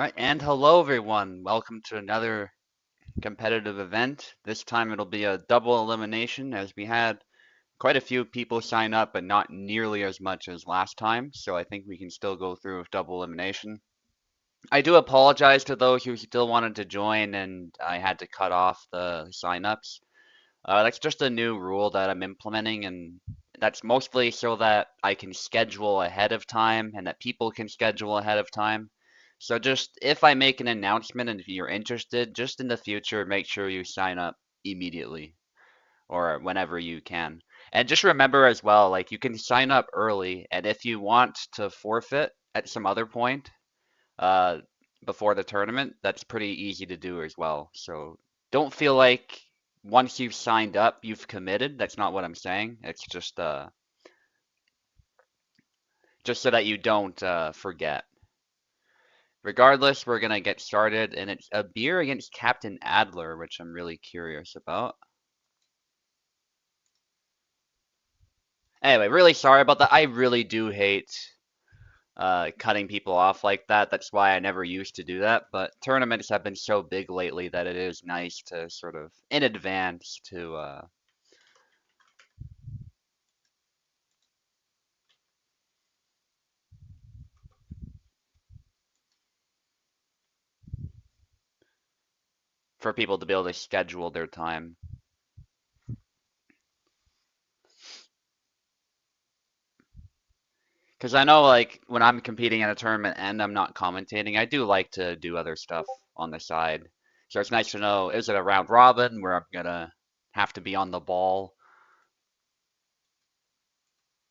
Alright, and hello everyone. Welcome to another competitive event. This time it'll be a double elimination as we had quite a few people sign up, but not nearly as much as last time. So I think we can still go through with double elimination. I do apologize to those who still wanted to join and I had to cut off the signups. That's just a new rule that I'm implementing, and that's mostly so that I can schedule ahead of time and that people can schedule ahead of time. So just if I make an announcement and if you're interested, just in the future, make sure you sign up immediately or whenever you can. And just remember as well, like you can sign up early, and if you want to forfeit at some other point, uh, before the tournament, that's pretty easy to do as well. So don't feel like once you've signed up, you've committed. That's not what I'm saying. It's just so that you don't forget. Regardless, we're gonna get started, and it's a beer against Captain Adler, which I'm really curious about. Anyway, really sorry about that. I really do hate cutting people off like that. That's why I never used to do that. But tournaments have been so big lately that it is nice to sort of in advance to for people to be able to schedule their time. Because I know, like, when I'm competing in a tournament and I'm not commentating, I do like to do other stuff on the side. So it's nice to know, is it a round robin where I'm gonna have to be on the ball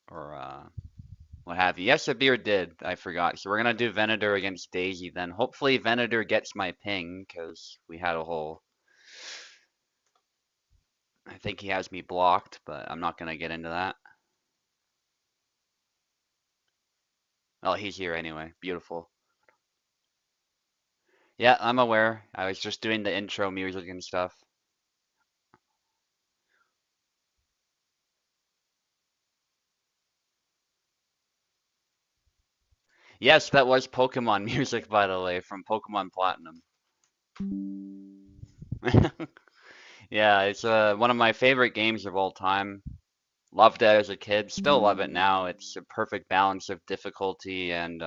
or what have you? Yes, a beer did. I forgot. So we're gonna do Venator against Daisy then. Hopefully Venator gets my ping because we had a whole. I think he has me blocked, but I'm not gonna get into that. Oh, he's here anyway. Beautiful. Yeah, I'm aware. I was just doing the intro music and stuff. Yes, that was Pokemon music, by the way, from Pokemon Platinum. Yeah, it's one of my favorite games of all time. Loved it as a kid, still love it now. It's a perfect balance of difficulty and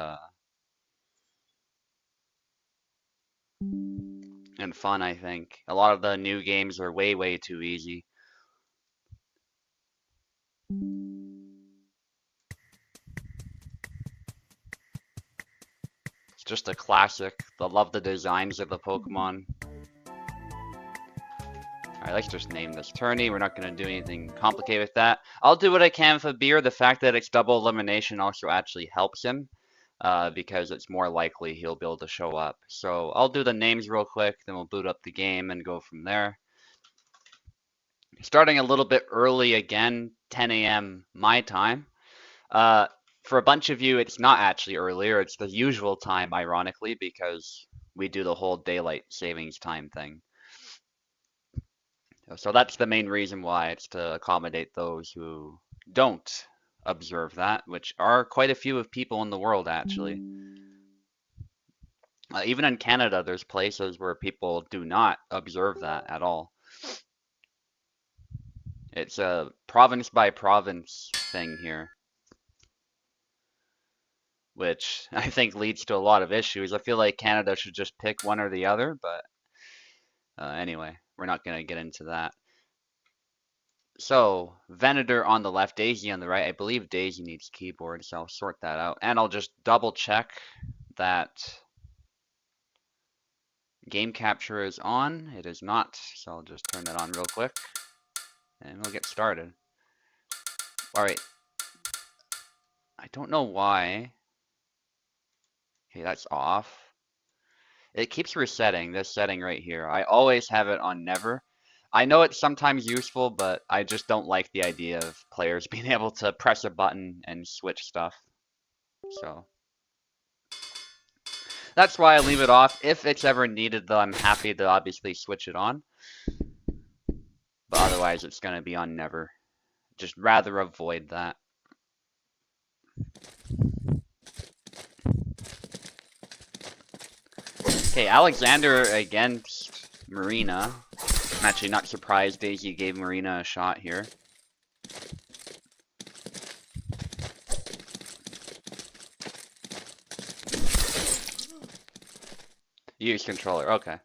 fun, I think. A lot of the new games are way, way too easy. It's just a classic. I love the designs of the Pokemon. Alright, let's just name this Tourney. We're not going to do anything complicated with that. I'll do what I can for beer. The fact that it's double elimination also actually helps him because it's more likely he'll be able to show up. So I'll do the names real quick, then we'll boot up the game and go from there. Starting a little bit early again, 10 a.m. my time. For a bunch of you, it's not actually earlier. It's the usual time, ironically, because we do the whole daylight savings time thing. So that's the main reason why. It's to accommodate those who don't observe that, which are quite a few of people in the world, actually. Even in Canada, there's places where people do not observe that at all. It's a province by province thing here, which I think leads to a lot of issues. I feel like Canada should just pick one or the other, but anyway, we're not going to get into that. So, Venator on the left, Daisy on the right. I believe Daisy needs keyboard, so I'll sort that out. And I'll just double check that game capture is on. It is not, so I'll just turn that on real quick. And we'll get started. Alright. I don't know why. Okay, that's off. It keeps resetting, this setting right here. I always have it on never. I know it's sometimes useful, but I just don't like the idea of players being able to press a button and switch stuff. So that's why I leave it off. If it's ever needed, though, I'm happy to obviously switch it on. But otherwise, it's going to be on never. Just rather avoid that. Okay, Alexander against Marina. I'm actually not surprised Daisy gave Marina a shot here. Use controller, okay.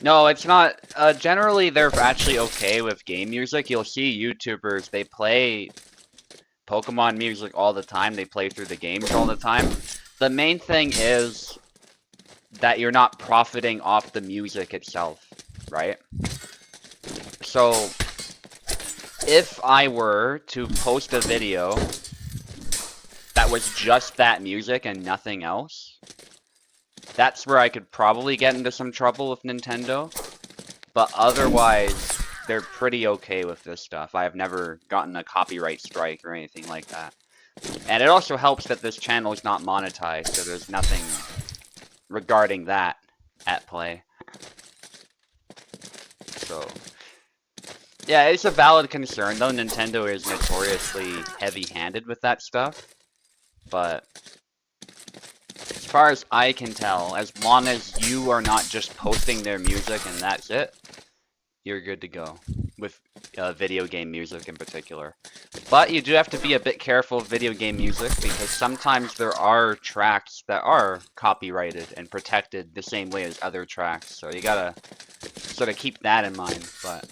No, it's not. Generally, they're actually okay with game music. You'll see YouTubers, they play Pokemon music all the time. They play through the games all the time. The main thing is that you're not profiting off the music itself, right? So, if I were to post a video that was just that music and nothing else, that's where I could probably get into some trouble with Nintendo. But otherwise, they're pretty okay with this stuff. I have never gotten a copyright strike or anything like that. And it also helps that this channel is not monetized, so there's nothing regarding that at play. So, yeah, it's a valid concern, though. Nintendo is notoriously heavy-handed with that stuff. But as far as I can tell, as long as you are not just posting their music and that's it, you're good to go with video game music in particular. But you do have to be a bit careful of video game music because sometimes there are tracks that are copyrighted and protected the same way as other tracks. So you gotta sort of keep that in mind. But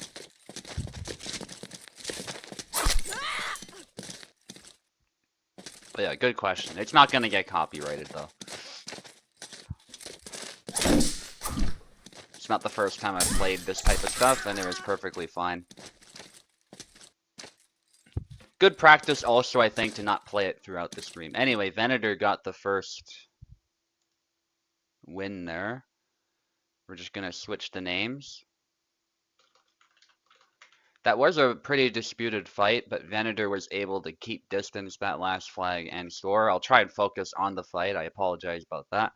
yeah, good question. It's not gonna get copyrighted though. It's not the first time I've played this type of stuff, and it was perfectly fine. Good practice also, I think, to not play it throughout the stream. Anyway, Venator got the first win there. We're just gonna switch the names. That was a pretty disputed fight, but Venator was able to keep distance that last flag and score. I'll try and focus on the fight. I apologize about that.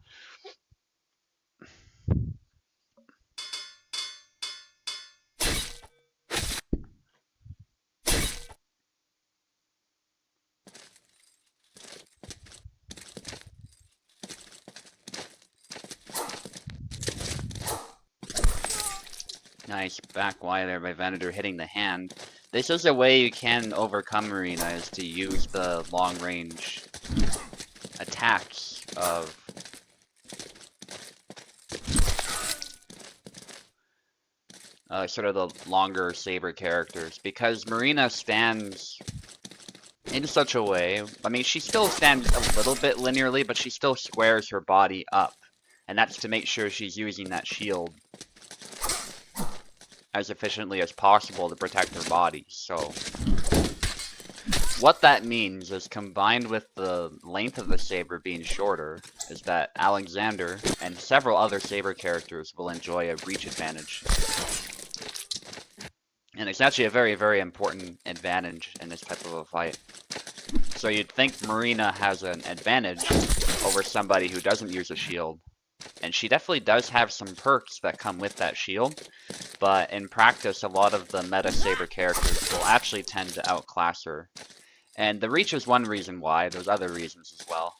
Nice back Y there by Venator hitting the hand. This is a way you can overcome Marina, is to use the long range attacks of sort of the longer saber characters, because Marina stands in such a way, I mean, she still stands a little bit linearly, but she still squares her body up, and that's to make sure she's using that shield as efficiently as possible to protect her body. So what that means is, combined with the length of the saber being shorter, is that Alexander and several other saber characters will enjoy a reach advantage. And it's actually a very, very important advantage in this type of a fight. So you'd think Marina has an advantage over somebody who doesn't use a shield. And she definitely does have some perks that come with that shield, but in practice, a lot of the meta saber characters will actually tend to outclass her. And the reach is one reason why, there's other reasons as well.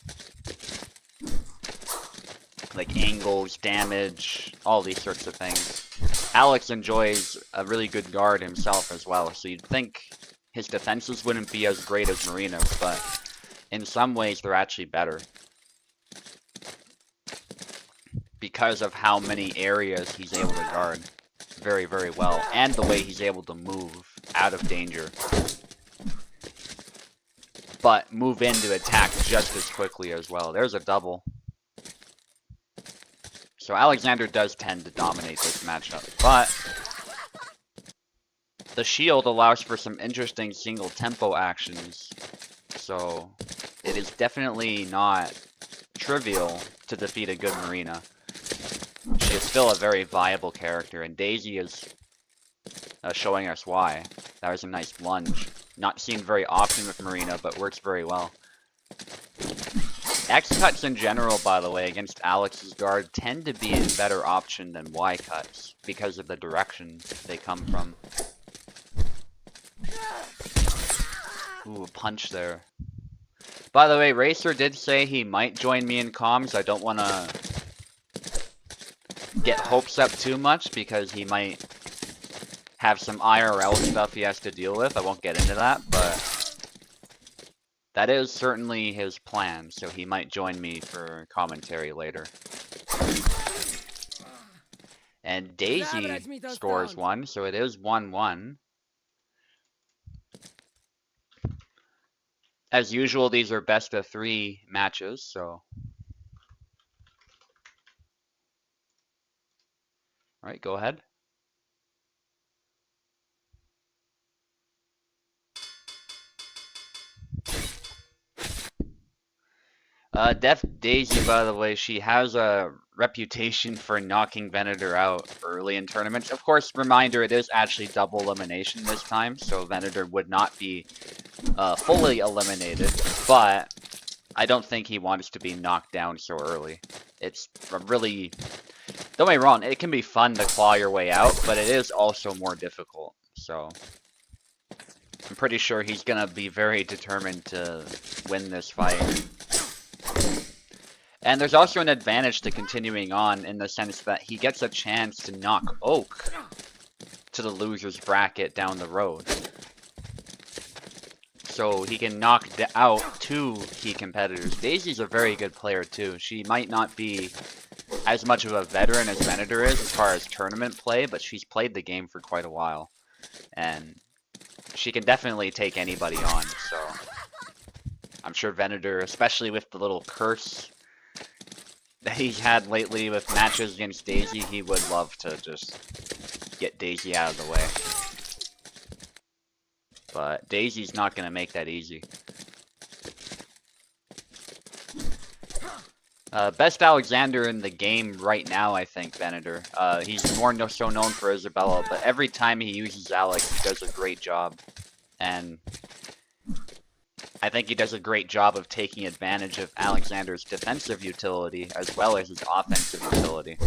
Like angles, damage, all these sorts of things. Alex enjoys a really good guard himself as well, so you'd think his defenses wouldn't be as great as Marina's, but in some ways they're actually better, because of how many areas he's able to guard very, very well, and the way he's able to move out of danger, but move in to attack just as quickly as well. There's a double. So Alexander does tend to dominate this matchup, but the shield allows for some interesting single tempo actions, so it is definitely not trivial to defeat a good Marina. She is still a very viable character, and Daisy is showing us why. That was a nice lunge. Not seen very often with Marina, but works very well. X-cuts in general, by the way, against Alex's guard tend to be a better option than Y-cuts, because of the direction they come from. Ooh, a punch there. By the way, Racer did say he might join me in comms. I don't want to get hopes up too much because he might have some IRL stuff he has to deal with. I won't get into that, but that is certainly his plan, so he might join me for commentary later. And Daisy scores 1, so it is 1-1. As usual, these are best of 3 matches, so... Alright, go ahead. Def Daisy, by the way, she has a reputation for knocking Venator out early in tournaments. Of course, reminder, it is actually double elimination this time, so Venator would not be fully eliminated, but I don't think he wants to be knocked down so early. It's really... Don't get me wrong, it can be fun to claw your way out, but it is also more difficult, so... I'm pretty sure he's gonna be very determined to win this fight. And there's also an advantage to continuing on in the sense that he gets a chance to knock Oak to the loser's bracket down the road. So he can knock out 2 key competitors. Daisy's a very good player too. She might not be as much of a veteran as Venator is as far as tournament play, but she's played the game for quite a while. And she can definitely take anybody on, so... I'm sure Venator, especially with the little curse that he's had lately with matches against Daisy, he would love to just get Daisy out of the way. But Daisy's not going to make that easy. Best Alexander in the game right now, I think, Venator. He's more so known for Isabella, but every time he uses Alex, he does a great job. And I think he does a great job of taking advantage of Alexander's defensive utility as well as his offensive utility.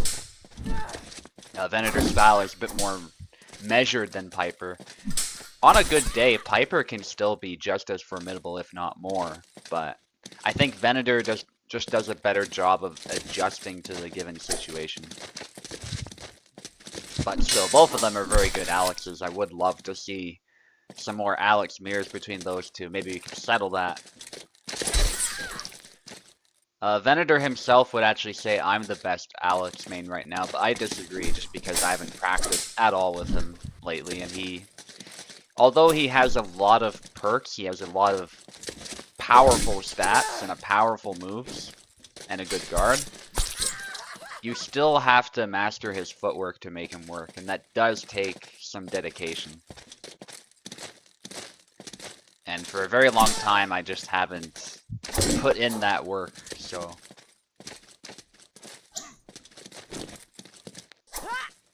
Venator's style is a bit more measured than Piper. On a good day, Piper can still be just as formidable, if not more, but I think Venator just does a better job of adjusting to the given situation. But still, both of them are very good Alexes. I would love to see some more Alex mirrors between those two. Maybe we can settle that. Venator himself would actually say I'm the best Alex main right now, but I disagree just because I haven't practiced at all with him lately, and although he has a lot of perks, he has a lot of powerful stats and powerful moves and a good guard, you still have to master his footwork to make him work, and that does take some dedication. And for a very long time, I just haven't put in that work, so...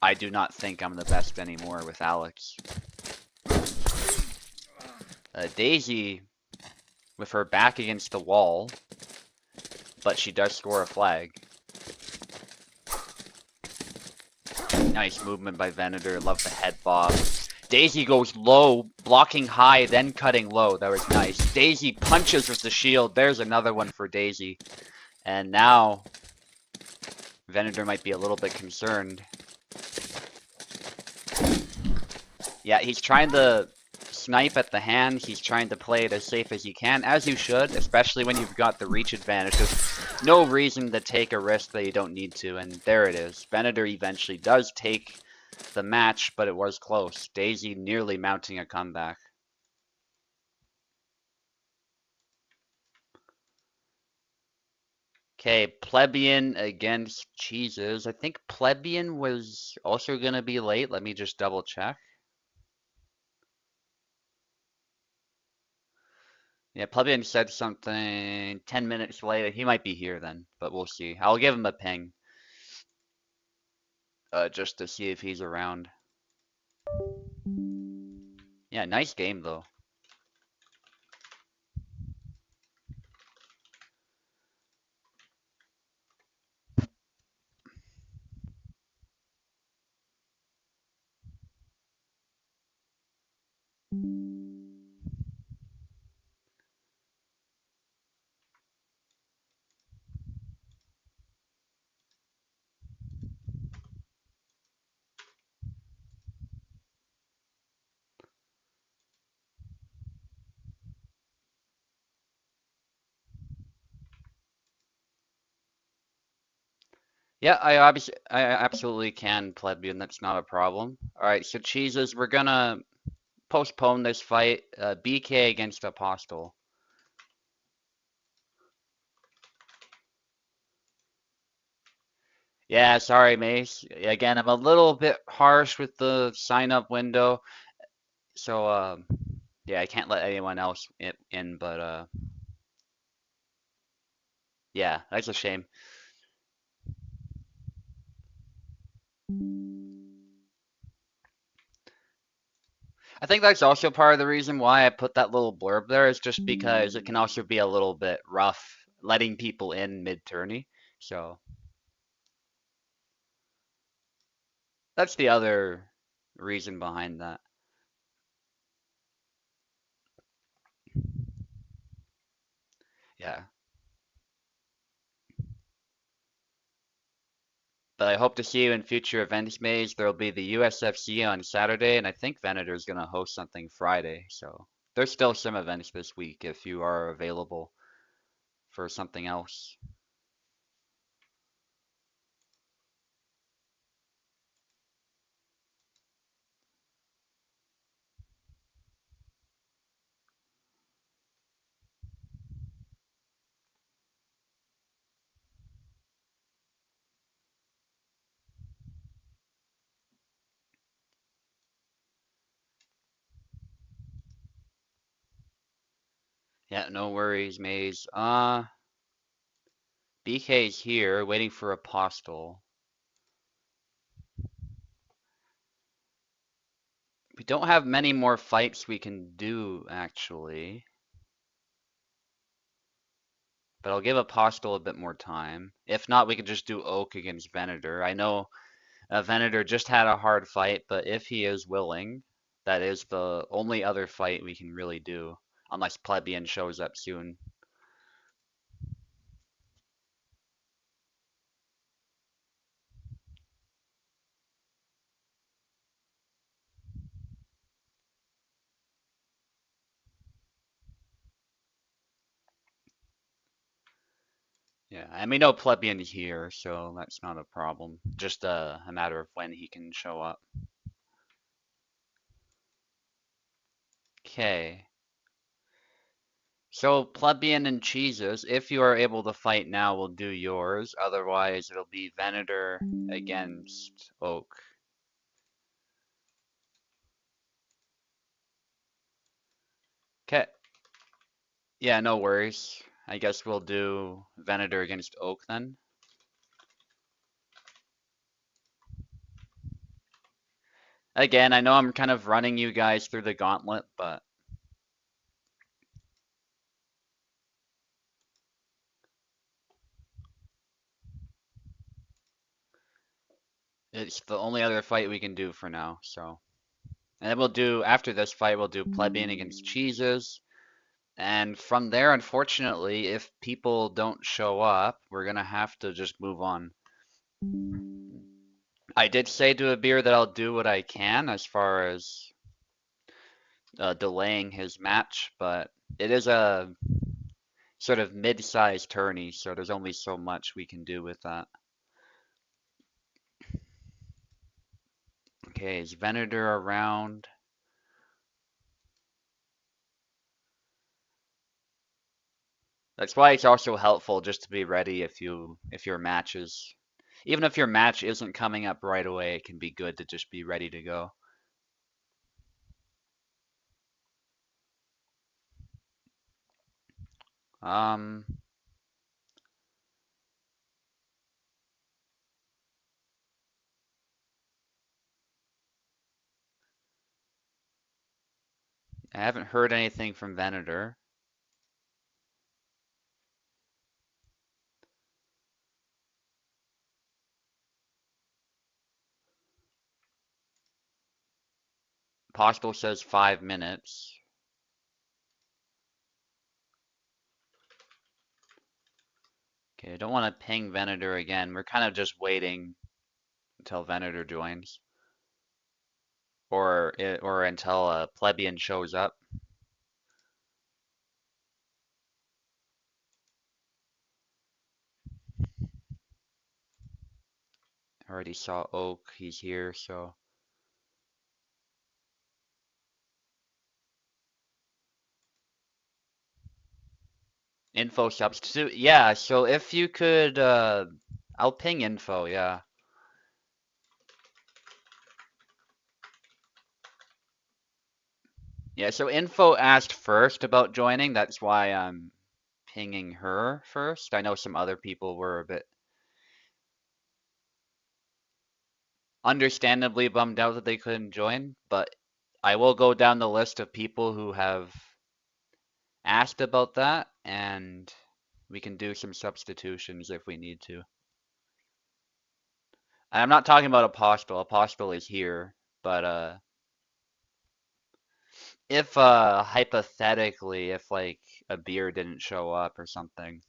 I do not think I'm the best anymore with Alex. Daisy, with her back against the wall, but she does score a flag. Nice movement by Venator, love the head bob. Daisy goes low, blocking high, then cutting low. That was nice. Daisy punches with the shield. There's another one for Daisy. And now, Venator might be a little bit concerned. Yeah, he's trying to snipe at the hands. He's trying to play it as safe as he can, as you should, especially when you've got the reach advantage. There's no reason to take a risk that you don't need to, and there it is. Venator eventually does take the match, but it was close. Daisy nearly mounting a comeback. Okay, Plebeian against Cheeses. I think Plebeian was also going to be late. Let me just double check. Yeah, Plebeian said something 10 minutes late. He might be here then, but we'll see. I'll give him a ping. Just to see if he's around. Yeah, nice game though. Yeah, I absolutely can, plebeian. That's not a problem. All right, so cheeses, we're gonna postpone this fight. BK against Apostle. Yeah, sorry, Mace. Again, I'm a little bit harsh with the sign up window, so yeah, I can't let anyone else in, but yeah, that's a shame. I think that's also part of the reason why I put that little blurb there is just because it can also be a little bit rough letting people in mid-tourney. So that's the other reason behind that. Yeah. But I hope to see you in future events, Maze. There'll be the USFC on Saturday, and I think Venator's gonna host something Friday. So there's still some events this week if you are available for something else. Yeah, no worries, Maze. BK's here waiting for Apostle. We don't have many more fights we can do, actually. But I'll give Apostle a bit more time. If not, we could just do Oak against Venator. I know Venator just had a hard fight, but if he is willing, that is the only other fight we can really do. Unless Plebeian shows up soon. Yeah, and we know Plebeian's here, so that's not a problem. Just a matter of when he can show up. Okay. So, Plebeian and Cheeses, if you are able to fight now, we'll do yours. Otherwise, it'll be Venator against Oak. Okay. Yeah, no worries. I guess we'll do Venator against Oak then. Again, I know I'm kind of running you guys through the gauntlet, but it's the only other fight we can do for now, so. And then we'll do, after this fight, we'll do Plebeian against Cheeses. And from there, unfortunately, if people don't show up, we're gonna have to just move on. I did say to Abir that I'll do what I can as far as delaying his match, but it is a sort of mid-sized tourney, so there's only so much we can do with that. Okay, is Venator around? That's why it's also helpful just to be ready if your match is even if your match isn't coming up right away, it can be good to just be ready to go. Um, I haven't heard anything from Venator. Postal says 5 minutes. Okay, I don't want to ping Venator again. We're kind of just waiting until Venator joins, or until a plebeian shows up. Already saw Oak, he's here, so. Info substitute? Yeah, so if you could, I'll ping info, yeah. Yeah, so info asked first about joining, that's why I'm pinging her first. I know some other people were a bit understandably bummed out that they couldn't join, but I will go down the list of people who have asked about that, and we can do some substitutions if we need to. And I'm not talking about Apostle. Apostle is here, but if hypothetically, if like a beer didn't show up or something.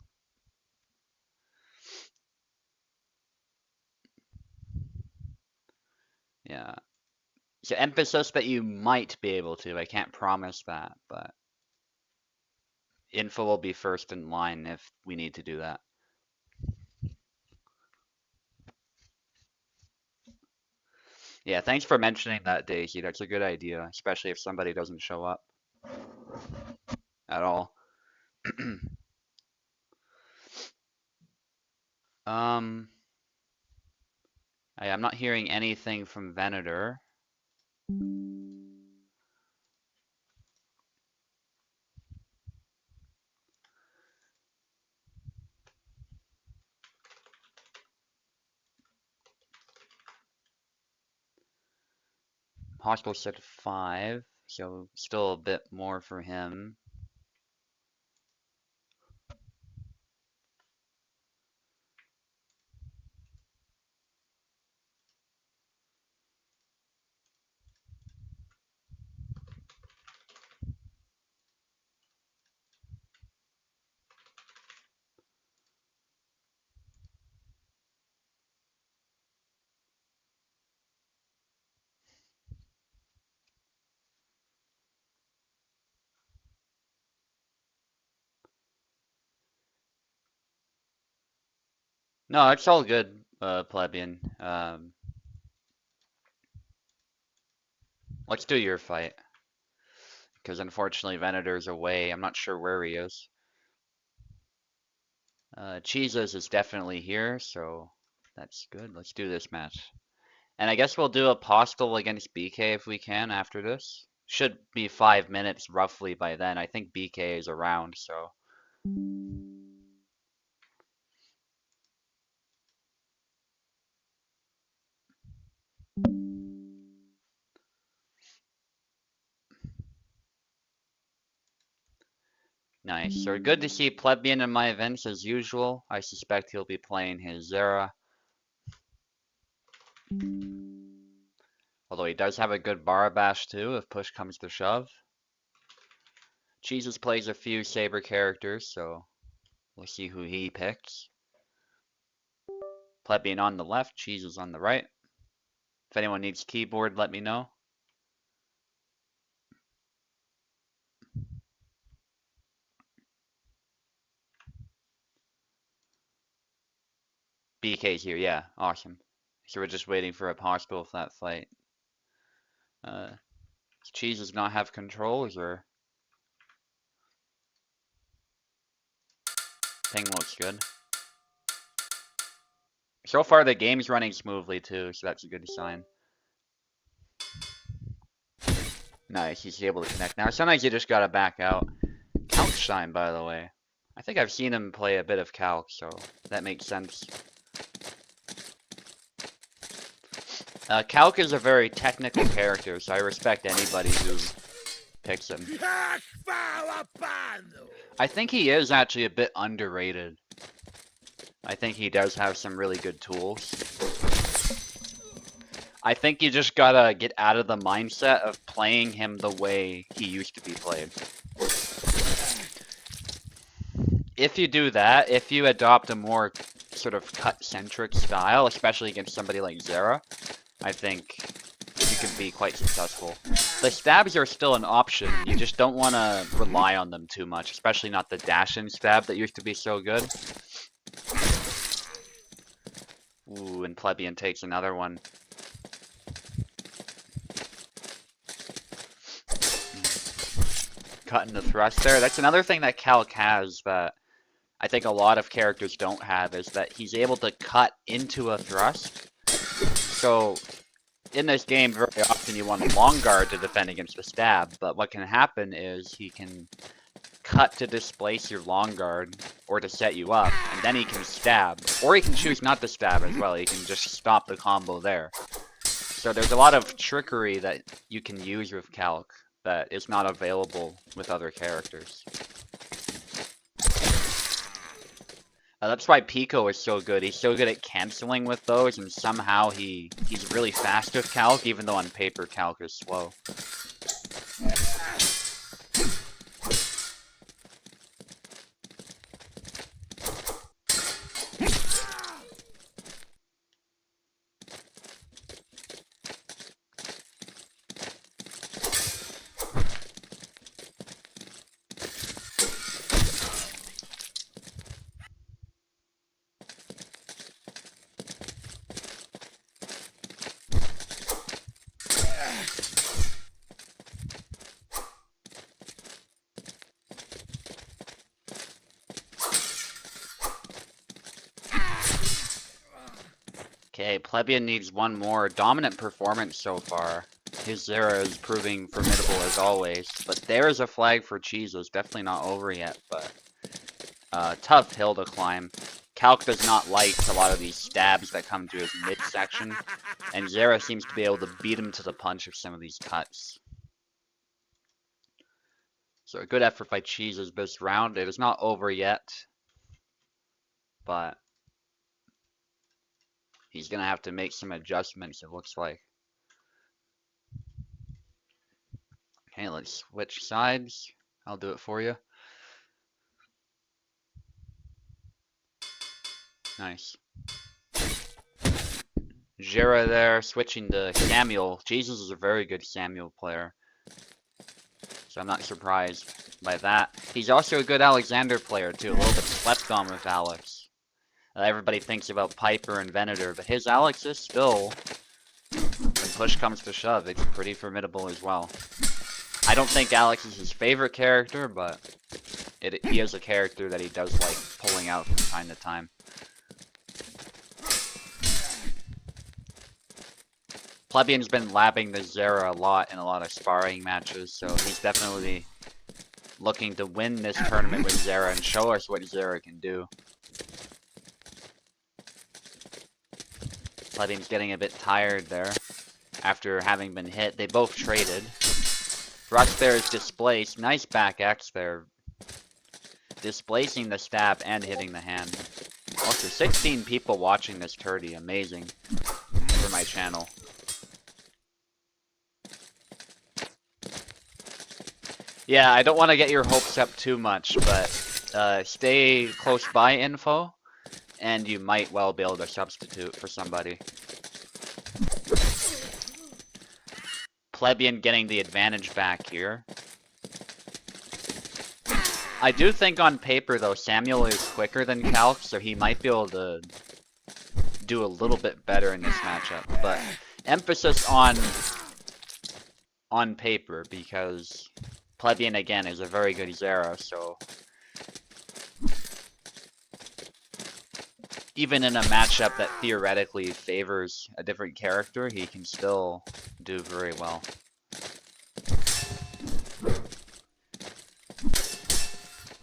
Yeah. So emphasis that you might be able to. I can't promise that, but info will be first in line if we need to do that. Yeah, thanks for mentioning that, Daisy. That's a good idea, especially if somebody doesn't show up at all. Um, I'm not hearing anything from Venator. Hospital said 5, so still a bit more for him. No, it's all good, plebeian. Let's do your fight. Because unfortunately Venator's away. I'm not sure where he is. Cheeses is definitely here, so that's good. Let's do this match. And I guess we'll do Apostle against BK if we can after this. Should be 5 minutes roughly by then. I think BK is around, so. Nice. So good to see Plebeian in my events as usual. I suspect he'll be playing his Zera. Although he does have a good Barabash too, if push comes to shove. Jesus plays a few Saber characters, so we'll see who he picks. Plebeian on the left, Jesus on the right. If anyone needs keyboard, let me know. BK's here, yeah, awesome. So we're just waiting for Apostle for that fight. Does Jesus not have controls, or? Ping looks good. So far the game's running smoothly too, so that's a good sign. Nice, he's able to connect now. Sometimes you just gotta back out. Kalkstein, by the way. I think I've seen him play a bit of Calc, so that makes sense. Calc is a very technical character, so I respect anybody who picks him. I think he is actually a bit underrated. I think he does have some really good tools. I think you just gotta get out of the mindset of playing him the way he used to be played. If you do that, if you adopt a more sort of cut-centric style, especially against somebody like Zera, I think you can be quite successful. The stabs are still an option, you just don't want to rely on them too much, especially not the dash-in stab that used to be so good. Ooh, and Plebeian takes another one. Cutting the thrust there. That's another thing that Calc has that I think a lot of characters don't have, is that he's able to cut into a thrust. So in this game, very often you want long guard to defend against the stab, but what can happen is he can cut to displace your long guard or to set you up, and then he can stab. Or he can choose not to stab as well, he can just stop the combo there. So there's a lot of trickery that you can use with Calc that is not available with other characters. That's why Pico is so good. He's so good at canceling with those, and somehow he's really fast with Calc, even though on paper Calc is slow. Okay, Plebeian needs one more. Dominant performance so far. His Zera is proving formidable as always, but there is a flag for Cheeses. Definitely not over yet, but tough hill to climb. Calc does not like a lot of these stabs that come to his midsection, and Zera seems to be able to beat him to the punch with some of these cuts. So a good effort by Cheeses this round. It is not over yet, but he's going to have to make some adjustments, it looks like. Okay, let's switch sides. I'll do it for you. Nice. Jera there, switching to Samuel. Jesus is a very good Samuel player, so I'm not surprised by that. He's also a good Alexander player too, a little bit slept on with Alex. Everybody thinks about Piper and Venator, but his Alex is still, when push comes to shove, it's pretty formidable as well. I don't think Alex is his favorite character, but he is a character that he does like pulling out from time to time. Plebeian's been labbing the Zera a lot in a lot of sparring matches, so he's definitely looking to win this tournament with Zera and show us what Zera can do. Plebeian's getting a bit tired there after having been hit. They both traded. Thrust there is displaced. Nice back X there. Displacing the stab and hitting the hand. Also, 16 people watching this tourney. Amazing for my channel. Yeah, I don't want to get your hopes up too much, but stay close by info, and you might well be able to substitute for somebody. Plebeian getting the advantage back here. I do think on paper, though, Samuel is quicker than Calc, so he might be able to do a little bit better in this matchup, but emphasis on paper, because Plebeian, again, is a very good Zera, so even in a matchup that theoretically favors a different character, he can still do very well.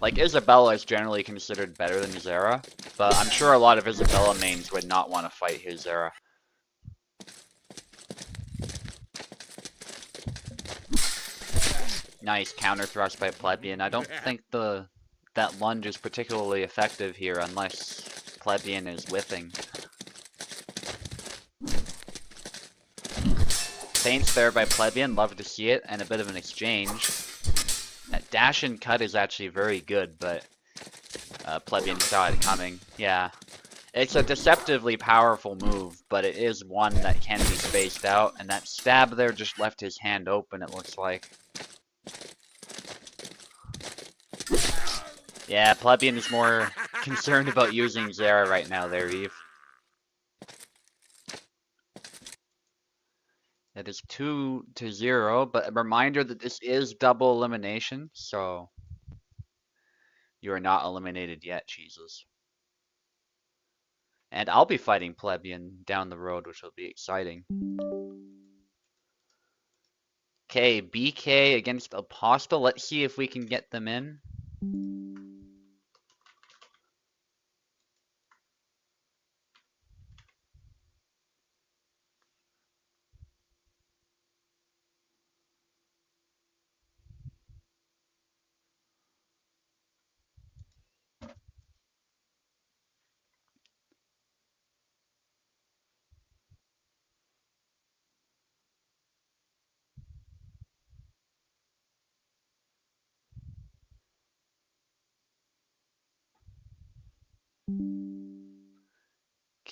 Like, Isabella is generally considered better than Zera, but I'm sure a lot of Isabella mains would not want to fight his Zera. Nice counter thrust by Plebeian. I don't think that lunge is particularly effective here unless Plebeian is whiffing. Feints there by Plebeian, love to see it, and a bit of an exchange. That dash and cut is actually very good, but Plebeian saw it coming. Yeah. It's a deceptively powerful move, but it is one that can be spaced out, and that stab there just left his hand open, it looks like. Yeah, Plebeian is more concerned about using Zera right now there, Eve. It is 2-0, but a reminder that this is double elimination, so you are not eliminated yet, cheeses. And I'll be fighting Plebeian down the road, which will be exciting. Okay, BK against Apostle. Let's see if we can get them in.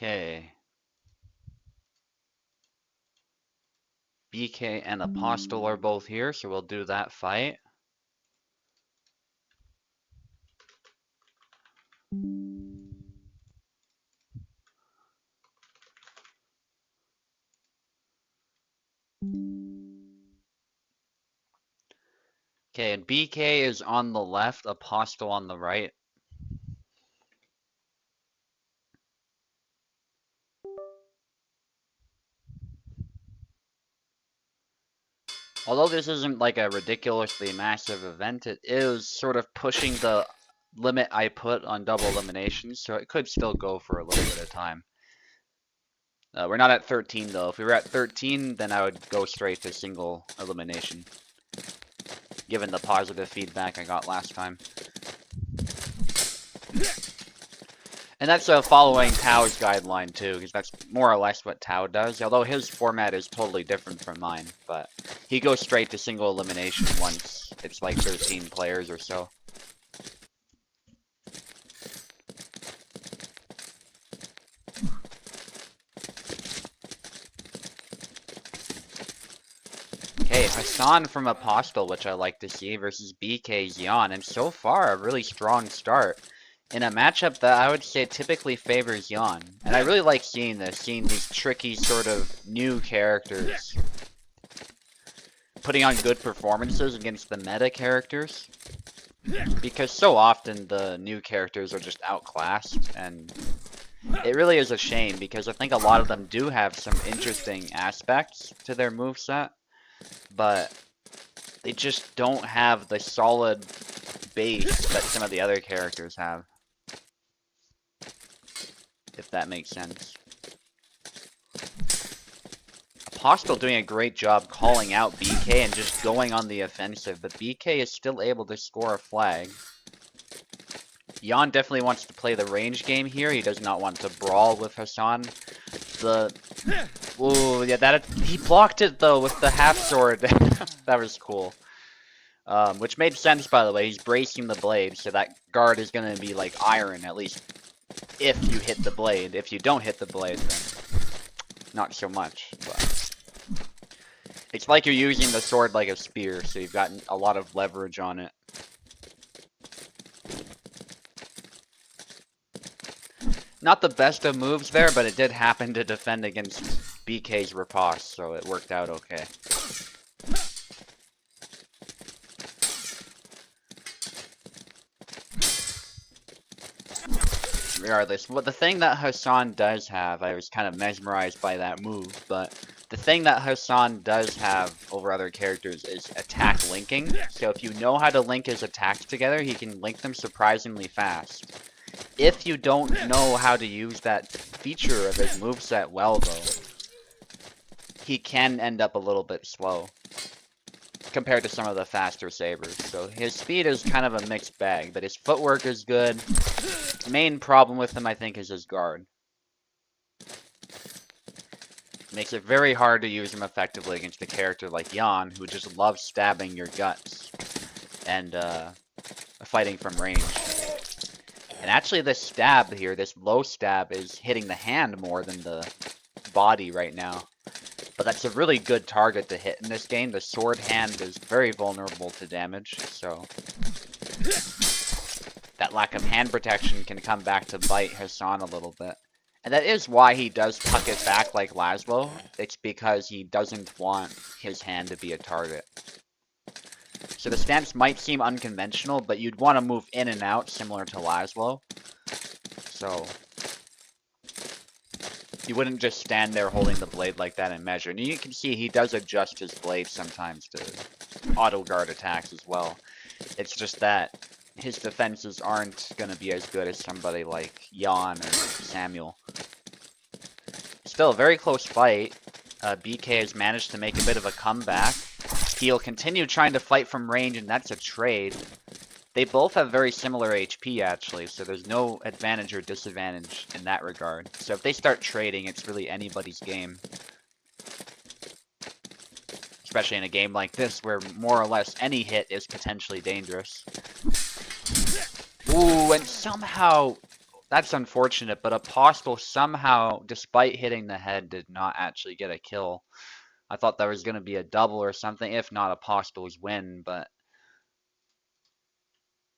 Okay. BK and Apostle are both here, so we'll do that fight. Okay, and BK is on the left, Apostle on the right. Although this isn't like a ridiculously massive event, it is sort of pushing the limit I put on double elimination, so it could still go for a little bit of time. We're not at 13 though. If we were at 13, then I would go straight to single elimination, given the positive feedback I got last time. And that's following Tao's guideline too, because that's more or less what Tao does, although his format is totally different from mine, but he goes straight to single elimination once it's like 13 players or so. Okay, Hassan from Apostle, which I like to see, versus BK Xian, and so far a really strong start in a matchup that I would say typically favors Xian. And I really like seeing this, seeing these tricky sort of new characters putting on good performances against the meta characters. Because so often the new characters are just outclassed, and it really is a shame because I think a lot of them do have some interesting aspects to their moveset, but they just don't have the solid base that some of the other characters have. If that makes sense. Apostle doing a great job calling out BK and just going on the offensive, but BK is still able to score a flag. Jan definitely wants to play the range game here. He does not want to brawl with Hassan. Ooh, yeah, he blocked it though with the half sword. That was cool. Which made sense, by the way. He's bracing the blade, so that guard is gonna be like iron, at least if you hit the blade. If you don't hit the blade, then not so much. But it's like you're using the sword like a spear, so you've got a lot of leverage on it. Not the best of moves there, but it did happen to defend against BK's riposte, so it worked out okay. Regardless, well, the thing that Hassan does have, I was kind of mesmerized by that move, but the thing that Hassan does have over other characters is attack linking. So if you know how to link his attacks together, he can link them surprisingly fast. If you don't know how to use that feature of his moveset well, though, he can end up a little bit slow compared to some of the faster sabers. So his speed is kind of a mixed bag, but his footwork is good. The main problem with him, I think, is his guard. Makes it very hard to use him effectively against a character like Jan, who just loves stabbing your guts and fighting from range. And actually this stab here, this low stab, is hitting the hand more than the body right now. But that's a really good target to hit in this game. The sword hand is very vulnerable to damage, so that lack of hand protection can come back to bite Hassan a little bit. And that is why he does tuck it back like Laszlo. It's because he doesn't want his hand to be a target. So the stance might seem unconventional, but you'd want to move in and out similar to Laszlo. So you wouldn't just stand there holding the blade like that and measure. And you can see he does adjust his blade sometimes to auto guard attacks as well. It's just that his defenses aren't going to be as good as somebody like Jan or Samuel. Still a very close fight. BK has managed to make a bit of a comeback. He'll continue trying to fight from range, and that's a trade. They both have very similar HP, actually, so there's no advantage or disadvantage in that regard. So if they start trading, it's really anybody's game. Especially in a game like this, where more or less any hit is potentially dangerous. Ooh, and somehow, that's unfortunate, but Apostle somehow, despite hitting the head, did not actually get a kill. I thought there was going to be a double or something, if not Apostle's win, but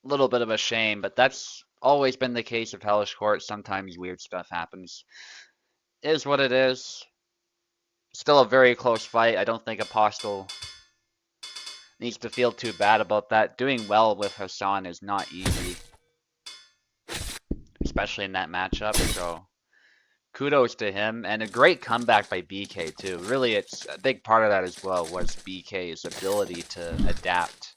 a little bit of a shame, but that's always been the case of Hellish Quart. Sometimes weird stuff happens. It is what it is. Still a very close fight. I don't think Apostle needs to feel too bad about that. Doing well with Hassan is not easy, especially in that matchup, so kudos to him, and a great comeback by BK too. Really, it's a big part of that as well was BK's ability to adapt.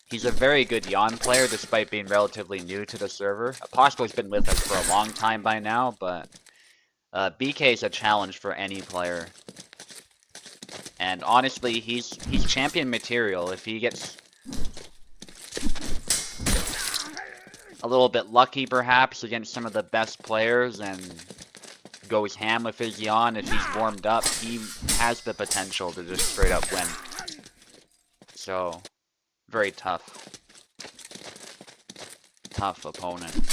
He's a very good Jan player despite being relatively new to the server. Apostle's been with us for a long time by now, but BK's a challenge for any player. And honestly, he's champion material. If he gets a little bit lucky perhaps against some of the best players and goes ham with his Jan, if he's warmed up, he has the potential to just straight up win. So, very tough. Tough opponent.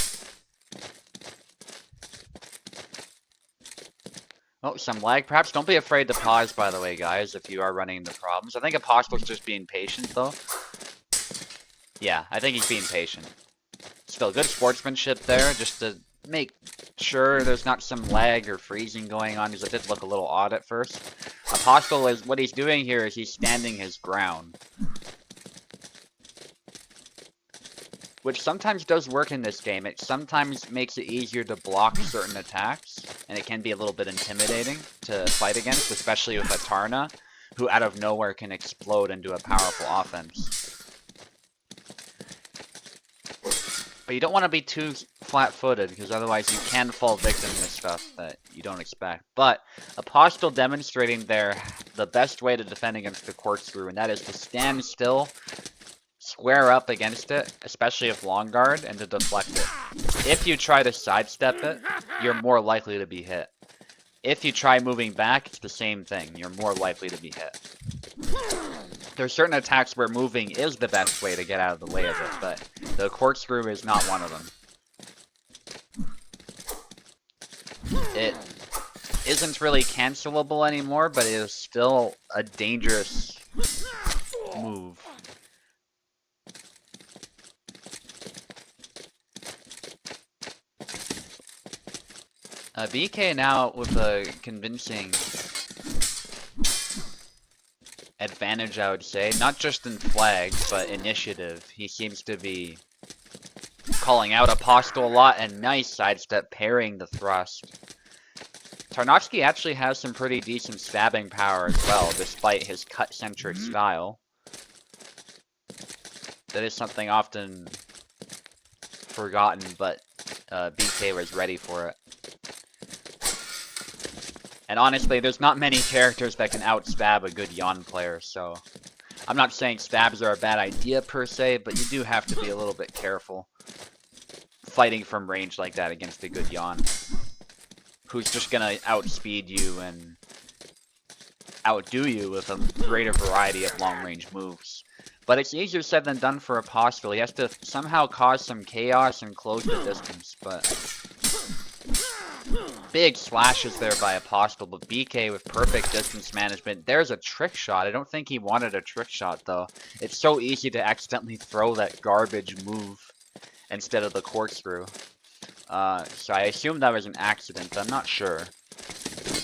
Oh, some lag. Perhaps don't be afraid to pause, by the way, guys, if you are running into problems. I think Apostle's just being patient, though. Yeah, I think he's being patient. Still, good sportsmanship there, just to make sure there's not some lag or freezing going on, because it did look a little odd at first. Apostle is, what he's doing here is he's standing his ground. Which sometimes does work in this game. It sometimes makes it easier to block certain attacks, and it can be a little bit intimidating to fight against, especially with a Tarna, who out of nowhere can explode into a powerful offense. But you don't want to be too flat-footed, because otherwise you can fall victim to stuff that you don't expect. But Apostle demonstrating there the best way to defend against the corkscrew, and that is to stand still, square up against it, especially if long guard, and to deflect it. If you try to sidestep it, you're more likely to be hit. If you try moving back, it's the same thing. You're more likely to be hit. There's certain attacks where moving is the best way to get out of the way of it, but the corkscrew is not one of them. It isn't really cancelable anymore, but it is still a dangerous move. BK now with a convincing advantage, I would say. Not just in flags, but initiative. He seems to be calling out Apostle a lot, and nice sidestep parrying the thrust. Tarnowski actually has some pretty decent stabbing power as well, despite his cut-centric style. That is something often forgotten, but BK was ready for it. And honestly, there's not many characters that can out-stab a good Jan player, so I'm not saying stabs are a bad idea per se, but you do have to be a little bit careful fighting from range like that against a good Jan, who's just gonna outspeed you and outdo you with a greater variety of long-range moves. But it's easier said than done for Apostle. He has to somehow cause some chaos and close the distance, but big slashes there by Apostle, but BK with perfect distance management. There's a trick shot. I don't think he wanted a trick shot, though. It's so easy to accidentally throw that garbage move instead of the corkscrew. So I assume that was an accident, but I'm not sure.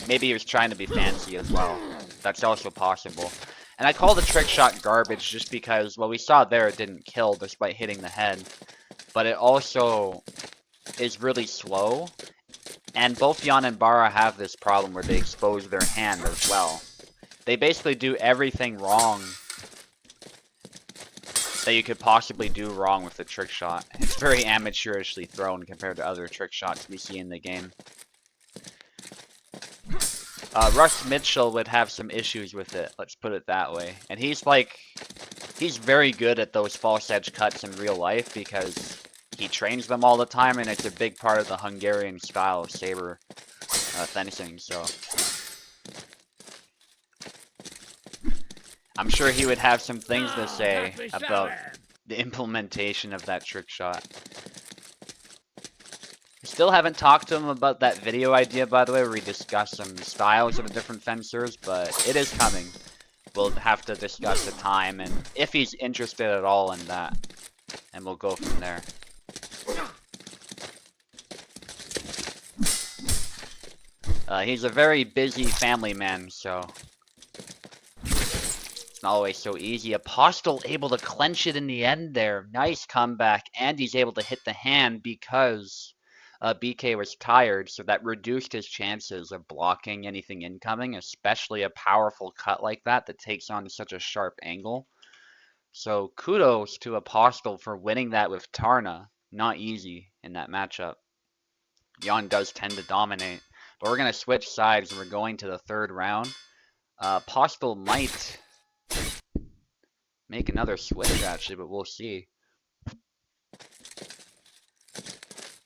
Maybe he was trying to be fancy as well. That's also possible. And I call the trick shot garbage just because, well, we saw there it didn't kill despite hitting the head. But it also is really slow. And both Jan and Bara have this problem where they expose their hand as well. They basically do everything wrong that you could possibly do wrong with the trick shot. It's very amateurishly thrown compared to other trick shots we see in the game. Russ Mitchell would have some issues with it, let's put it that way. And he's very good at those false edge cuts in real life because he trains them all the time, and it's a big part of the Hungarian style of saber fencing, so I'm sure he would have some things to say about the implementation of that trick shot. Still haven't talked to him about that video idea, by the way, where we discuss some styles of the different fencers, but it is coming. We'll have to discuss the time and if he's interested at all in that, and we'll go from there. He's a very busy family man, so it's not always so easy. Apostle able to clench it in the end there. Nice comeback, and he's able to hit the hand because BK was tired, so that reduced his chances of blocking anything incoming, especially a powerful cut like that that takes on such a sharp angle. So kudos to Apostle for winning that with Tarna. Not easy in that matchup. Jan does tend to dominate. But we're going to switch sides and we're going to the third round. Apostle might make another switch actually, but we'll see.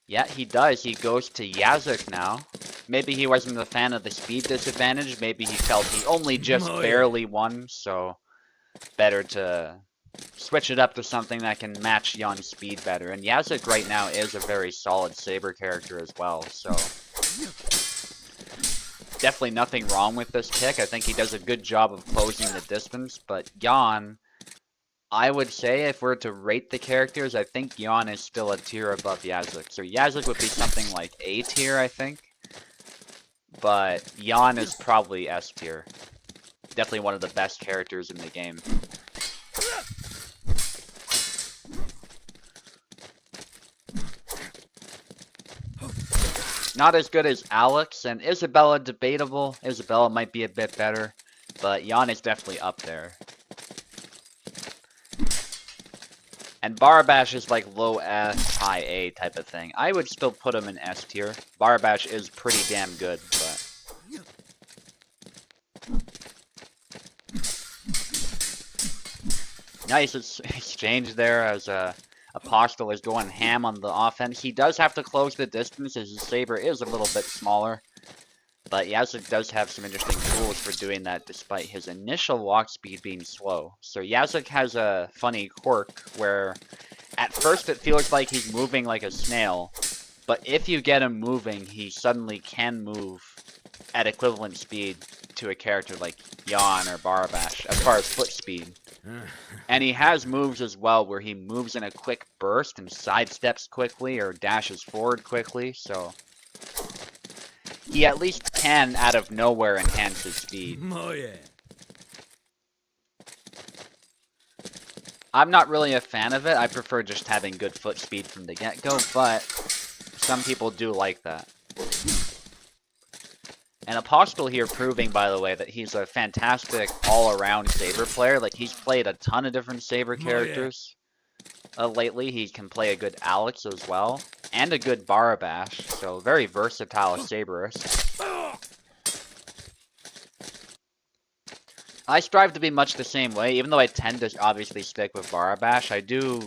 Yeah, he does. He goes to Yazuk now. Maybe he wasn't a fan of the speed disadvantage. Maybe he felt he only just barely won, so better to switch it up to something that can match Jan's speed better. And Yazuk right now is a very solid saber character as well, so definitely nothing wrong with this pick. I think he does a good job of closing the distance, but Jan, I would say if we're to rate the characters, I think Jan is still a tier above Yazuk. So Yazuk would be something like A tier, I think. But Jan is probably S tier. Definitely one of the best characters in the game. Not as good as Alex, and Isabella debatable. Isabella might be a bit better, but Jan is definitely up there. And Barabash is like low S, high A type of thing. I would still put him in S tier. Barabash is pretty damn good, but nice exchange there as Apostle is going ham on the offense. He does have to close the distance as his saber is a little bit smaller. But Yazuk does have some interesting tools for doing that despite his initial walk speed being slow. So Yazuk has a funny quirk where at first it feels like he's moving like a snail. But if you get him moving, he suddenly can move at equivalent speed to a character like Jan or Barabash as far as foot speed. And he has moves as well where he moves in a quick burst and sidesteps quickly or dashes forward quickly, so he at least can, out of nowhere, enhance his speed. Oh, yeah. I'm not really a fan of it. I prefer just having good foot speed from the get-go, but some people do like that. And Apostle here proving, by the way, that he's a fantastic all-around saber player. Like, he's played a ton of different saber characters lately. He can play a good Alex as well, and a good Barabash, so very versatile saberist. I strive to be much the same way, even though I tend to obviously stick with Barabash. I do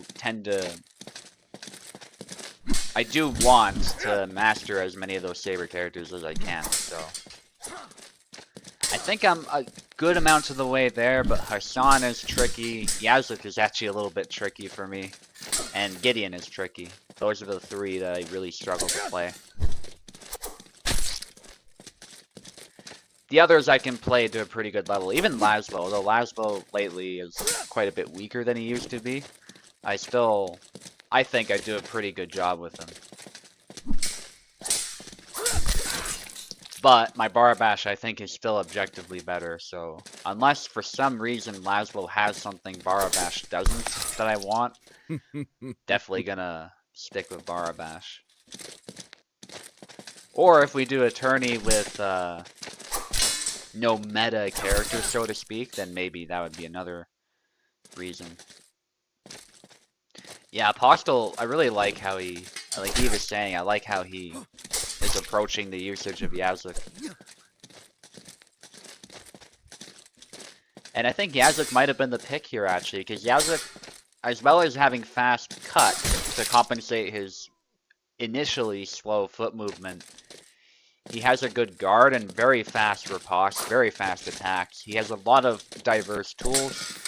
want to master as many of those saber characters as I can, so I think I'm a good amount of the way there, but Hassan is tricky, Yazuk is actually a little bit tricky for me, and Gideon is tricky. Those are the three that I really struggle to play. The others I can play to a pretty good level, even Laszlo, although Laszlo lately is quite a bit weaker than he used to be. I think I do a pretty good job with him. But my bar bash, I think, is still objectively better. So unless for some reason Laszlo has something bar bash doesn't that I want, definitely gonna stick with bar bash. Or if we do a tourney with no meta character, so to speak, then maybe that would be another reason. Yeah, Apostle, I really like how like he was saying, I like how he is approaching the usage of Yazuk. And I think Yazuk might have been the pick here, actually, because Yazuk, as well as having fast cut to compensate his initially slow foot movement, he has a good guard and very fast riposte, very fast attacks. He has a lot of diverse tools.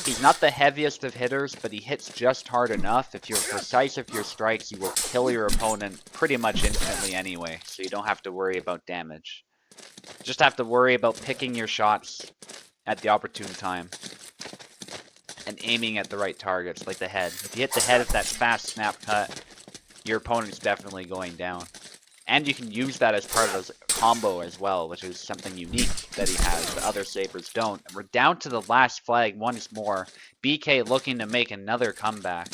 He's not the heaviest of hitters, but he hits just hard enough. If you're precise with your strikes, you will kill your opponent pretty much instantly anyway, so you don't have to worry about damage. Just have to worry about picking your shots at the opportune time and aiming at the right targets, like the head. If you hit the head with that fast snap cut, your opponent's definitely going down. And you can use that as part of a combo as well, which is something unique that he has that other sabers don't. And we're down to the last flag once more. BK looking to make another comeback.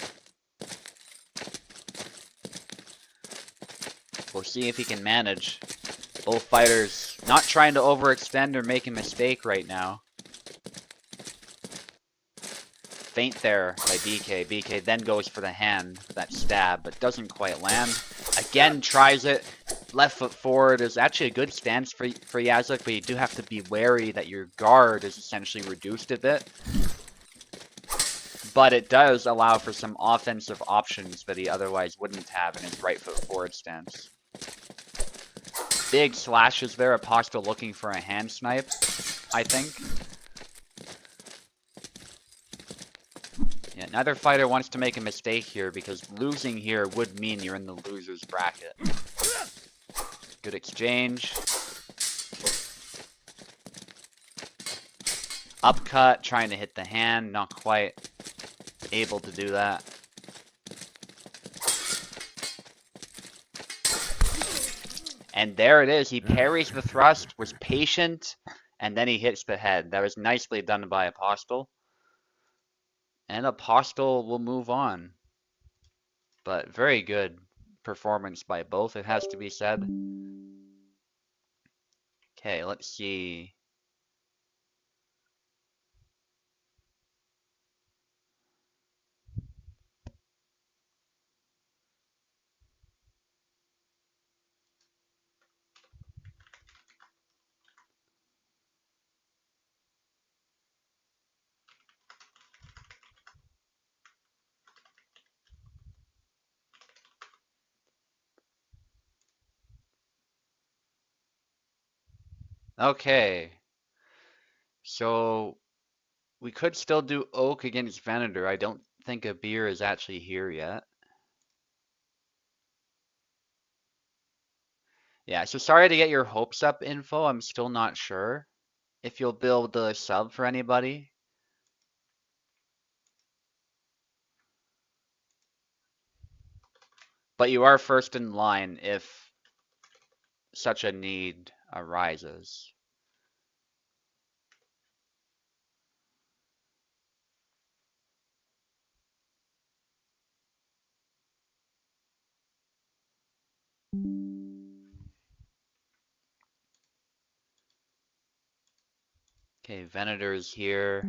We'll see if he can manage. Both fighters not trying to overextend or make a mistake right now. Feint there by BK. BK then goes for the hand, that stab, but doesn't quite land. Again, tries it. Left foot forward is actually a good stance for Yazuk, but you do have to be wary that your guard is essentially reduced a bit. But it does allow for some offensive options that he otherwise wouldn't have in his right foot forward stance. Big slashes there. Apostle looking for a hand snipe, I think. Yeah, neither fighter wants to make a mistake here because losing here would mean you're in the loser's bracket. Good exchange. Upcut, trying to hit the hand, not quite able to do that. And there it is. He parries the thrust, was patient, and then he hits the head. That was nicely done by Apostle. And Apostle will move on. But very good performance by both, it has to be said. Okay, let's see. Okay. So we could still do Oak against Venator. I don't think a beer is actually here yet. Yeah, so sorry to get your hopes up, Info. I'm still not sure if you'll build a sub for anybody. But you are first in line if such a need arises. Okay, Venator is here.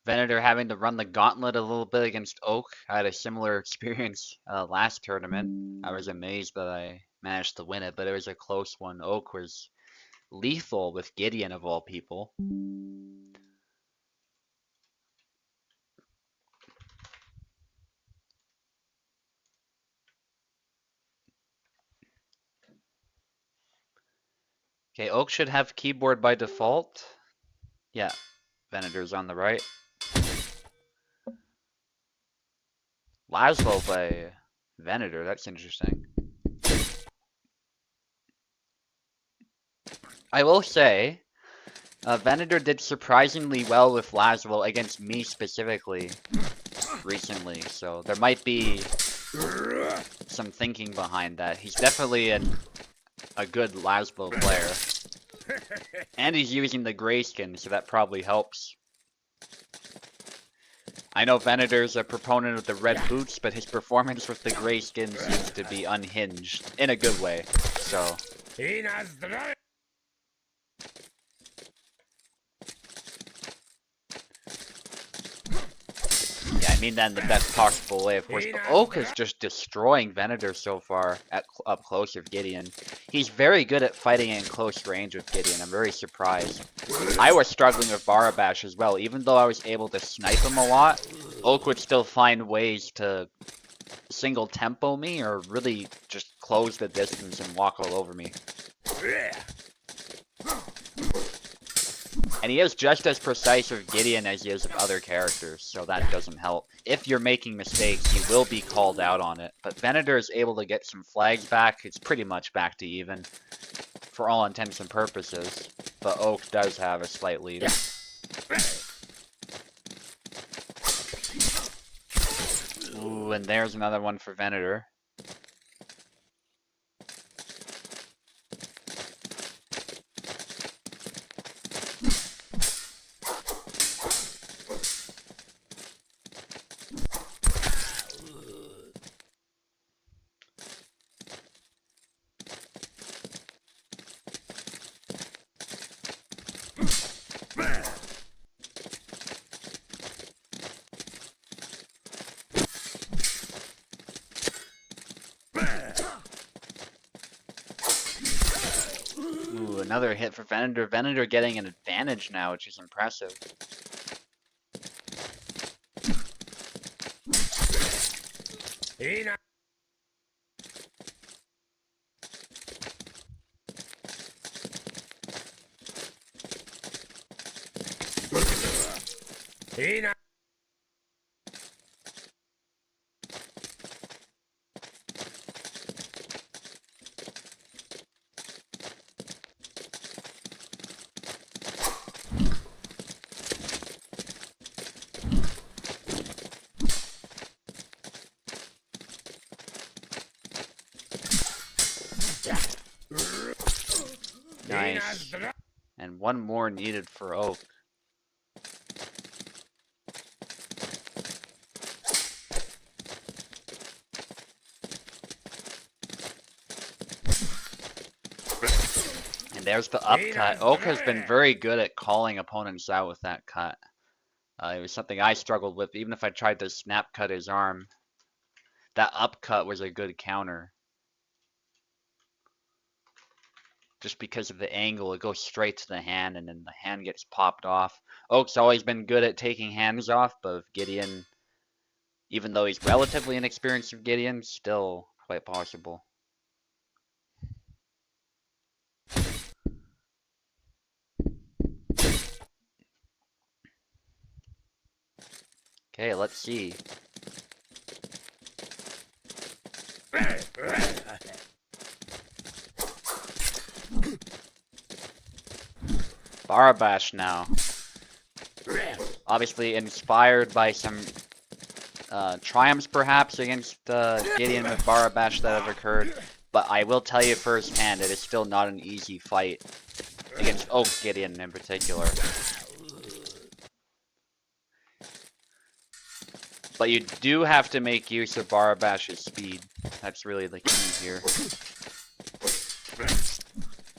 Venator having to run the gauntlet a little bit against Oak. I had a similar experience last tournament. I was amazed that I managed to win it, but it was a close one. Oak was lethal with Gideon of all people. Okay, Oak should have keyboard by default. Yeah, Venator's on the right. Laszlo by Venator, that's interesting. I will say, Venator did surprisingly well with Laszlo against me specifically recently, so there might be some thinking behind that. He's definitely a good Lasbo player. And he's using the grayskin, so that probably helps. I know Venator's a proponent of the red boots, but his performance with the grayskin seems to be unhinged, in a good way, so... Yeah, I mean that in the best possible way, of course. Oak is just destroying Venator so far at up close with Gideon. He's very good at fighting in close range with Gideon. I'm very surprised. I was struggling with Barabash as well. Even though I was able to snipe him a lot, Oak would still find ways to single tempo me or really just close the distance and walk all over me. And he is just as precise with Gideon as he is with other characters, so that doesn't help. If you're making mistakes, he will be called out on it. But Venator is able to get some flags back. It's pretty much back to even, for all intents and purposes. But Oak does have a slight lead. Ooh, and there's another one for Venator. Ooh, another hit for Venator. Venator getting an advantage now, which is impressive. Nice. And one more needed for Oak. And there's the upcut. Oak has been very good at calling opponents out with that cut. It was something I struggled with, even if I tried to snap cut his arm. That upcut was a good counter. Just because of the angle, it goes straight to the hand, and then the hand gets popped off. Oak's always been good at taking hands off, but with Gideon, even though he's relatively inexperienced with Gideon, still quite possible. Okay, let's see. Barabash now. Obviously inspired by some triumphs perhaps against Gideon with Barabash that have occurred. But I will tell you firsthand, it is still not an easy fight against Oak Gideon in particular. But you do have to make use of Barabash's speed. That's really the key here.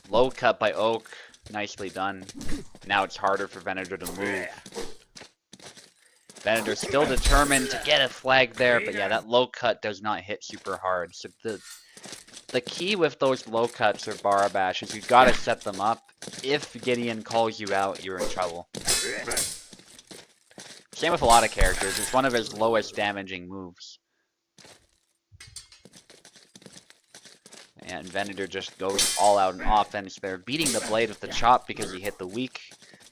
Low cut by Oak. Nicely done. Now it's harder for Venator to move. Venator's still determined to get a flag there, but yeah, that low cut does not hit super hard. So the key with those low cuts or Barabash is you've got to set them up. If Gideon calls you out, you're in trouble. Same with a lot of characters. It's one of his lowest damaging moves. And Venator just goes all out in offense there, beating the blade with the chop because he hit the weak,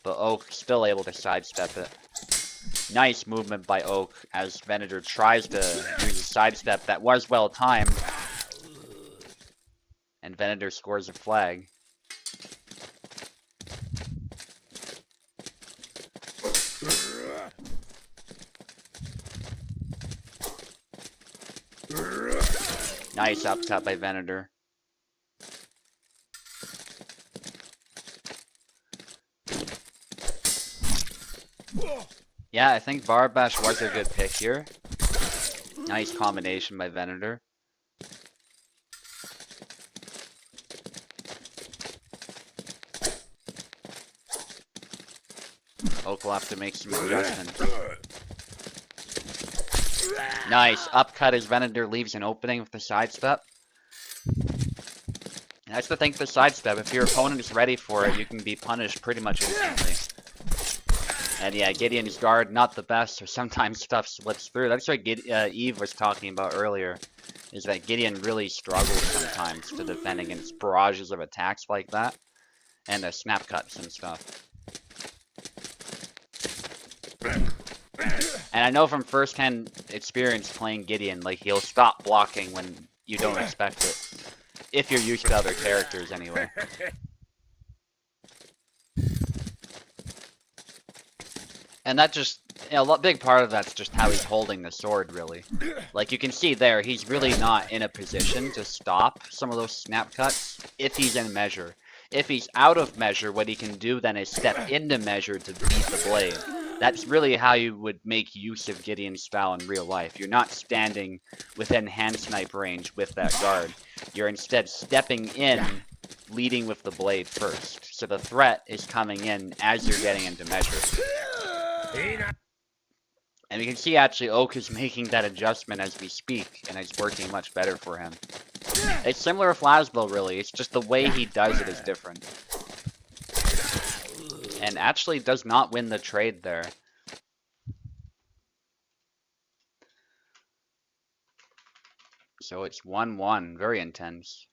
but Oak still able to sidestep it. Nice movement by Oak as Venator tries to use a sidestep that was well timed. And Venator scores a flag. Nice upcut by Venator. Yeah, I think Barbash was a good pick here. Nice combination by Venator. Oak will have to make some adjustments. Nice. Upcut as Venator leaves an opening with the sidestep. And that's the thing with the sidestep. If your opponent is ready for it, you can be punished pretty much instantly. And yeah, Gideon's guard, not the best, or sometimes stuff slips through. That's what Eve was talking about earlier, is that Gideon really struggles sometimes to defend against barrages of attacks like that, and snap cuts and stuff. And I know from first-hand experience playing Gideon, like, he'll stop blocking when you don't expect it. If you're used to other characters, anyway. And that just, you know, a big part of that's just how he's holding the sword, really. Like, you can see there, he's really not in a position to stop some of those snap cuts if he's in measure. If he's out of measure, what he can do then is step into measure to beat the blade. That's really how you would make use of Gideon's style in real life. You're not standing within hand snipe range with that guard. You're instead stepping in, leading with the blade first. So the threat is coming in as you're getting into measure. And we can see actually Oak is making that adjustment as we speak, and it's working much better for him. It's similar to Flasbo, really. It's just the way he does it is different. And actually does not win the trade there. So it's 1-1, very intense.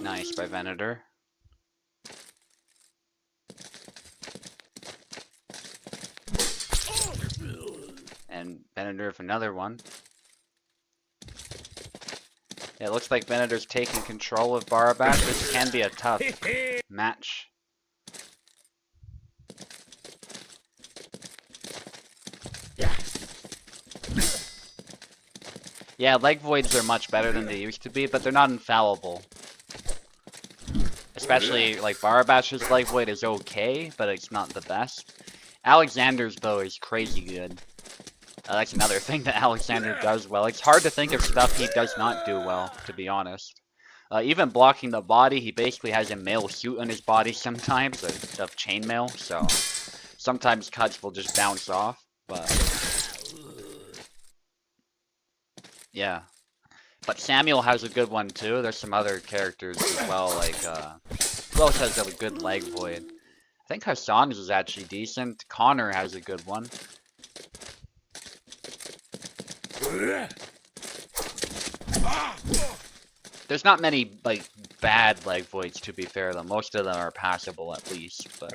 Nice by Venator. And Venator with another one. Yeah, it looks like Venator's taking control of Barabat. This can be a tough match. Yeah, leg voids are much better than they used to be, but they're not infallible. Especially, like, Barabash's leg void is okay, but it's not the best. Alexander's bow is crazy good. That's another thing that Alexander does well. It's hard to think of stuff he does not do well, to be honest. Even blocking the body, he basically has a mail suit on his body sometimes, of chainmail, so sometimes cuts will just bounce off, but yeah. But Samuel has a good one too. There's some other characters as well, like, who else has a good leg void? I think Hassan's is actually decent. Connor has a good one. There's not many, like, bad leg voids, to be fair, though. Most of them are passable, at least, but...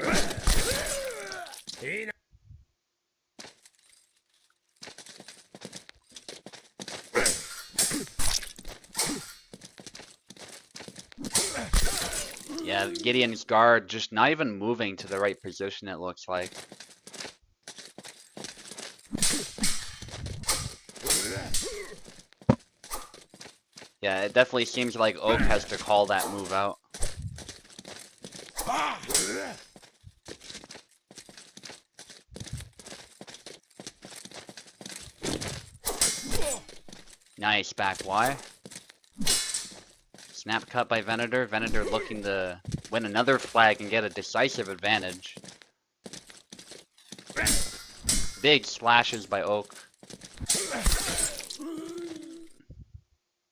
Yeah, Gideon's guard just not even moving to the right position, it looks like. Yeah, it definitely seems like Oak has to call that move out. Nice back Y. snap cut by Venator. Venator looking to win another flag and get a decisive advantage. Big slashes by Oak.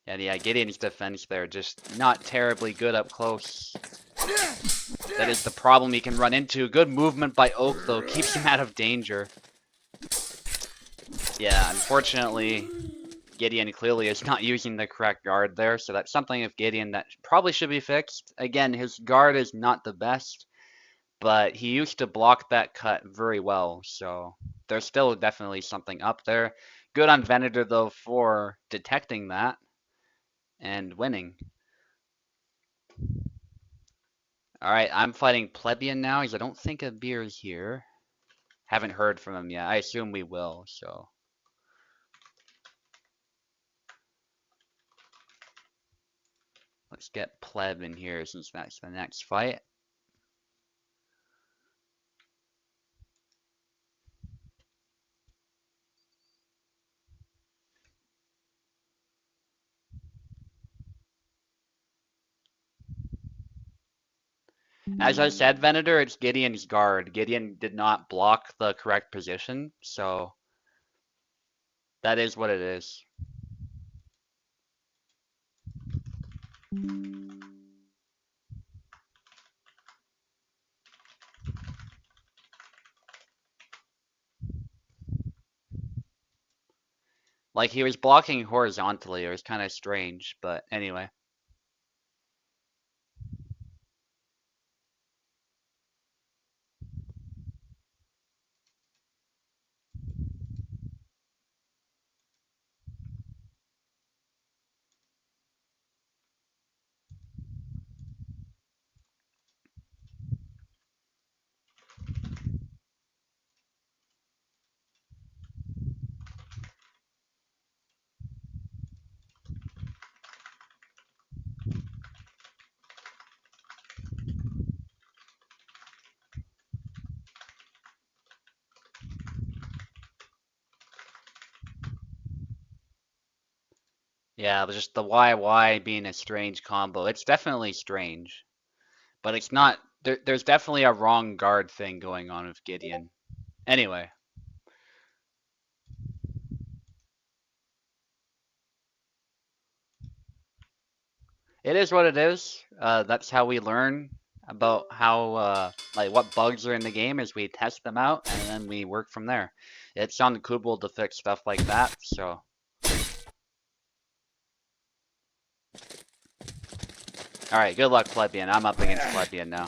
And yeah, Gideon's defense there just not terribly good up close. That is the problem he can run into. Good movement by Oak though, keeps him out of danger. Yeah, unfortunately, Gideon clearly is not using the correct guard there, so that's something of Gideon that probably should be fixed. Again, his guard is not the best, but he used to block that cut very well, so there's still definitely something up there. Good on Venator though for detecting that and winning. Alright, I'm fighting Plebeian now, because I don't think a beer is here. Haven't heard from him yet. I assume we will, so. Let's get Pleb in here since that's the next fight. As I said, Venator, it's Gideon's guard. Gideon did not block the correct position, so that is what it is. Like, he was blocking horizontally. It was kind of strange, but anyway. Yeah, but just the YY being a strange combo. It's definitely strange. But it's not... there's definitely a wrong guard thing going on with Gideon. Anyway. It is what it is. That's how we learn about how, like, what bugs are in the game is we test them out, and then we work from there. It's on the Kubel to fix stuff like that, so... Alright, good luck, Plebeian. I'm up against Plebeian now.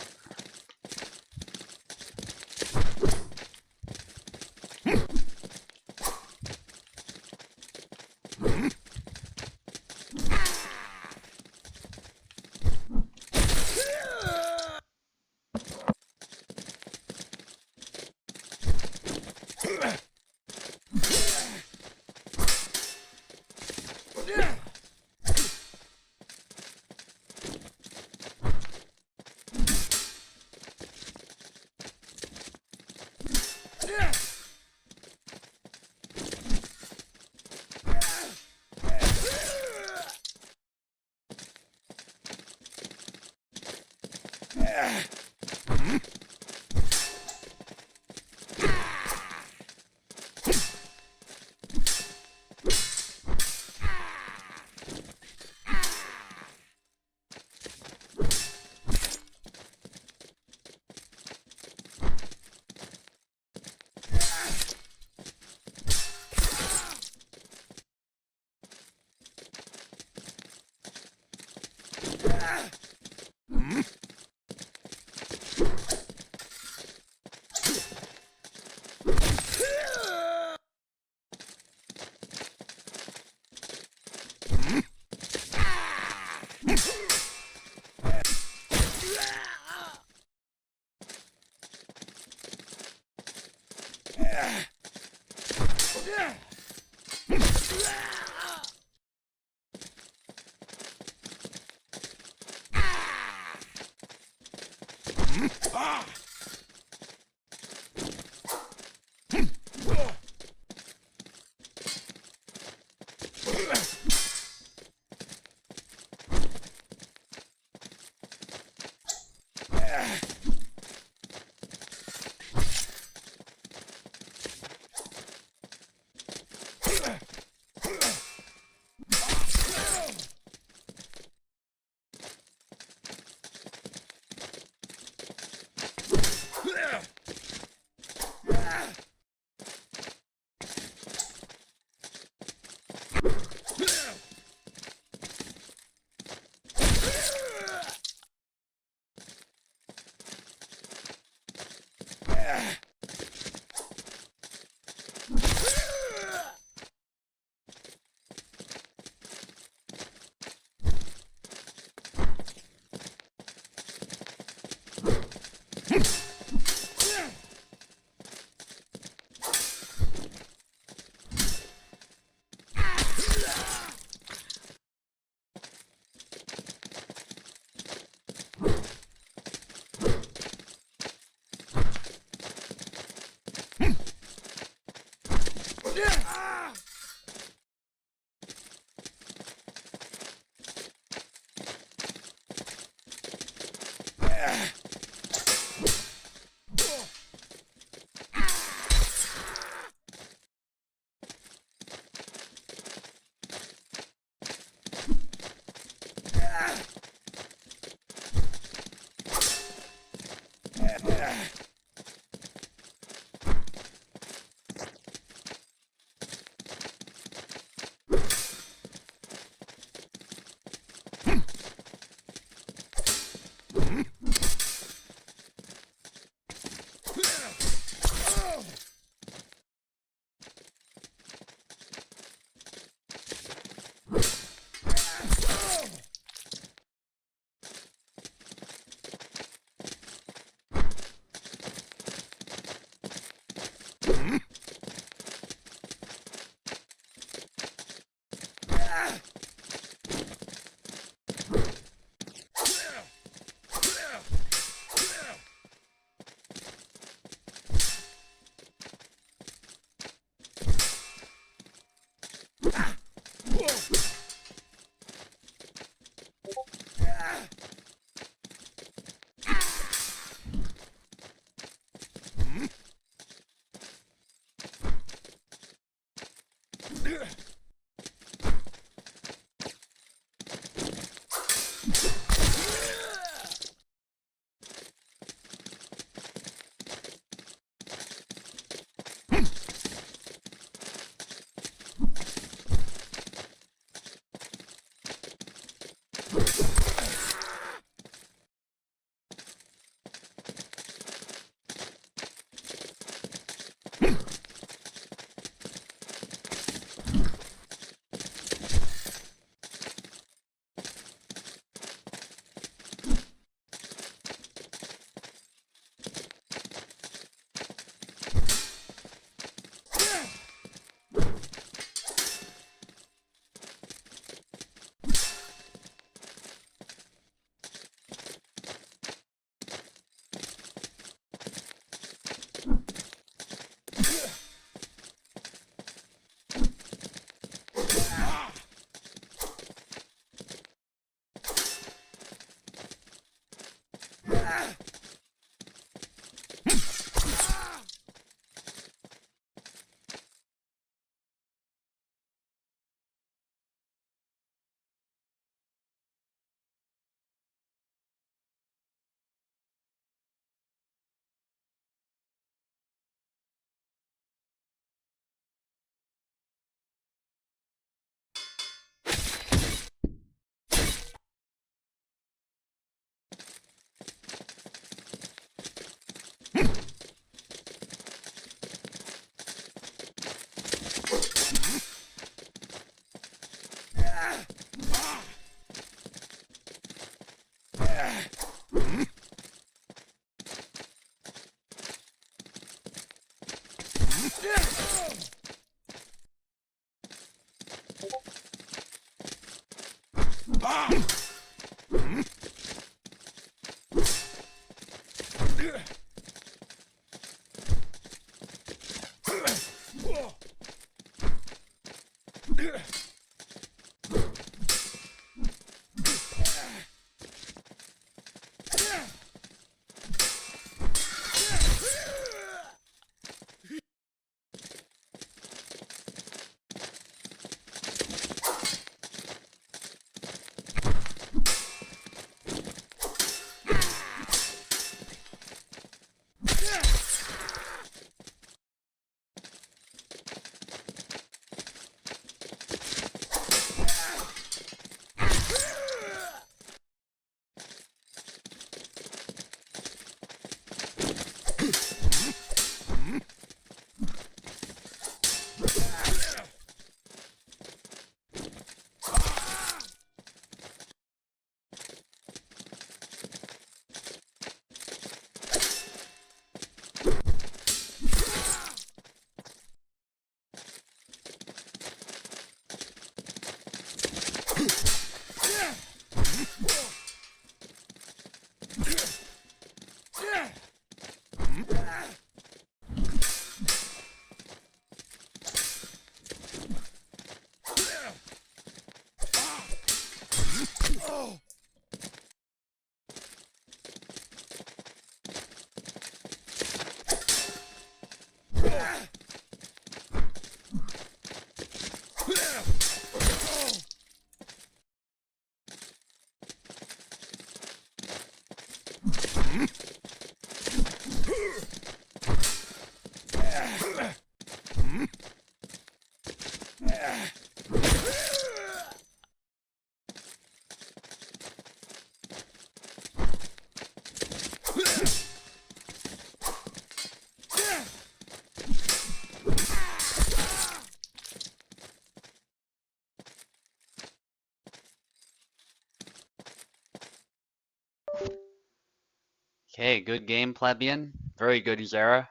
Okay, good game, plebeian. Very good, Zara.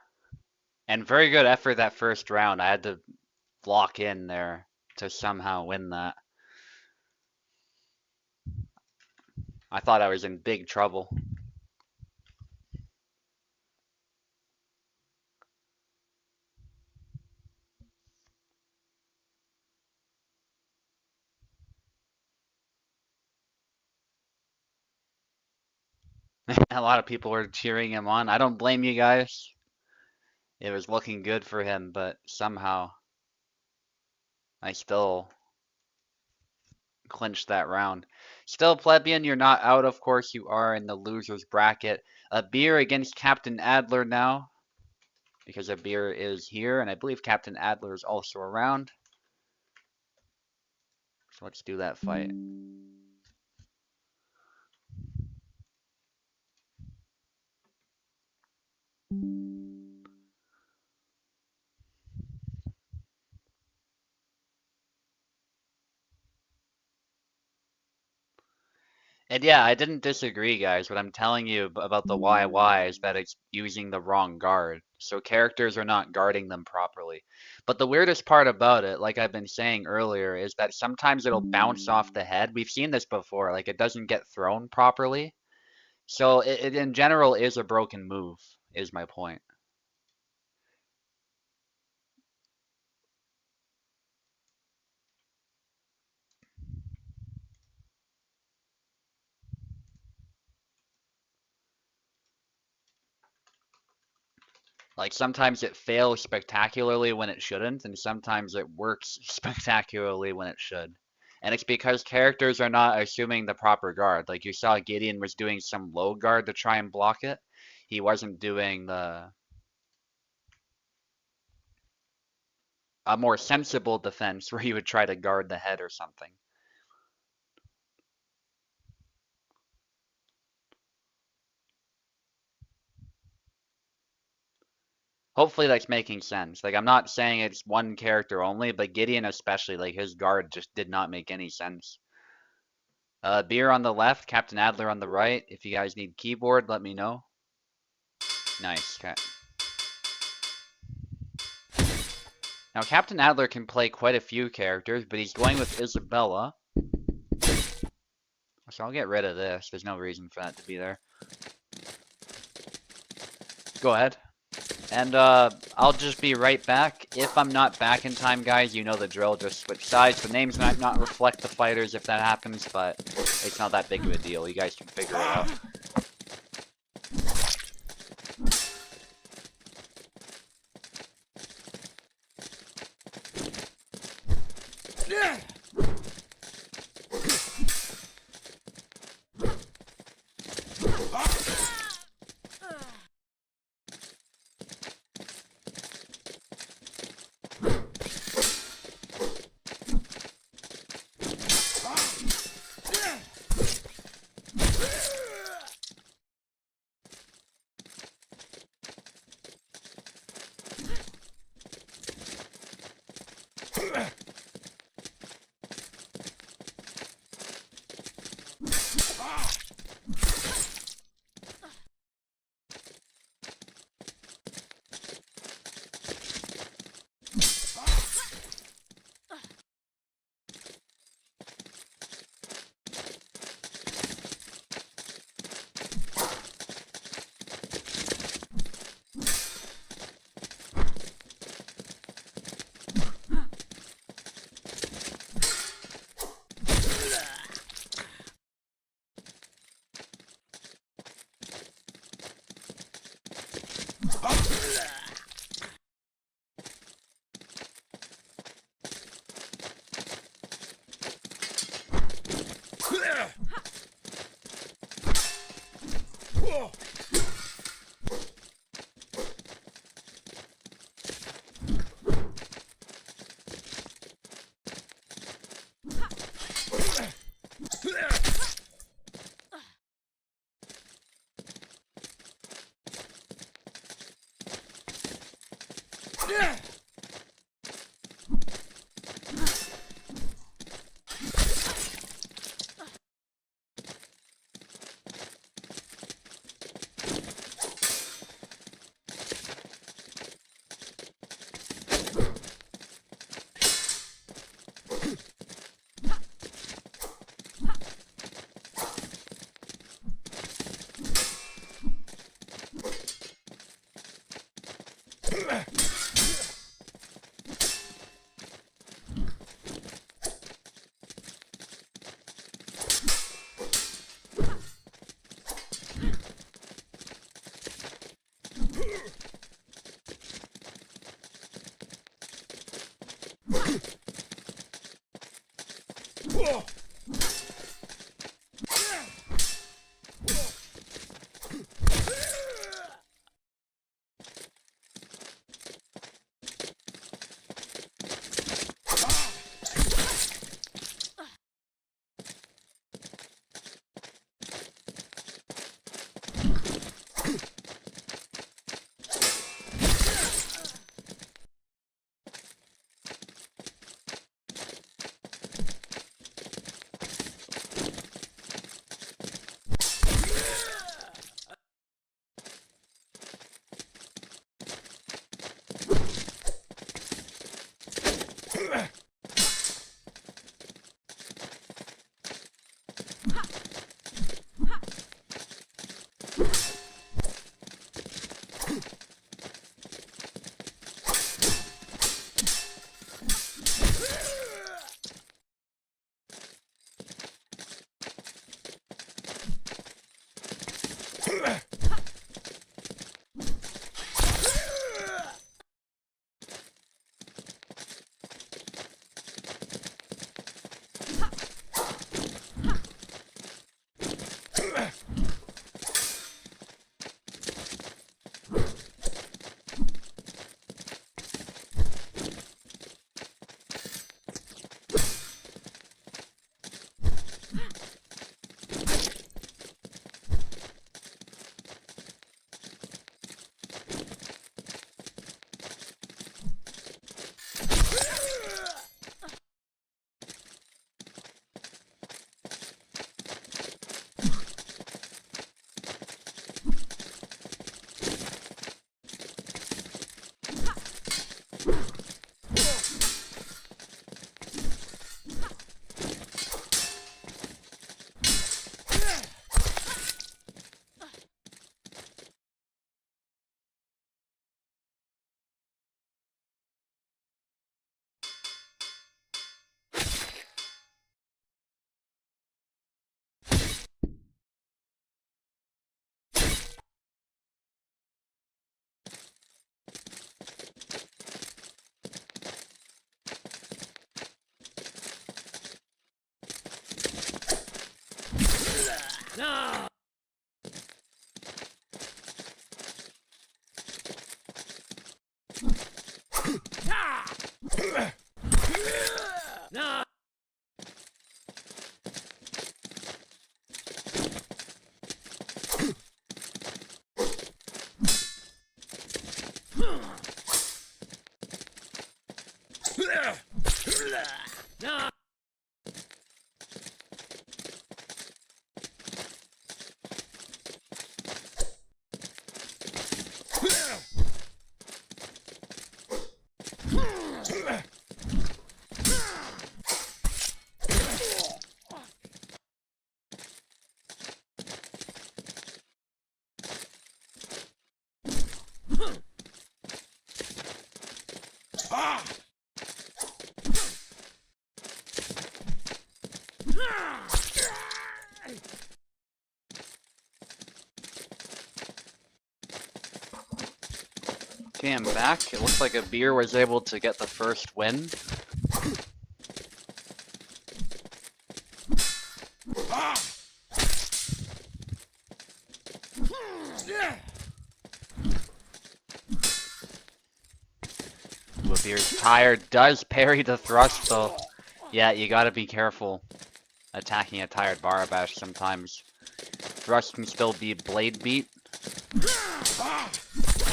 And very good effort that first round. I had to lock in there to somehow win that. I thought I was in big trouble. A lot of people were cheering him on. I don't blame you guys. It was looking good for him, but somehow I still clinched that round. Still, plebeian, you're not out. Of course, you are in the loser's bracket. A beer against Captain Adler now, because a beer is here, and I believe Captain Adler is also around. So let's do that fight. And yeah, I didn't disagree, guys. What I'm telling you about the YY is that it's using the wrong guard. So characters are not guarding them properly. But the weirdest part about it, like I've been saying earlier, is that sometimes it'll bounce off the head. We've seen this before, like it doesn't get thrown properly. So it in general is a broken move, is my point. Like sometimes it fails spectacularly when it shouldn't, and sometimes it works spectacularly when it should. And it's because characters are not assuming the proper guard. Like you saw Gideon was doing some low guard to try and block it. He wasn't doing a more sensible defense where he would try to guard the head or something. Hopefully that's making sense. Like I'm not saying it's one character only, but Gideon especially, like his guard just did not make any sense. Beer on the left, Captain Adler on the right. If you guys need keyboard, let me know. Nice. Okay. Now Captain Adler can play quite a few characters, but he's going with Isabella. So I'll get rid of this. There's no reason for that to be there. Go ahead. And I'll just be right back. If I'm not back in time, guys, you know the drill. Just switch sides. The names might not reflect the fighters if that happens, but it's not that big of a deal. You guys can figure it out. Okay, I'm back. It looks like a beer was able to get the first win. The beer's tired. Does parry the thrust though. Yeah, you gotta be careful attacking a tired Barabash sometimes. Thrust can still be blade beat.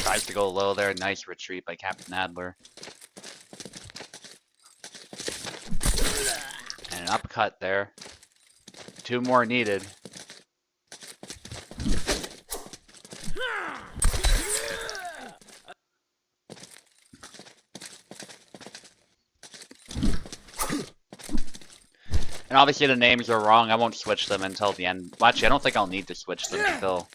Tries to go low there. Nice retreat by Captain Adler. And an upcut there. 2 more needed. And obviously the names are wrong. I won't switch them until the end. Well, actually, I don't think I'll need to switch them until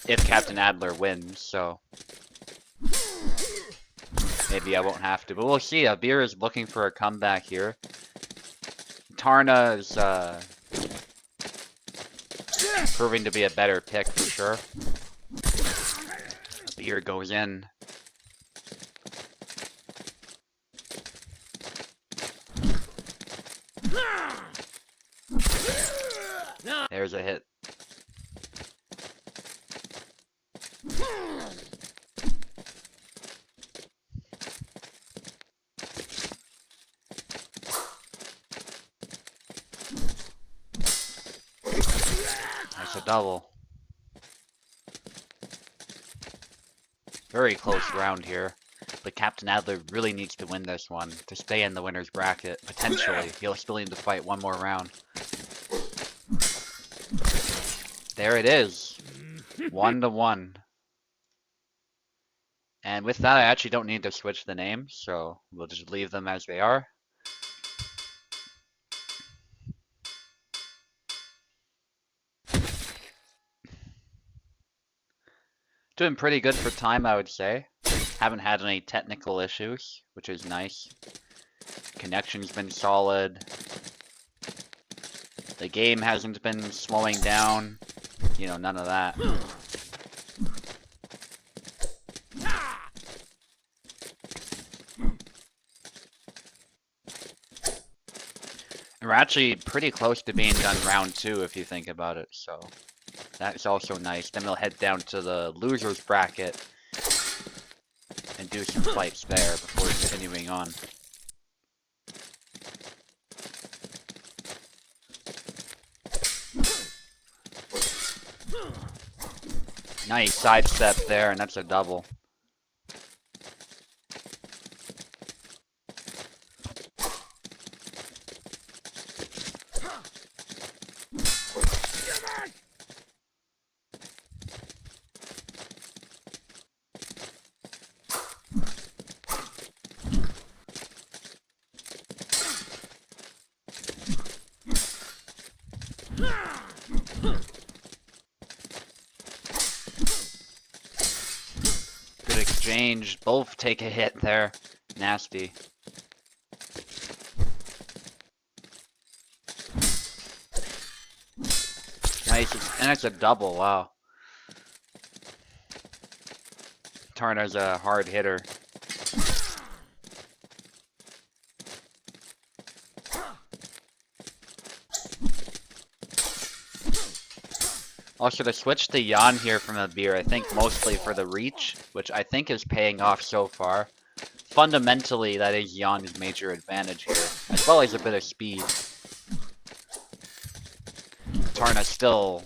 if Captain Adler wins. So maybe I won't have to. But we'll see. Beer is looking for a comeback here. Tarna is proving to be a better pick for sure. Beer goes in. There's a hit. That's a double. Very close round here. But Captain Adler really needs to win this one to stay in the winner's bracket. Potentially. He'll still need to fight one more round. There it is. 1-1. And with that, I actually don't need to switch the names, so we'll just leave them as they are. Doing pretty good for time, I would say. Haven't had any technical issues, which is nice. Connection's been solid. The game hasn't been slowing down. You know, none of that. And we're actually pretty close to being done round 2 if you think about it, so that's also nice. Then we'll head down to the loser's bracket and do some fights there before continuing on. Nice sidestep there, and that's a double. Exchange, both take a hit there. Nasty. Nice, and it's a double, wow. Tarna's a hard hitter. Also, to switch to Jan here from a beer, I think mostly for the reach, which I think is paying off so far. Fundamentally, that is Jan's major advantage here, as well as a bit of speed. Tarna still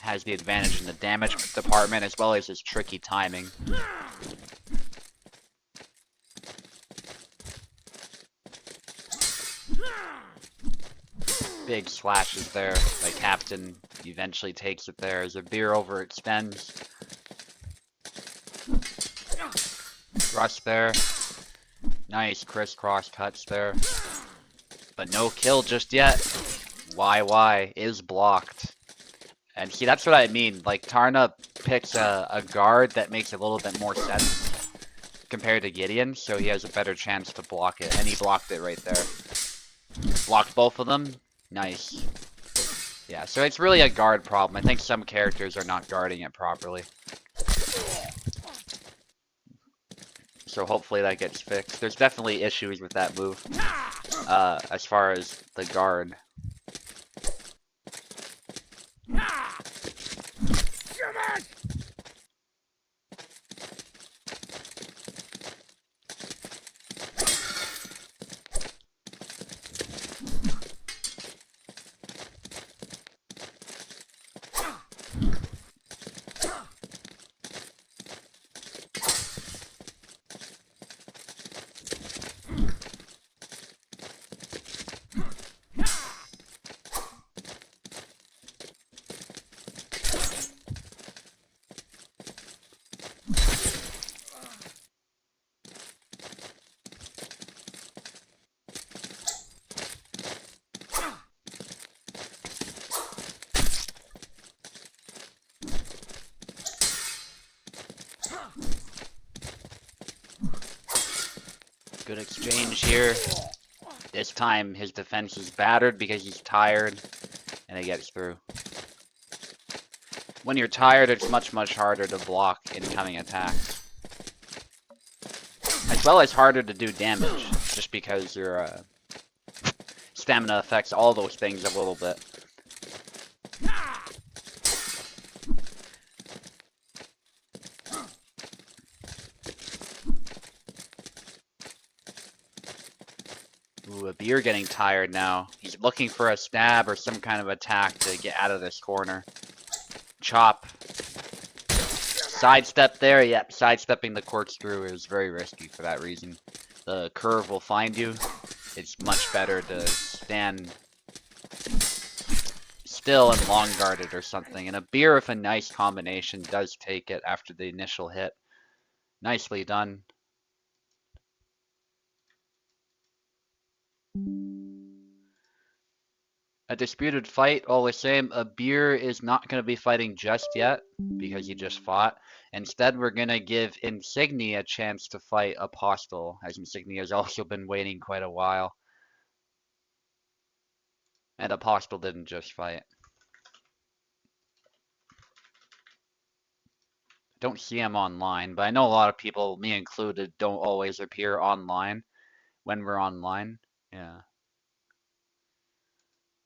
has the advantage in the damage department as well as his tricky timing. Big slashes there. The captain eventually takes it there as Abir overextends. Thrust there. Nice crisscross cuts there. But no kill just yet. YY is blocked. And see, that's what I mean. Like, Tarna picks a guard that makes a little bit more sense compared to Gideon, so he has a better chance to block it. And he blocked it right there. Blocked both of them. Nice. Yeah, so it's really a guard problem. I think some characters are not guarding it properly. So hopefully that gets fixed. There's definitely issues with that move. As far as the guard. Good exchange here. This time his defense is battered because he's tired, and it gets through. When you're tired, it's much harder to block incoming attacks. As well as harder to do damage, just because your stamina affects all those things a little bit. Ooh, Abir getting tired now. He's looking for a stab or some kind of attack to get out of this corner. Chop. Sidestep there. Yep, sidestepping the Quartz through is very risky for that reason. The curve will find you. It's much better to stand still and long guarded or something. And Abir with a nice combination does take it after the initial hit. Nicely done. A disputed fight, all the same. Abir is not going to be fighting just yet because he just fought. Instead, we're going to give Insignia a chance to fight Apostle, as Insignia has also been waiting quite a while. And Apostle didn't just fight. Don't see him online, but I know a lot of people, me included, don't always appear online when we're online. Yeah.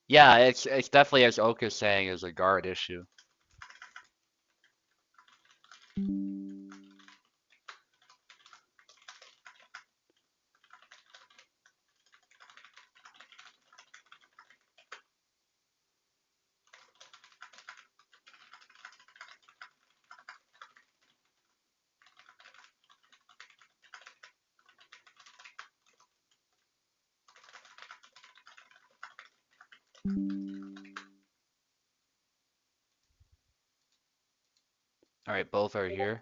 Yeah, it's definitely, as Oka's saying, is a guard issue. Alright, both are here.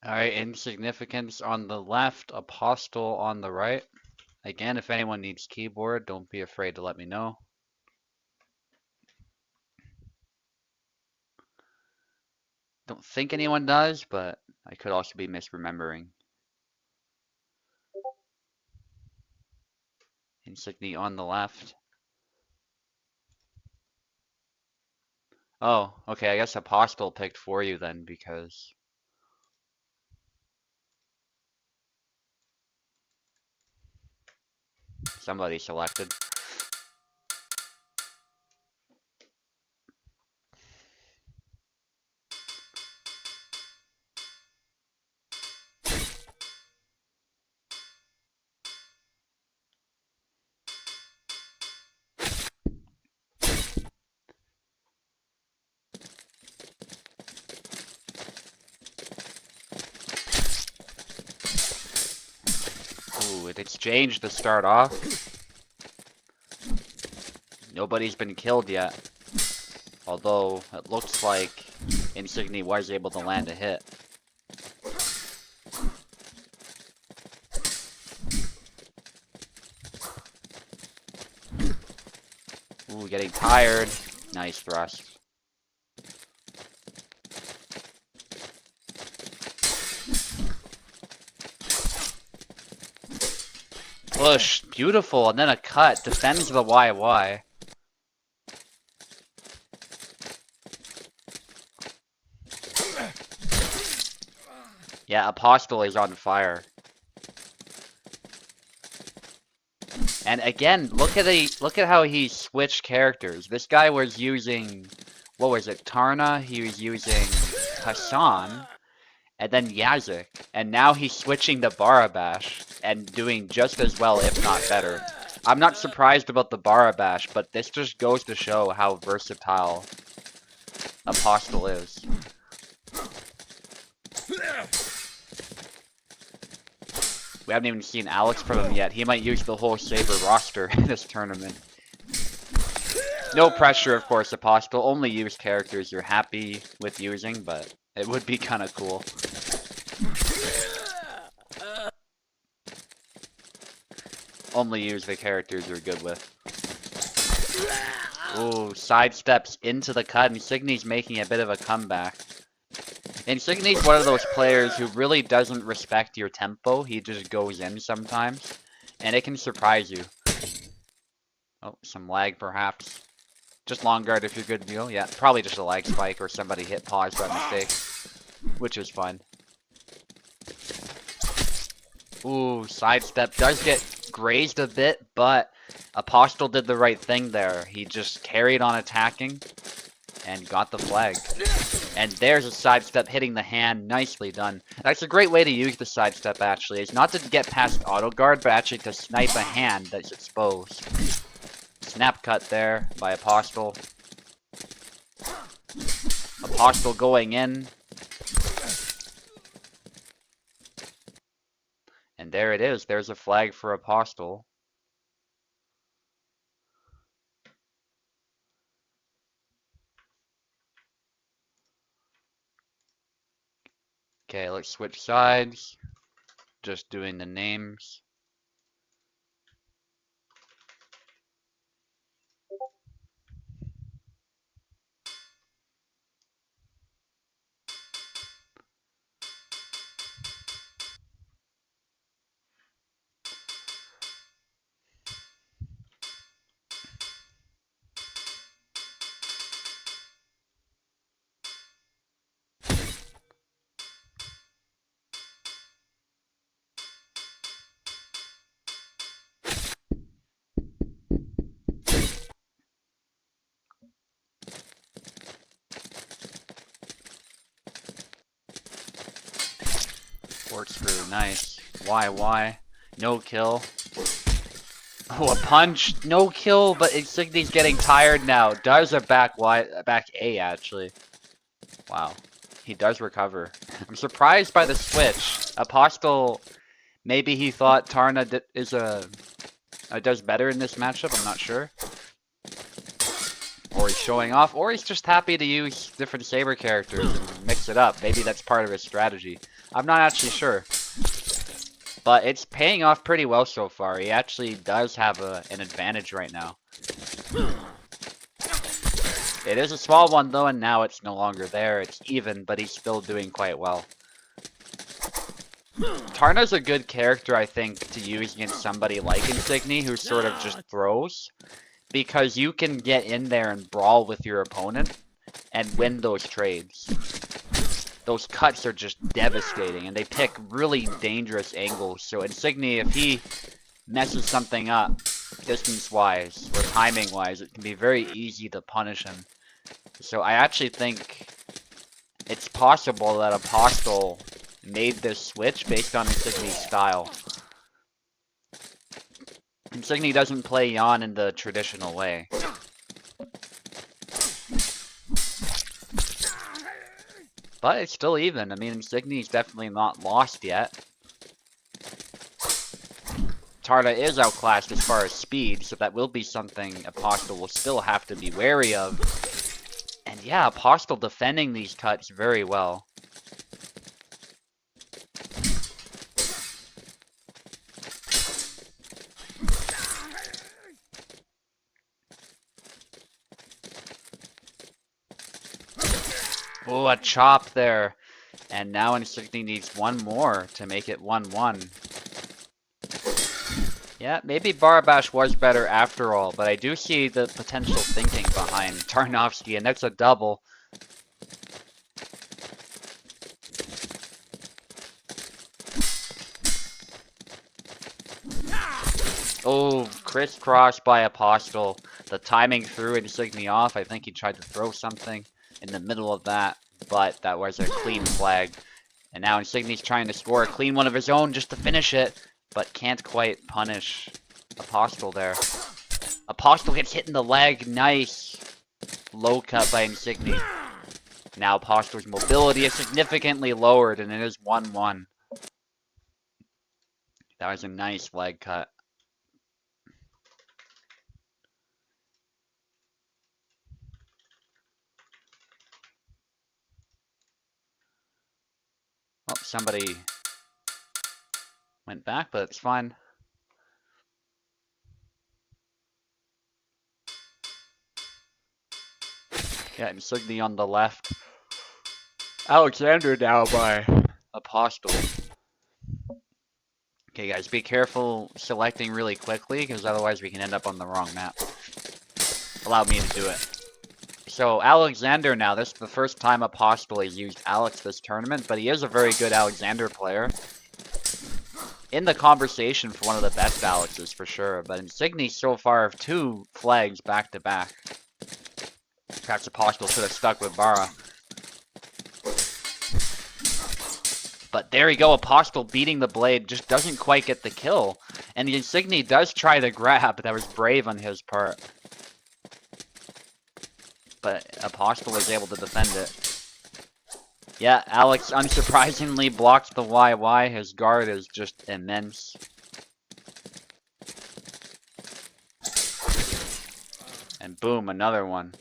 Alright, Insignificance on the left, Apostle on the right. Again, if anyone needs keyboard, don't be afraid to let me know. Don't think anyone does, but I could also be misremembering. Insignia on the left. Oh, okay, I guess Apostle picked for you then, because... Somebody selected. Ooh, it exchanged to start off. Nobody's been killed yet. Although, it looks like Insigny was able to land a hit. Ooh, getting tired. Nice thrust. Push, beautiful, and then a cut. Defends the YY. Yeah, Apostle is on fire. And again, look at how he switched characters. This guy was using, what was it, Tarna? He was using Hassan, and then Yazik. And now he's switching to Barabash and doing just as well, if not better. I'm not surprised about the Barabash, but this just goes to show how versatile Apostle is. We haven't even seen Alex from him yet. He might use the whole Saber roster in this tournament. No pressure, of course, Apostle. Only use characters you're happy with using, but it would be kind of cool. Only use the characters you're good with. Ooh, sidesteps into the cut. Insigny's making a bit of a comeback. Insigny's one of those players who really doesn't respect your tempo. He just goes in sometimes, and it can surprise you. Oh, some lag perhaps. Just long guard if you're good deal. Yeah, probably just a lag spike or somebody hit pause by mistake, which is fun. Ooh, sidestep does get grazed a bit, but Apostle did the right thing there. He just carried on attacking and got the flag. And there's a sidestep hitting the hand. Nicely done. That's a great way to use the sidestep, actually. It's not to get past auto guard, but actually to snipe a hand that's exposed. Snap cut there by Apostle. Apostle going in. And there it is. There's a flag for Apostle. Okay, let's switch sides. Just doing the names. Corkscrew, nice. Why? No kill. Oh, a punch. No kill, but Insigny's getting tired now. Does a back A, actually. Wow. He does recover. I'm surprised by the switch. Apostle, maybe he thought Tarna does better in this matchup. I'm not sure. Or he's showing off, or he's just happy to use different Saber characters and mix it up. Maybe that's part of his strategy. I'm not actually sure. But it's paying off pretty well so far. He actually does have an advantage right now. It is a small one though, and now it's no longer there. It's even, but he's still doing quite well. Tarna's a good character, I think, to use against somebody like Insigny, who sort of just throws. Because you can get in there and brawl with your opponent and win those trades. Those cuts are just devastating, and they pick really dangerous angles. So Insigny, if he messes something up, distance-wise or timing-wise, it can be very easy to punish him. So I actually think it's possible that Apostle made this switch based on Insigni's style. Insigni doesn't play Yon in the traditional way. But it's still even. I mean, Insigni's definitely not lost yet. Tarda is outclassed as far as speed, so that will be something Apostle will still have to be wary of. And yeah, Apostle defending these cuts very well. Oh, a chop there. And now Insigni needs one more to make it 1-1. Yeah, maybe Barabash was better after all, but I do see the potential thinking behind Tarnowski, and that's a double. Oh, crisscross by Apostle. The timing threw Insigni off. I think he tried to throw something in the middle of that, but that was a clean flag. And now Insigni's trying to score a clean one of his own just to finish it, but can't quite punish Apostle there. Apostle gets hit in the leg. Nice. Low cut by Insigni. Now Apostle's mobility is significantly lowered, and it is 1-1. That was a nice leg cut. Oh, somebody went back, but it's fine. Yeah, Insigni on the left. Alexander now by Apostle. Okay, guys, be careful selecting really quickly, because otherwise we can end up on the wrong map. Allow me to do it. So, Alexander now, this is the first time Apostle has used Alex this tournament, but he is a very good Alexander player. In the conversation for one of the best Alexes, for sure, but Insigni so far have 2 flags back-to-back. Perhaps Apostle should have stuck with Bara. But there you go, Apostle beating the blade, just doesn't quite get the kill. And the Insigni does try to grab, but that was brave on his part. But Apostle was able to defend it. Yeah, Alex unsurprisingly blocks the YY. His guard is just immense. And boom, another one.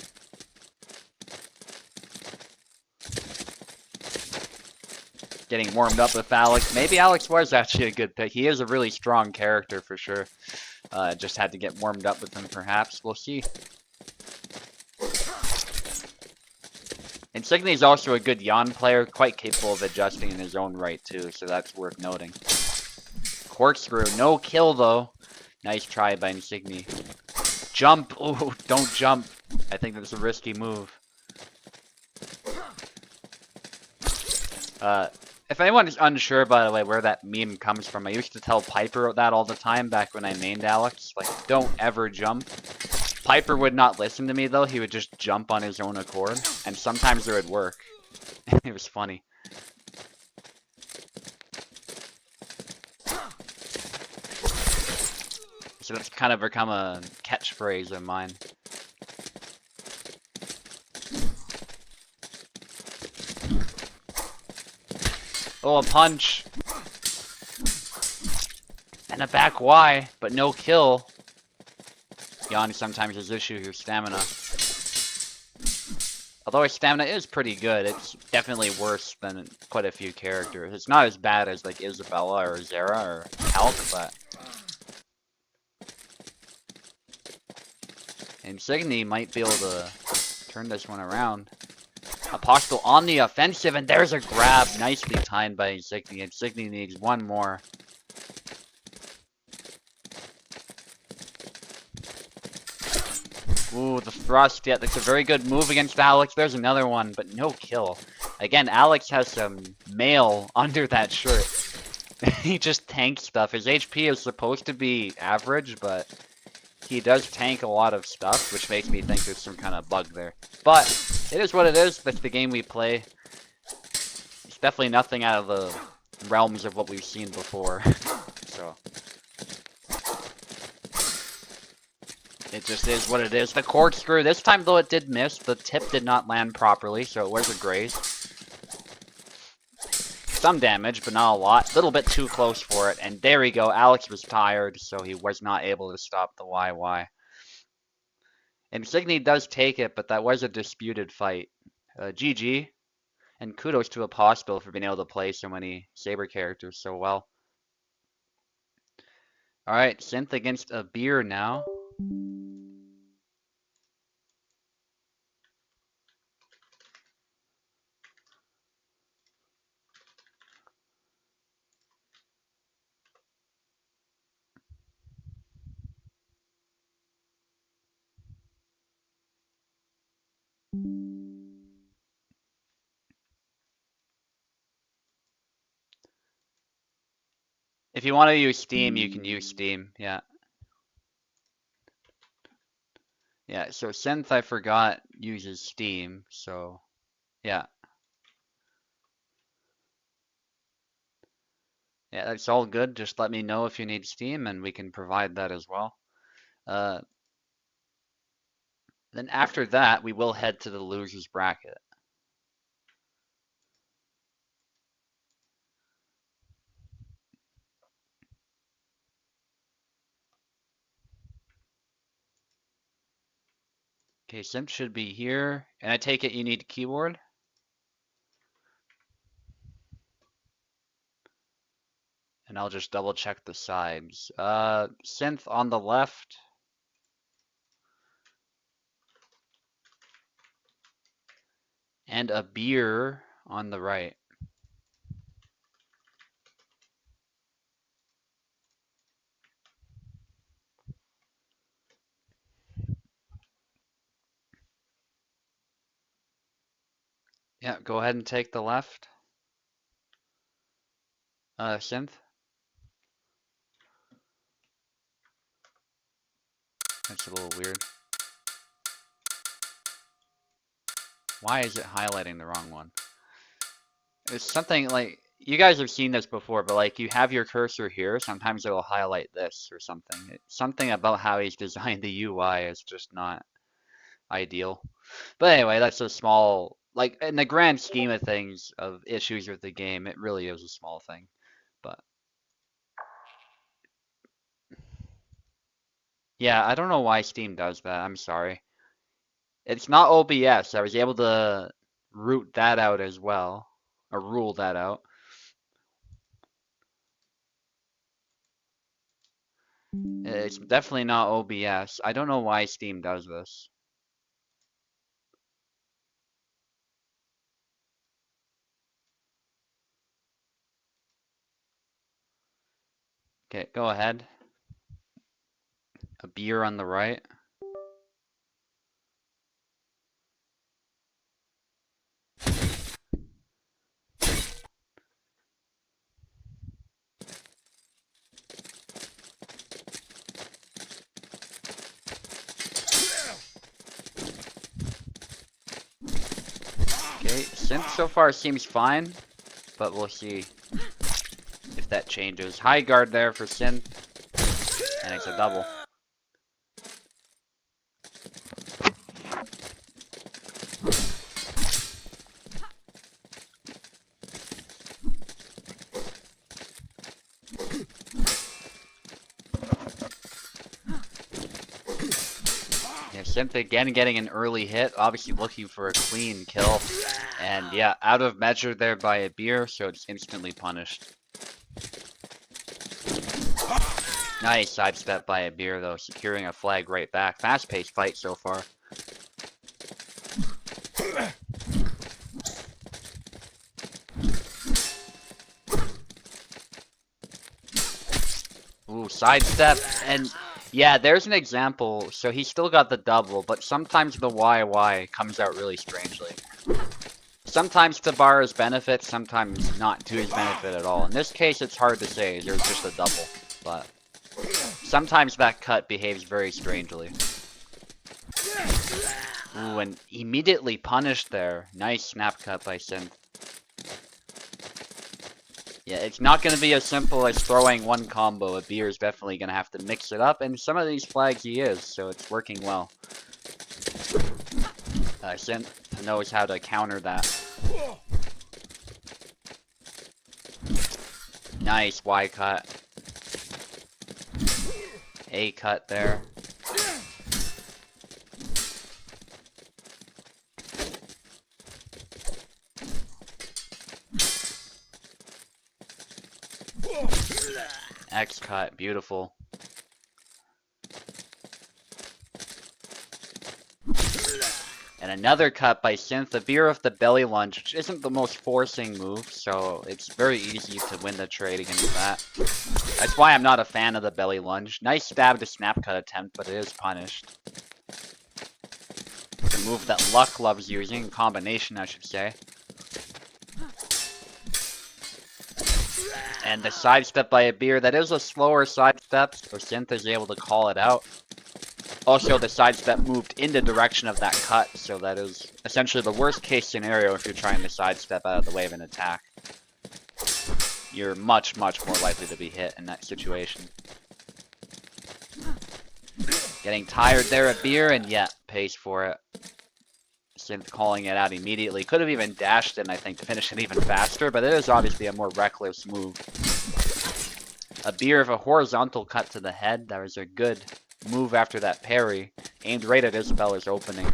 Getting warmed up with Alex. Maybe Alex was actually a good pick. He is a really strong character for sure. Just had to get warmed up with him perhaps. We'll see. Insigni is also a good Yon player, quite capable of adjusting in his own right too, so that's worth noting. Corkscrew, no kill though. Nice try by Insigni. Jump! Oh, don't jump. I think that's a risky move. If anyone is unsure, by the way, where that meme comes from, I used to tell Piper that all the time back when I mained Alex. Like, don't ever jump. Piper would not listen to me though, he would just jump on his own accord, and sometimes it would work. It was funny. So that's kind of become a catchphrase of mine. Oh, a punch! And a back Y, but no kill. Yon sometimes has issues with stamina. Although his stamina is pretty good, it's definitely worse than quite a few characters. It's not as bad as like Isabella or Zera or Halk, but Insigni might be able to turn this one around. Apostle on the offensive, and there's a grab nicely timed by Insigni. Insigni needs one more. Ooh, the thrust. Yeah, that's a very good move against Alex. There's another one, but no kill. Again, Alex has some mail under that shirt. He just tanks stuff. His HP is supposed to be average, but he does tank a lot of stuff, which makes me think there's some kind of bug there. But it is what it is. That's the game we play. It's definitely nothing out of the realms of what we've seen before. So it just is what it is. The corkscrew, this time though it did miss. The tip did not land properly, so it was a graze. Some damage, but not a lot. A little bit too close for it. And there we go. Alex was tired, so he was not able to stop the YY. Insigny does take it, but that was a disputed fight. GG. And kudos to Apostle for being able to play so many Saber characters so well. Alright, Synth against a beer now. If you want to use Steam, you can use Steam, yeah. Yeah, so Synth, I forgot, uses Steam, so yeah. Yeah, that's all good. Just let me know if you need Steam, and we can provide that as well. Then after that, we will head to the losers bracket. Okay, Synth should be here, and I take it you need a keyboard? And I'll just double check the sides. Synth on the left. And a beer on the right. Yeah, go ahead and take the left. Synth. That's a little weird. Why is it highlighting the wrong one? It's something like, you guys have seen this before, but like you have your cursor here, sometimes it'll highlight this or something. It's something about how he's designed the UI is just not ideal. But anyway, that's a small, like in the grand scheme of things, of issues with the game, it really is a small thing. But yeah, I don't know why Steam does that. I'm sorry. It's not OBS. I was able to root that out as well, or rule that out. It's definitely not OBS. I don't know why Steam does this. Okay, go ahead. A beer on the right. Okay, Synth so far seems fine, but we'll see if that changes. High guard there for Synth, and it's a double. Synth again getting an early hit, obviously looking for a clean kill. And yeah, out of measure there by a beer, so it's instantly punished. Nice sidestep by a beer though, securing a flag right back. Fast-paced fight so far. Ooh, sidestep, and yeah, there's an example. So he still got the double, but sometimes the YY comes out really strangely. Sometimes to Barra's benefit, sometimes not to his benefit at all. In this case, it's hard to say. There's just a double, but Sometimes that cut behaves very strangely. Ooh, and immediately punished there. Nice snap cut by Synth. Yeah, it's not going to be as simple as throwing one combo. A beer is definitely going to have to mix it up, and some of these flags he is, so it's working well. Synth knows how to counter that. Nice Y cut. A cut there. X cut, beautiful. And another cut by Synth, the beer of the belly lunge, which isn't the most forcing move, so it's very easy to win the trade against that. That's why I'm not a fan of the belly lunge. Nice stab to snap cut attempt, but it is punished. It's a move that Luck loves using, combination I should say. And the sidestep by a beer, that is a slower sidestep, so Synth is able to call it out. Also, the sidestep moved in the direction of that cut, so that is essentially the worst case scenario if you're trying to sidestep out of the way of an attack. You're much, much more likely to be hit in that situation. Getting tired there at beer, and yeah, pays for it. Synth calling it out immediately. Could have even dashed in, I think, to finish it even faster, but it is obviously a more reckless move. A beer of a horizontal cut to the head. That was a good move after that parry. Aimed right at Isabella's opening.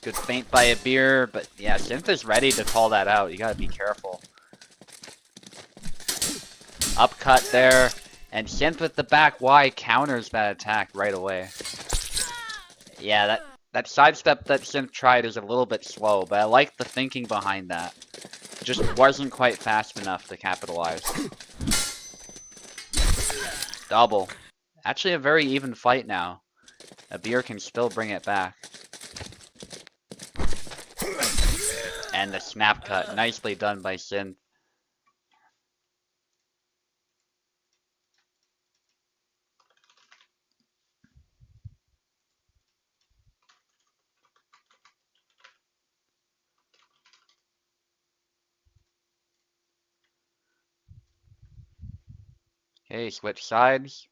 Good feint by a beer, but yeah, Synth is ready to call that out. You gotta be careful. Upcut there, and Synth with the back Y counters that attack right away. Yeah, that sidestep that Synth tried is a little bit slow, but I like the thinking behind that. It just wasn't quite fast enough to capitalize. Double. Actually a very even fight now. A beer can still bring it back. And the snap cut, nicely done by Synth. Okay, switch sides.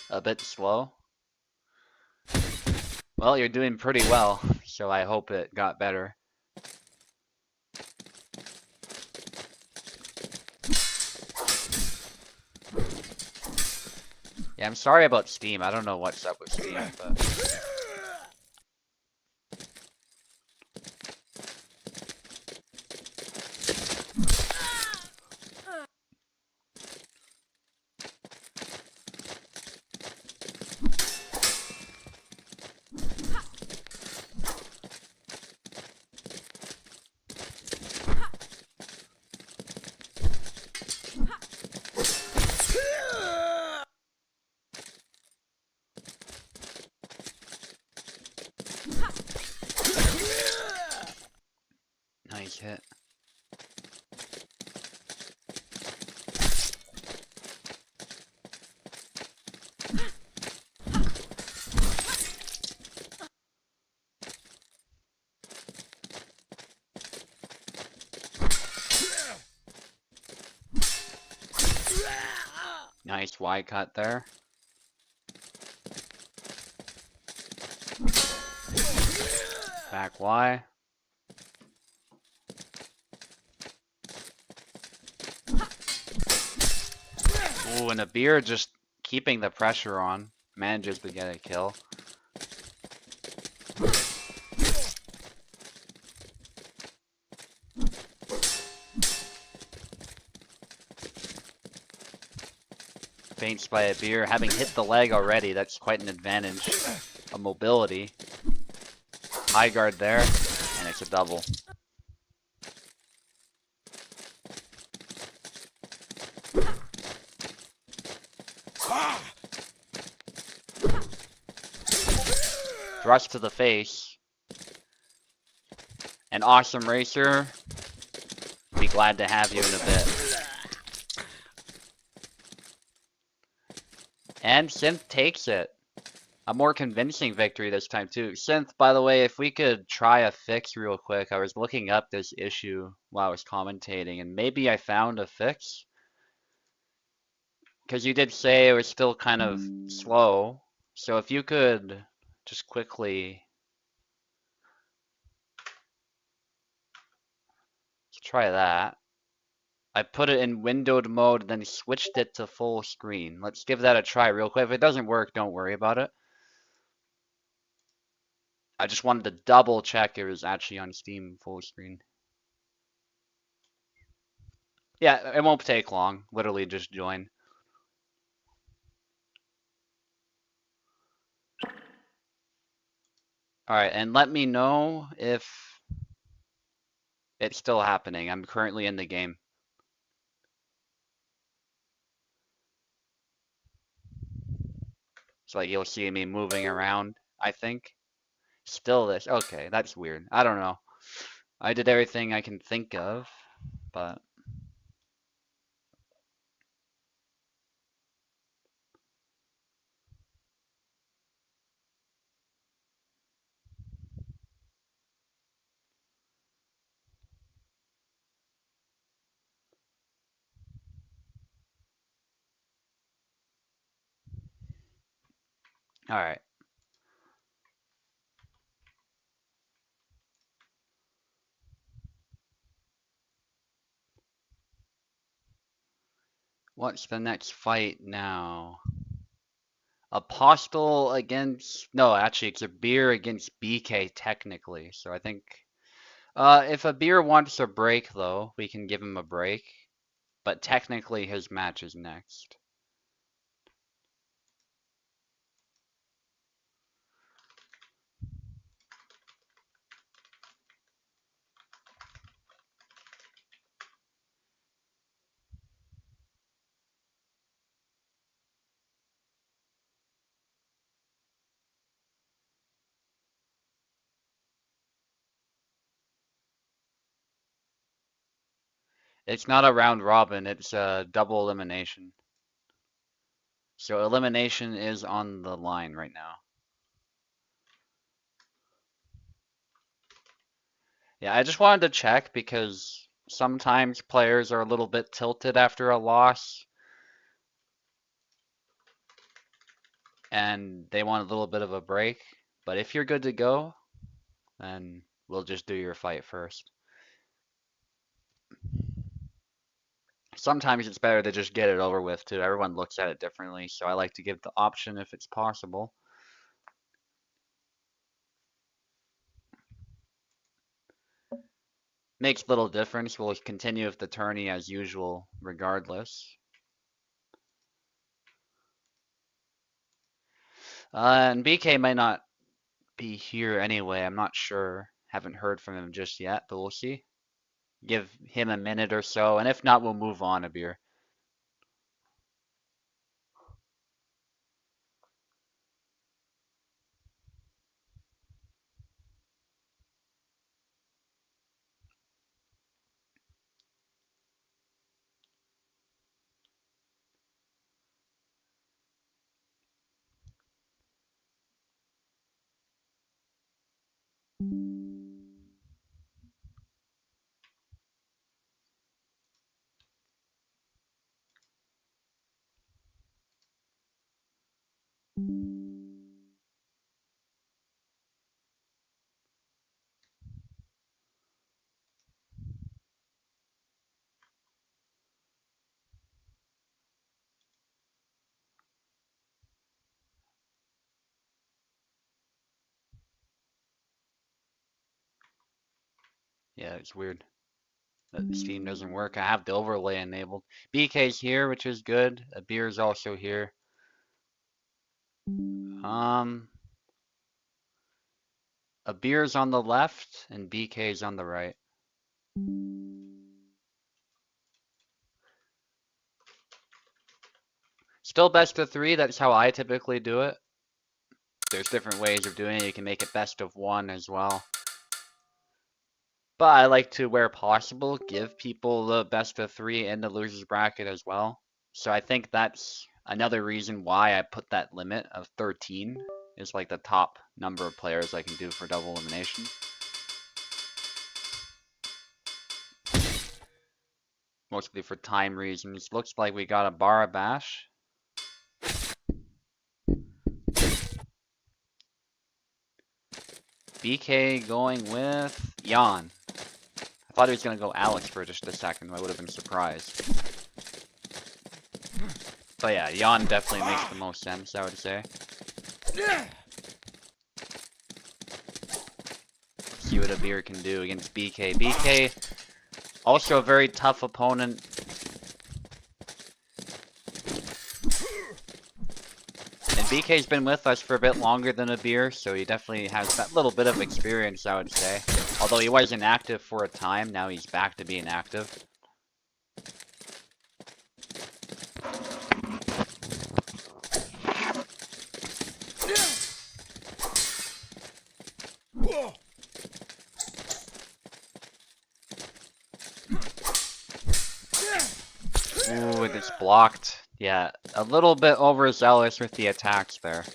A bit slow. Well, you're doing pretty well, so I hope it got better. Yeah, I'm sorry about Steam. I don't know what's up with Steam, but... Nice hit. Nice Y cut there. Back Y. Ooh, and a beer just keeping the pressure on. Manages to get a kill. Feints by a beer. Having hit the leg already, that's quite an advantage. A mobility. High guard there, and it's a double. thrust to the face. An awesome racer. Be glad to have you in a bit. And Synth takes it. A more convincing victory this time too. Synth, by the way, if we could try a fix real quick. I was looking up this issue while I was commentating, and maybe I found a fix. Because you did say it was still kind of slow. So if you could just quickly try that. I put it in windowed mode, then switched it to full screen. Let's give that a try real quick. If it doesn't work, don't worry about it. I just wanted to double check it was actually on Steam full screen. Yeah, it won't take long. Literally just join. Alright, and let me know if it's still happening. I'm currently in the game. So like you'll see me moving around, I think. Still this. Okay, that's weird. I don't know. I did everything I can think of, but alright. What's the next fight now? Apostle against... No, actually, it's a beer against BK, technically. So I think... if a beer wants a break, though, we can give him a break. But technically, his match is next. It's not a round robin, it's a double elimination. So elimination is on the line right now. Yeah, I just wanted to check because sometimes players are a little bit tilted after a loss and they want a little bit of a break. But if you're good to go, then we'll just do your fight first. Sometimes it's better to just get it over with too. Everyone looks at it differently, so I like to give the option if it's possible. Makes little difference. We'll continue with the tourney as usual, regardless. And BK might not be here anyway. I'm not sure. Haven't heard from him just yet, but we'll see. Give him a minute or so, and if not, we'll move on a beer. Yeah, it's weird that Steam doesn't work. I have the overlay enabled. BK's here, which is good. A beer's also here. A beer's on the left and BK's on the right. Still best of three, that's how I typically do it. There's different ways of doing it. You can make it best of one as well. But I like to, where possible, give people the best of 3 in the loser's bracket as well. So I think that's another reason why I put that limit of 13 is like the top number of players I can do for double elimination. Mostly for time reasons. Looks like we got a Barabash. BK going with Jan. I thought he was going to go Alex for just a second. I would have been surprised. But yeah, Jan definitely makes the most sense, I would say. See what Abir can do against BK. BK, also a very tough opponent. And BK's been with us for a bit longer than Abir, so he definitely has that little bit of experience, I would say. Although he was inactive for a time, now he's back to being active. Ooh, it's blocked. Yeah, a little bit overzealous with the attacks there.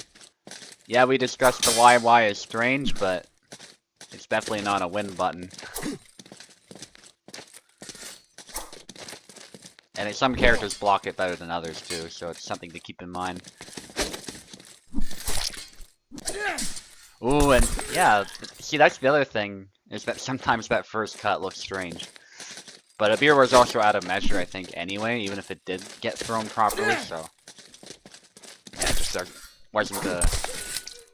Yeah, we discussed the YY is strange, but it's definitely not a win button. And some characters block it better than others too, so it's something to keep in mind. Ooh, and yeah, see that's the other thing, is that sometimes that first cut looks strange. But Abir was also out of measure, I think, anyway, even if it did get thrown properly, so... Yeah, just wasn't a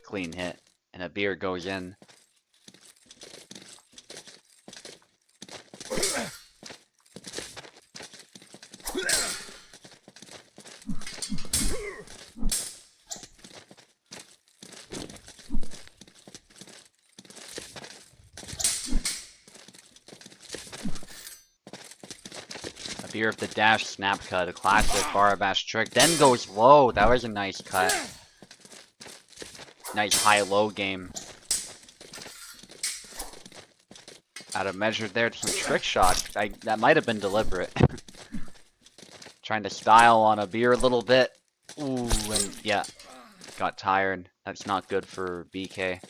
clean hit. And Abir goes in. Abir of the dash snap cut, a classic Barabash trick, then goes low. That was a nice cut. Nice high-low game. Out of measure there to some trick shots. That might have been deliberate. Trying to style on Abir a little bit. Ooh, and yeah, got tired. That's not good for BK.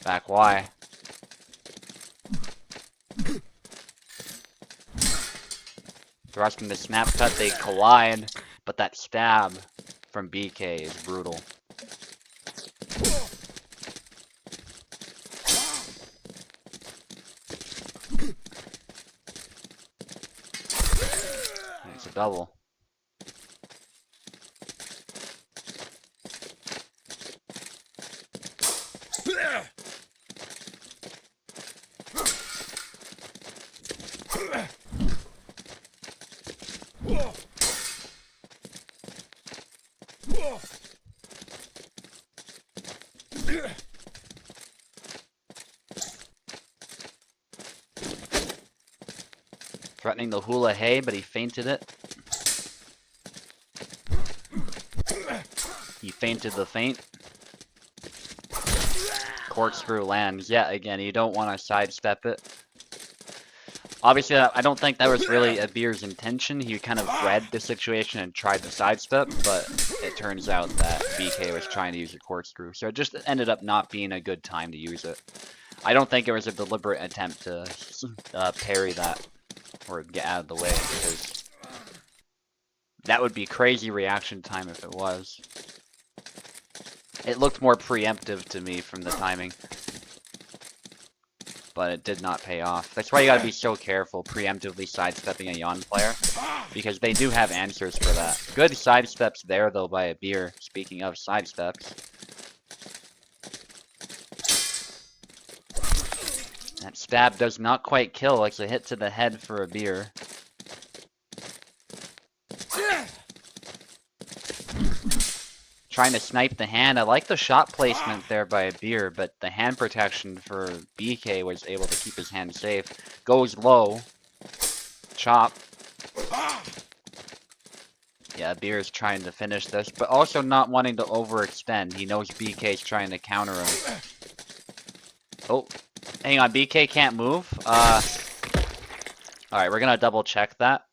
Back Y. Thrust and the snap cut, they collide, but that stab from BK is brutal. It's a double. Threatening the hula hey, but he feinted it. He feinted the feint. Corkscrew lands. Yeah, again, you don't want to sidestep it. Obviously, I don't think that was really Abir's intention. He kind of read the situation and tried to sidestep, but it turns out that BK was trying to use a corkscrew. So it just ended up not being a good time to use it. I don't think it was a deliberate attempt to parry that or get out of the way, because that would be crazy reaction time if it was. It looked more preemptive to me from the timing, but it did not pay off. That's why you gotta be so careful preemptively sidestepping a Yon player, because they do have answers for that. Good sidesteps there though by Abir, speaking of sidesteps. That stab does not quite kill, it's a hit to the head for Abir. Trying to snipe the hand. I like the shot placement there by Abir, but the hand protection for BK was able to keep his hand safe. Goes low. Chop. Yeah, Beer is trying to finish this, but also not wanting to overextend. He knows BK's trying to counter him. Oh, hang on, BK can't move? Alright, we're gonna double check that.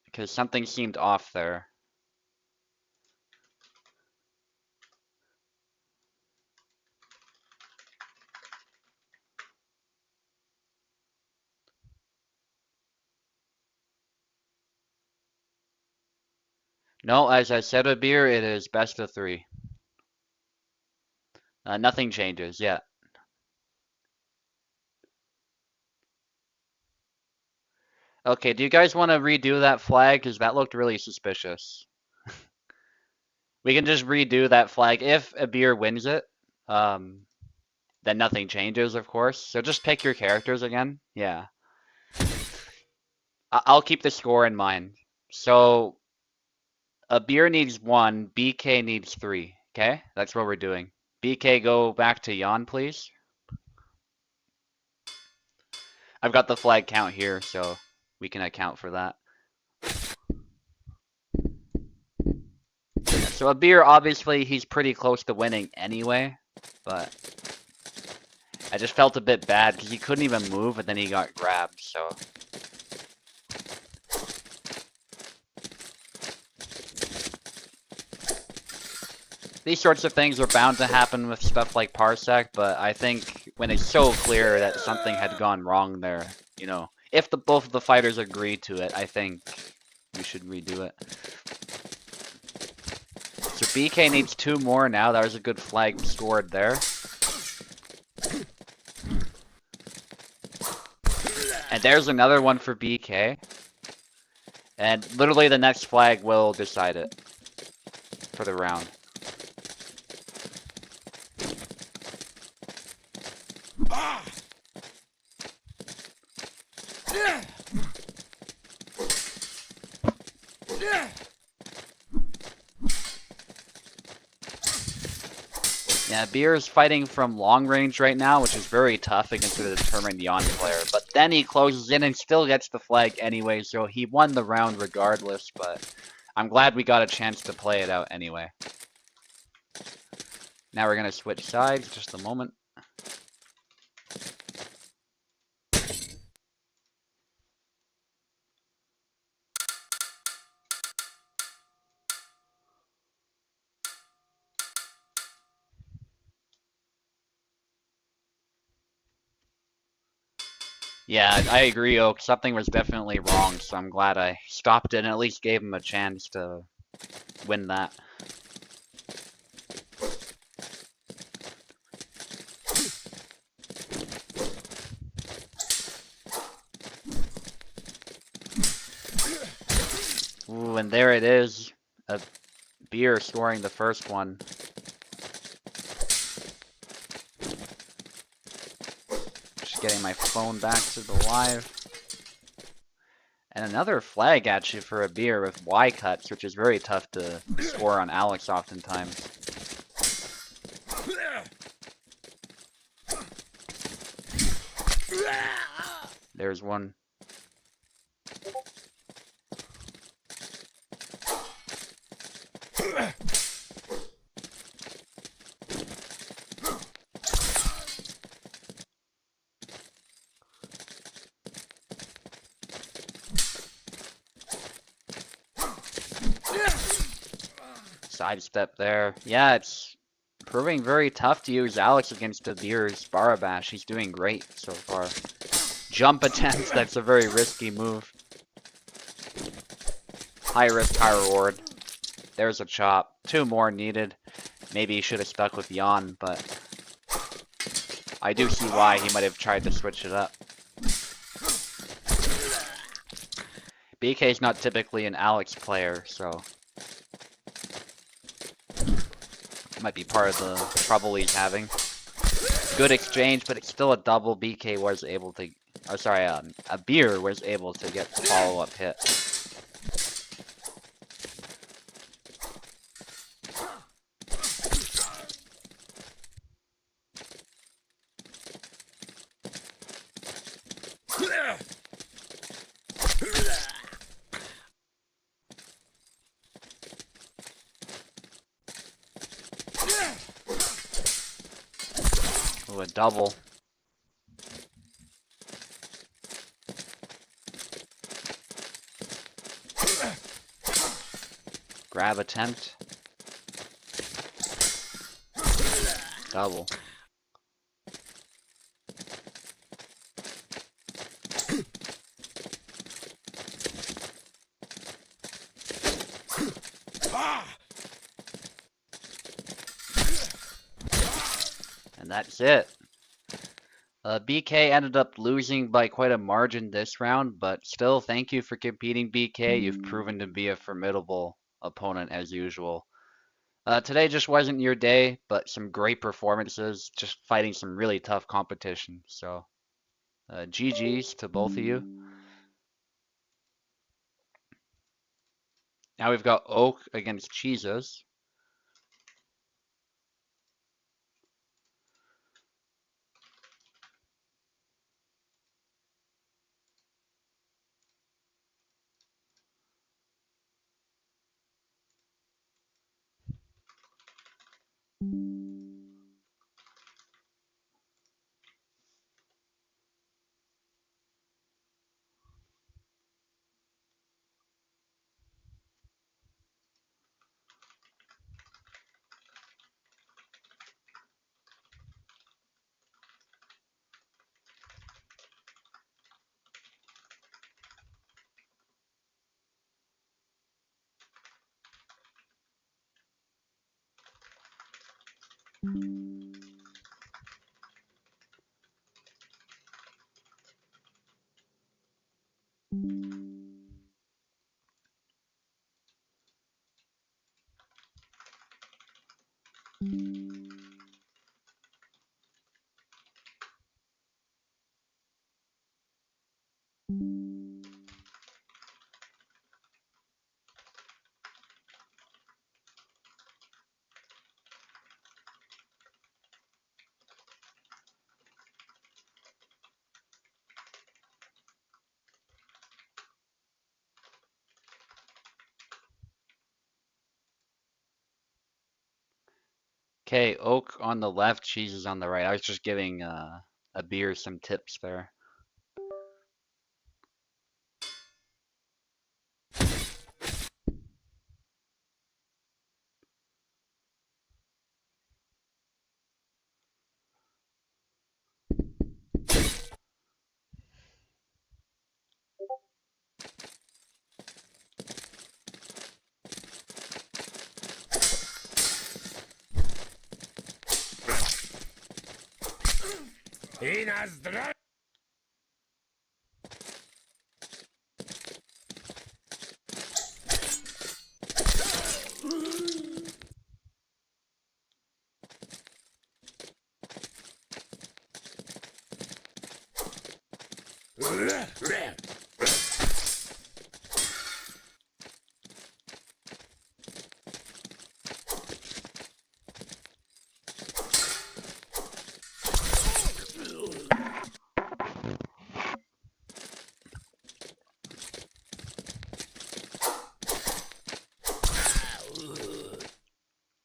Because something seemed off there. No, as I said with Beer, it is best of 3. Nothing changes, yeah. Okay, do you guys want to redo that flag? Because that looked really suspicious. We can just redo that flag. If a beer wins it, then nothing changes, of course. So just pick your characters again. Yeah. I'll keep the score in mind. So a beer needs 1, BK needs 3. Okay? That's what we're doing. BK, go back to Jan, please. I've got the flag count here, so we can account for that. So a beer, obviously, he's pretty close to winning anyway, but I just felt a bit bad because he couldn't even move and then he got grabbed, so. These sorts of things are bound to happen with stuff like Parsec, but I think when it's so clear that something had gone wrong there, you know, if both of the fighters agree to it, I think we should redo it. So BK needs 2 more now. That was a good flag scored there. And there's another one for BK. And literally the next flag will decide it for the round. Yeah, Beer is fighting from long range right now, which is very tough against a determined Yon player. But then he closes in and still gets the flag anyway, so he won the round regardless, but I'm glad we got a chance to play it out anyway. Now we're going to switch sides, just a moment. Yeah, I agree, Oak. Something was definitely wrong, so I'm glad I stopped it and at least gave him a chance to win that. Ooh, and there it is. A Beer scoring the first one. Just getting my phone back to the live. And another flag actually for a Beer with Y cuts, which is very tough to score on Alex oftentimes. There's one. Sidestep there. Yeah, it's proving very tough to use Alex against the Beer's Barabash. He's doing great so far. Jump attempt, that's a very risky move. High risk, high reward. There's a chop. 2 more needed. Maybe he should have stuck with Jan, but I do see why he might have tried to switch it up. BK's not typically an Alex player, so might be part of the trouble he's having. Good exchange, but it's still a double. BK was able to, oh sorry, a Beer was able to get the follow-up hit. Ooh, a double. Grab attempt. Double. And that's it. BK ended up losing by quite a margin this round, but still, thank you for competing, BK. You've proven to be a formidable opponent as usual. Today just wasn't your day, but some great performances, just fighting some really tough competition. So, GG's to both of you. Now we've got Oak against Cheeses. Okay, Oak on the left, Cheeses on the right. I was just giving a beer some tips there.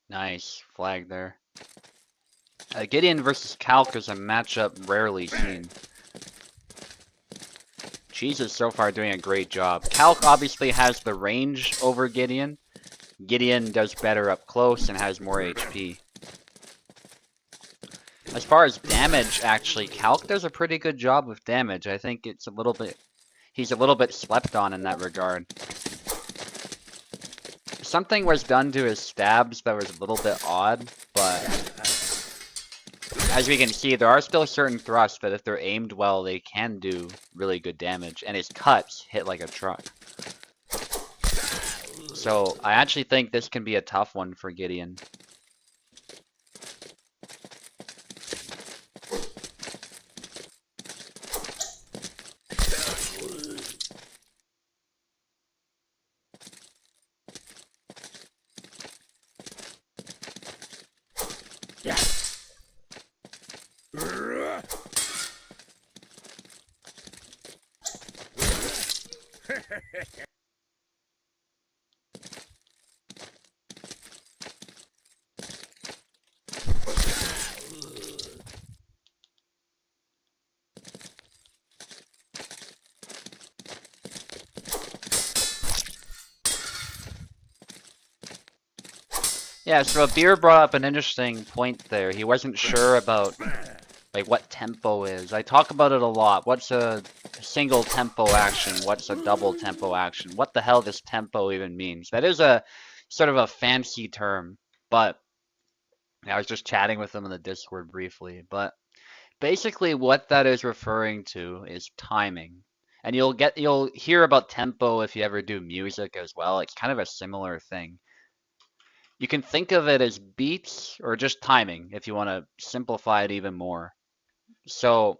Nice flag there. Gideon versus Calc is a matchup rarely seen. Cheese is so far doing a great job. Calc obviously has the range over Gideon. Gideon does better up close and has more HP. As far as damage, actually, Calc does a pretty good job with damage. I think it's a little bit... he's a little bit slept on in that regard. Something was done to his stabs that was a little bit odd, but as we can see, there are still certain thrusts that if they're aimed well, they can do really good damage, and his cuts hit like a truck. So I actually think this can be a tough one for Gideon. Yeah, so Beer brought up an interesting point there. He wasn't sure about like what tempo is. I talk about it a lot. What's a single tempo action? What's a double tempo action? What the hell does tempo even means? That is a sort of a fancy term, but I was just chatting with them in the Discord briefly. But basically what that is referring to is timing. And you'll hear about tempo if you ever do music as well. It's kind of a similar thing. You can think of it as beats or just timing if you want to simplify it even more. So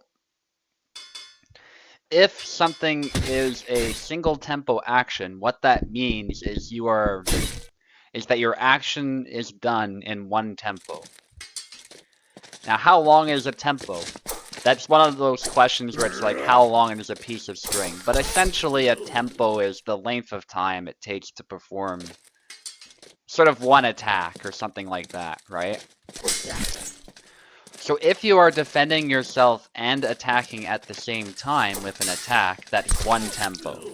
if something is a single tempo action, what that means is that your action is done in one tempo. Now, how long is a tempo? That's one of those questions where it's like, how long is a piece of string? But essentially, a tempo is the length of time it takes to perform sort of one attack or something like that, right? So if you are defending yourself and attacking at the same time with an attack, that's one tempo.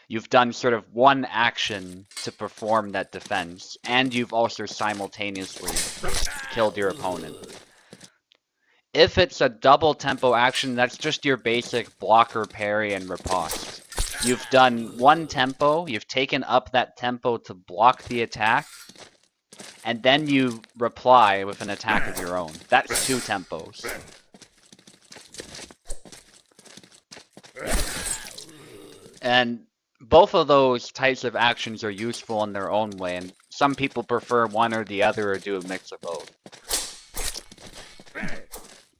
You've done sort of one action to perform that defense, and you've also simultaneously killed your opponent. If it's a double tempo action, that's just your basic blocker, parry, and riposte. You've done one tempo, you've taken up that tempo to block the attack, and then you reply with an attack of your own. That's two tempos. And both of those types of actions are useful in their own way, and some people prefer one or the other or do a mix of both.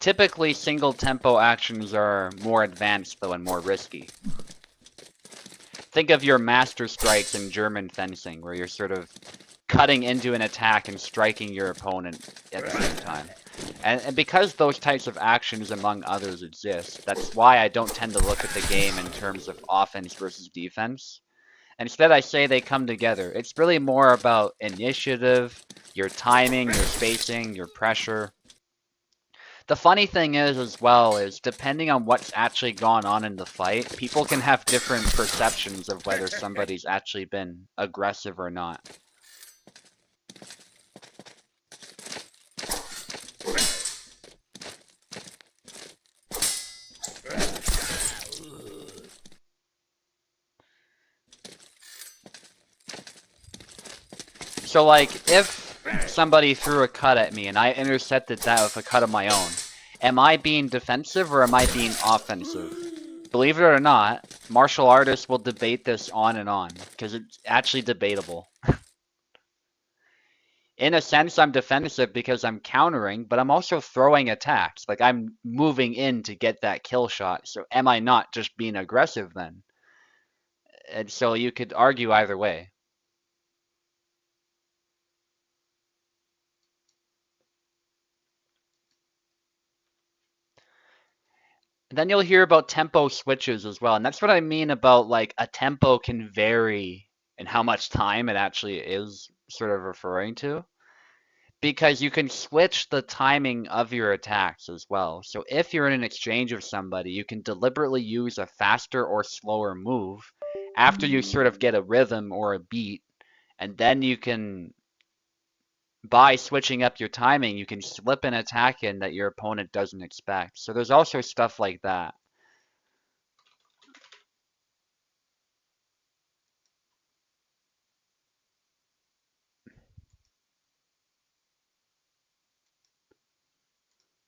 Typically, single tempo actions are more advanced though and more risky. Think of your master strikes in German fencing, where you're sort of cutting into an attack and striking your opponent at the same time. And because those types of actions, among others, exist, that's why I don't tend to look at the game in terms of offense versus defense. Instead, I say they come together. It's really more about initiative, your timing, your spacing, your pressure. The funny thing is, as well, is depending on what's actually gone on in the fight, people can have different perceptions of whether somebody's actually been aggressive or not. So, like, if somebody threw a cut at me and I intercepted that with a cut of my own, am I being defensive or am I being offensive? Believe it or not, martial artists will debate this on and on, because it's actually debatable. In a sense, I'm defensive because I'm countering, but I'm also throwing attacks. Like, I'm moving in to get that kill shot. So am I not just being aggressive then? And so you could argue either way. And then you'll hear about tempo switches as well. And that's what I mean about like a tempo can vary in how much time it actually is sort of referring to. Because you can switch the timing of your attacks as well. So if you're in an exchange with somebody, you can deliberately use a faster or slower move after you sort of get a rhythm or a beat. And then you can, by switching up your timing, you can slip an attack in that your opponent doesn't expect. So there's also stuff like that.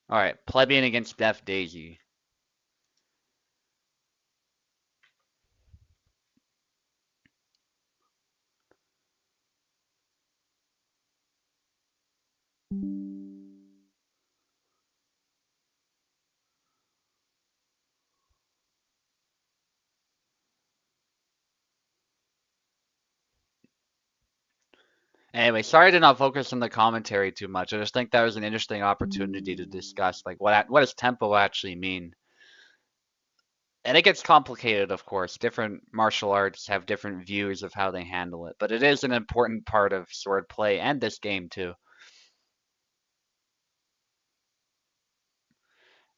All right, plebeian against Death Daisy. Anyway, sorry to not focus on the commentary too much. I just think that was an interesting opportunity to discuss like what does tempo actually mean. And it gets complicated, of course. Different martial arts have different views of how they handle it, but it is an important part of swordplay and this game too.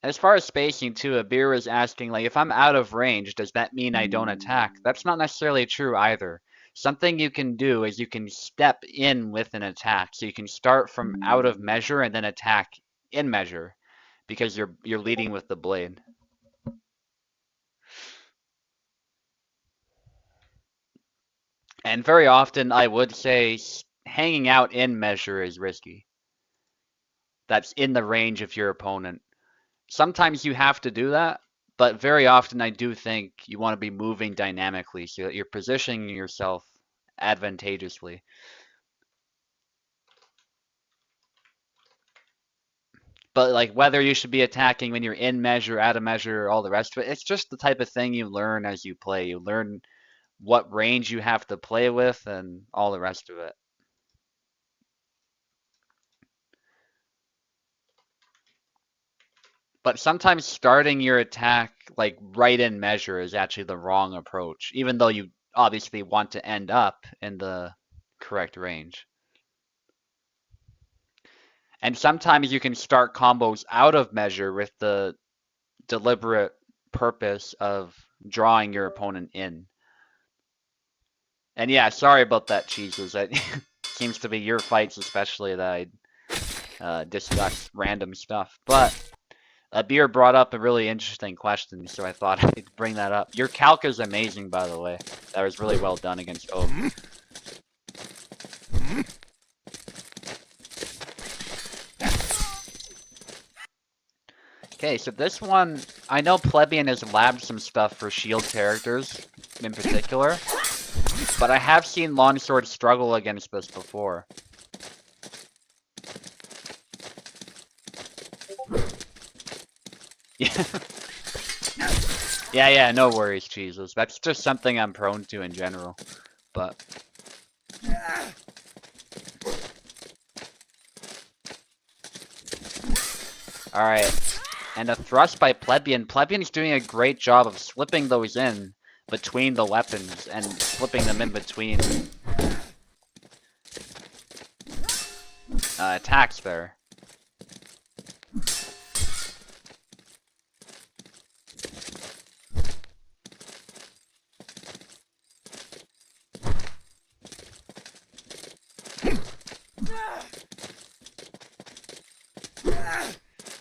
As far as spacing too, Abir was asking like if I'm out of range, does that mean I don't attack? That's not necessarily true either. Something you can do is you can step in with an attack. So you can start from out of measure and then attack in measure because you're leading with the blade. And very often I would say hanging out in measure is risky. That's in the range of your opponent. Sometimes you have to do that, but very often I do think you want to be moving dynamically so that you're positioning yourself advantageously. But like whether you should be attacking when you're in measure, out of measure, all the rest of it, it's just the type of thing you learn as you play. You learn what range you have to play with and all the rest of it. But sometimes starting your attack like right in measure is actually the wrong approach, even though you obviously want to end up in the correct range. And sometimes you can start combos out of measure with the deliberate purpose of drawing your opponent in. And yeah, sorry about that, Cheeses. That seems to be your fights especially that I discuss random stuff. But Beer brought up a really interesting question, so I thought I'd bring that up. Your calc is amazing, by the way. That was really well done against Oak. Okay, so this one, I know Plebeian has labbed some stuff for shield characters in particular, but I have seen Longsword struggle against this before. Yeah. Yeah, no worries, Jesus. That's just something I'm prone to in general, but... Alright, and a thrust by Plebeian. Plebeian's doing a great job of slipping those in between the weapons and slipping them in between attacks there.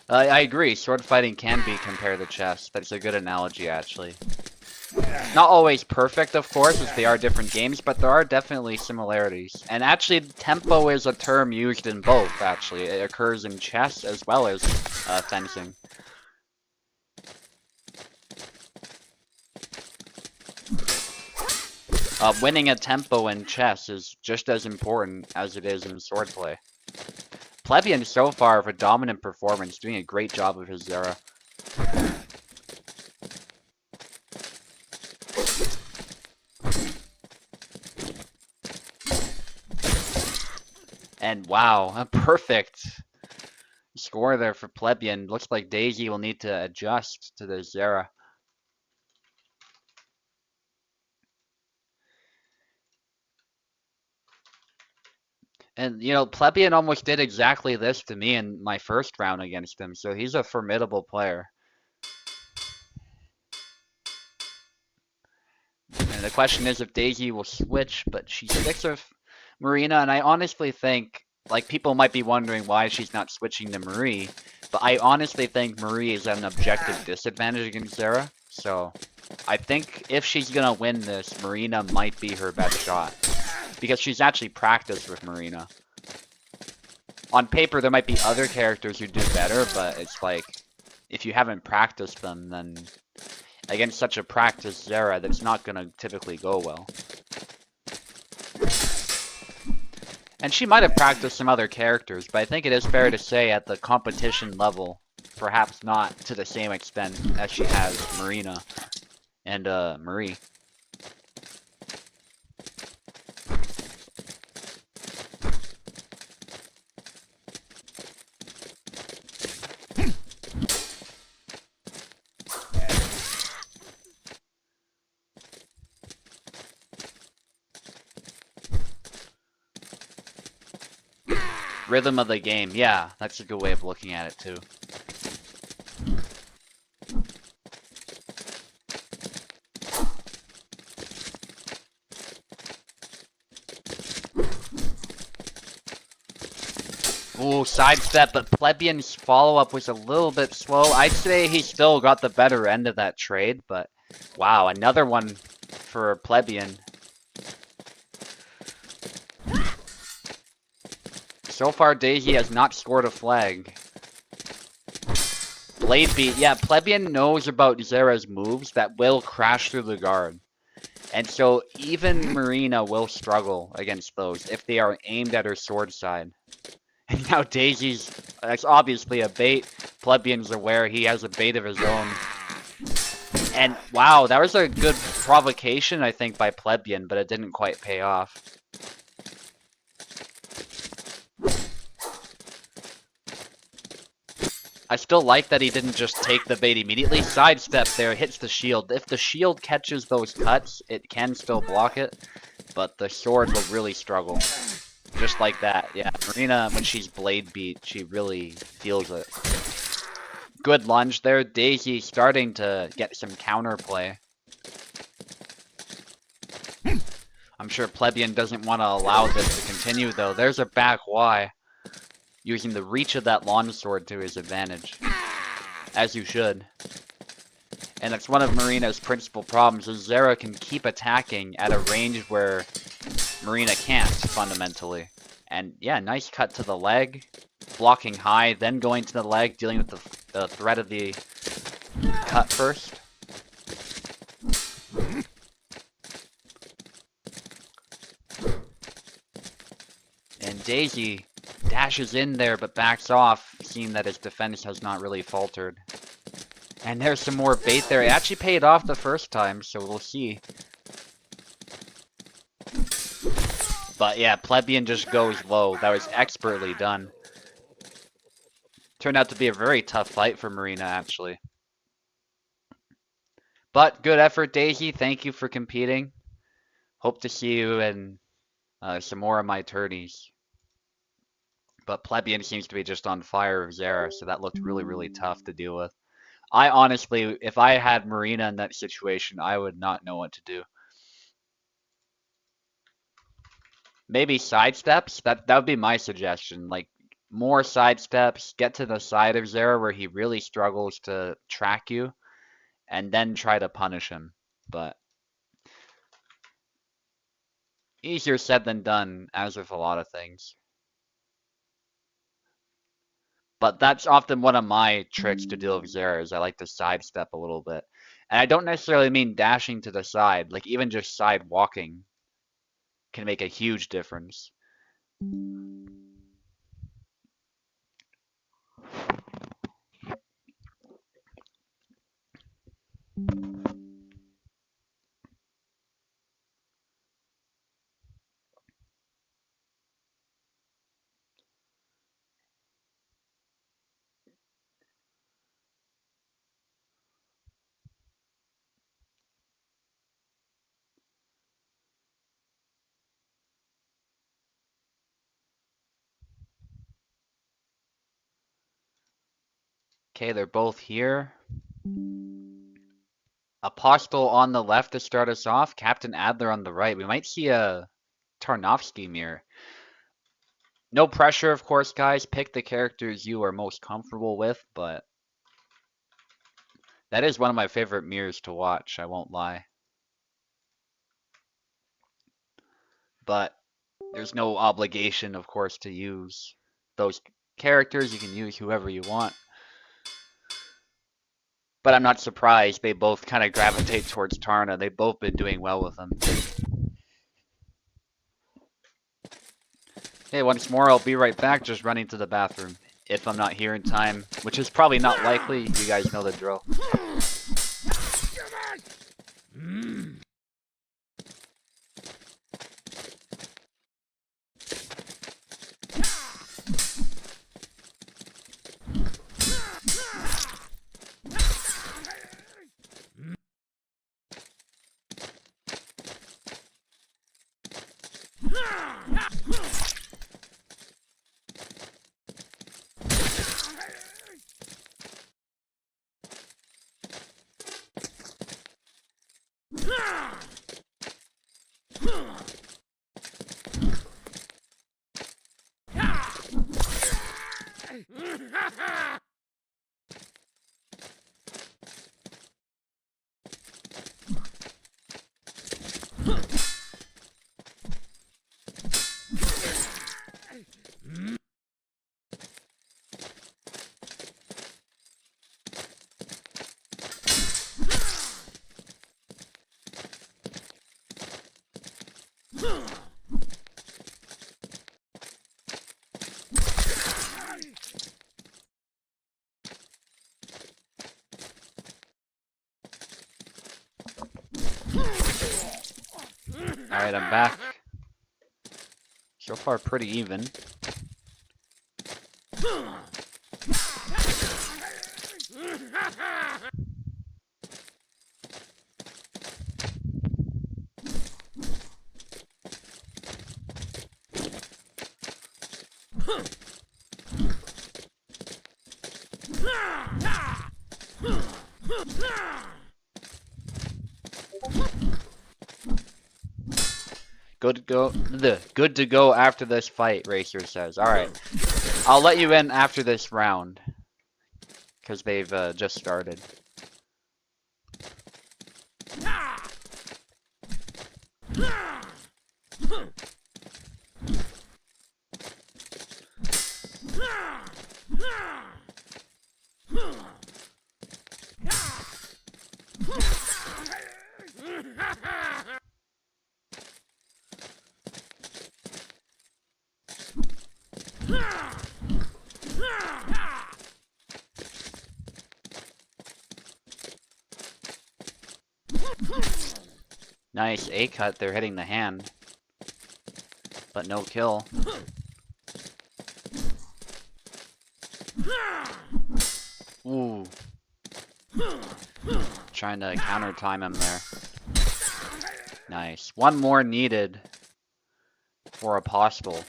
I agree, sword fighting can be compared to chess. That's a good analogy, actually. Not always perfect, of course, as they are different games, but there are definitely similarities. And actually, tempo is a term used in both, actually. It occurs in chess as well as fencing. Winning a tempo in chess is just as important as it is in swordplay. Plebeian so far of a dominant performance, doing a great job of his Zera. And wow, a perfect score there for Plebeian. Looks like Daisy will need to adjust to the Zera. And, you know, Plebeian almost did exactly this to me in my first round against him, so he's a formidable player. And the question is if Daisy will switch, but she sticks with Marina, and I honestly think, like, people might be wondering why she's not switching to Marie, but I honestly think Marie is at an objective disadvantage against Zera, so I think if she's gonna win this, Marina might be her best shot. Because she's actually practiced with Marina. On paper, there might be other characters who do better, but it's like, if you haven't practiced them, then against such a practiced Zera, that's not going to typically go well. And she might have practiced some other characters, but I think it is fair to say at the competition level, perhaps not to the same extent as she has Marina and Marie. Rhythm of the game, yeah, that's a good way of looking at it too. Ooh, sidestep, but Plebeian's follow-up was a little bit slow. I'd say he still got the better end of that trade, but wow, another one for Plebeian. So far, Daisy has not scored a flag. Blade beat, yeah, Plebeian knows about Zera's moves that will crash through the guard. And so even Marina will struggle against those if they are aimed at her sword side. And now Daisy's, that's obviously a bait. Plebeian's aware he has a bait of his own. And wow, that was a good provocation, I think, by Plebeian, but it didn't quite pay off. I still like that he didn't just take the bait immediately. Sidestep there, hits the shield. If the shield catches those cuts, it can still block it, but the sword will really struggle. Just like that, yeah. Marina, when she's blade beat, she really feels it. Good lunge there. Daisy starting to get some counterplay. I'm sure Plebeian doesn't want to allow this to continue, though. There's a back Y. Using the reach of that longsword to his advantage. As you should. And that's one of Marina's principal problems, is Zera can keep attacking at a range where Marina can't, fundamentally. And yeah, nice cut to the leg. Blocking high, then going to the leg, dealing with the threat of the cut first. And Daisy dashes in there, but backs off, seeing that his defense has not really faltered. And there's some more bait there. It actually paid off the first time, so we'll see. But yeah, Plebeian just goes low. That was expertly done. Turned out to be a very tough fight for Marina, actually. But good effort, Daisy. Thank you for competing. Hope to see you in some more of my tourneys. But Plebeian seems to be just on fire of Zera, so that looked really, really tough to deal with. I honestly, if I had Marina in that situation, I would not know what to do. Maybe sidesteps? That would be my suggestion. Like, more sidesteps, get to the side of Zera where he really struggles to track you, and then try to punish him. But easier said than done, as with a lot of things. But that's often one of my tricks to deal with Zera, is I like to sidestep a little bit. And I don't necessarily mean dashing to the side, like even just side walking can make a huge difference. Okay, they're both here. Apostle on the left to start us off, Captain Adler on the right. We might see a Tarnowski mirror. No pressure, of course, guys. Pick the characters you are most comfortable with, but that is one of my favorite mirrors to watch, I won't lie. But there's no obligation, of course, to use those characters. You can use whoever you want. But I'm not surprised they both kind of gravitate towards Tarna. They've both been doing well with them. Hey, once more, I'll be right back, just running to the bathroom. If I'm not here in time, which is probably not likely, you guys know the drill. Alright, I'm back. So far, pretty even. Good to go after this fight, Racer says. Alright. I'll let you in after this round. Because they've just started. Nice A cut, they're hitting the hand. But no kill. Ooh. Trying to counter time him there. Nice. One more needed for Apostle.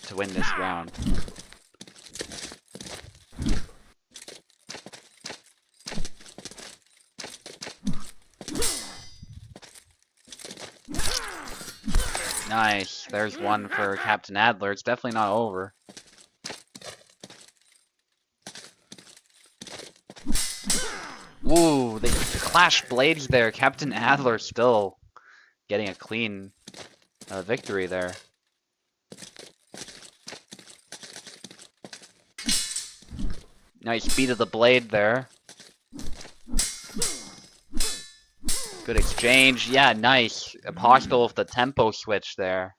To win this round. Nice. There's one for Captain Adler. It's definitely not over. Ooh, they clash blades there. Captain Adler still getting a clean victory there. Nice beat of the blade there. Good exchange. Yeah, nice. Apostle with the tempo switch there.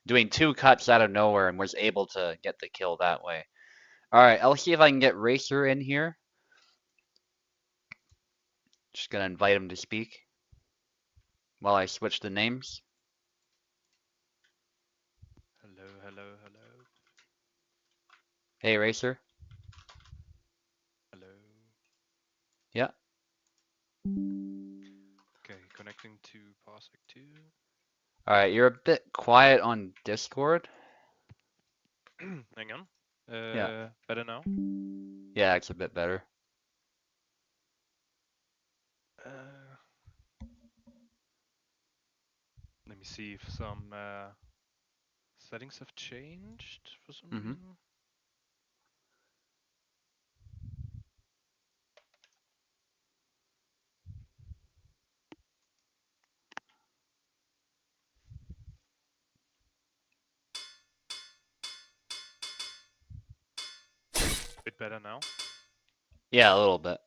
Doing two cuts out of nowhere and was able to get the kill that way. Alright, I'll see if I can get Racer in here. Just gonna invite him to speak while I switch the names. Hello, hello, hello. Hey, Racer. Hello. Yeah. Okay, connecting to Parsec 2. Alright, you're a bit quiet on Discord. Hang on. Yeah. Better now? Yeah, it's a bit better. Let me see if some settings have changed for some reason. Bit better now? Yeah, a little bit.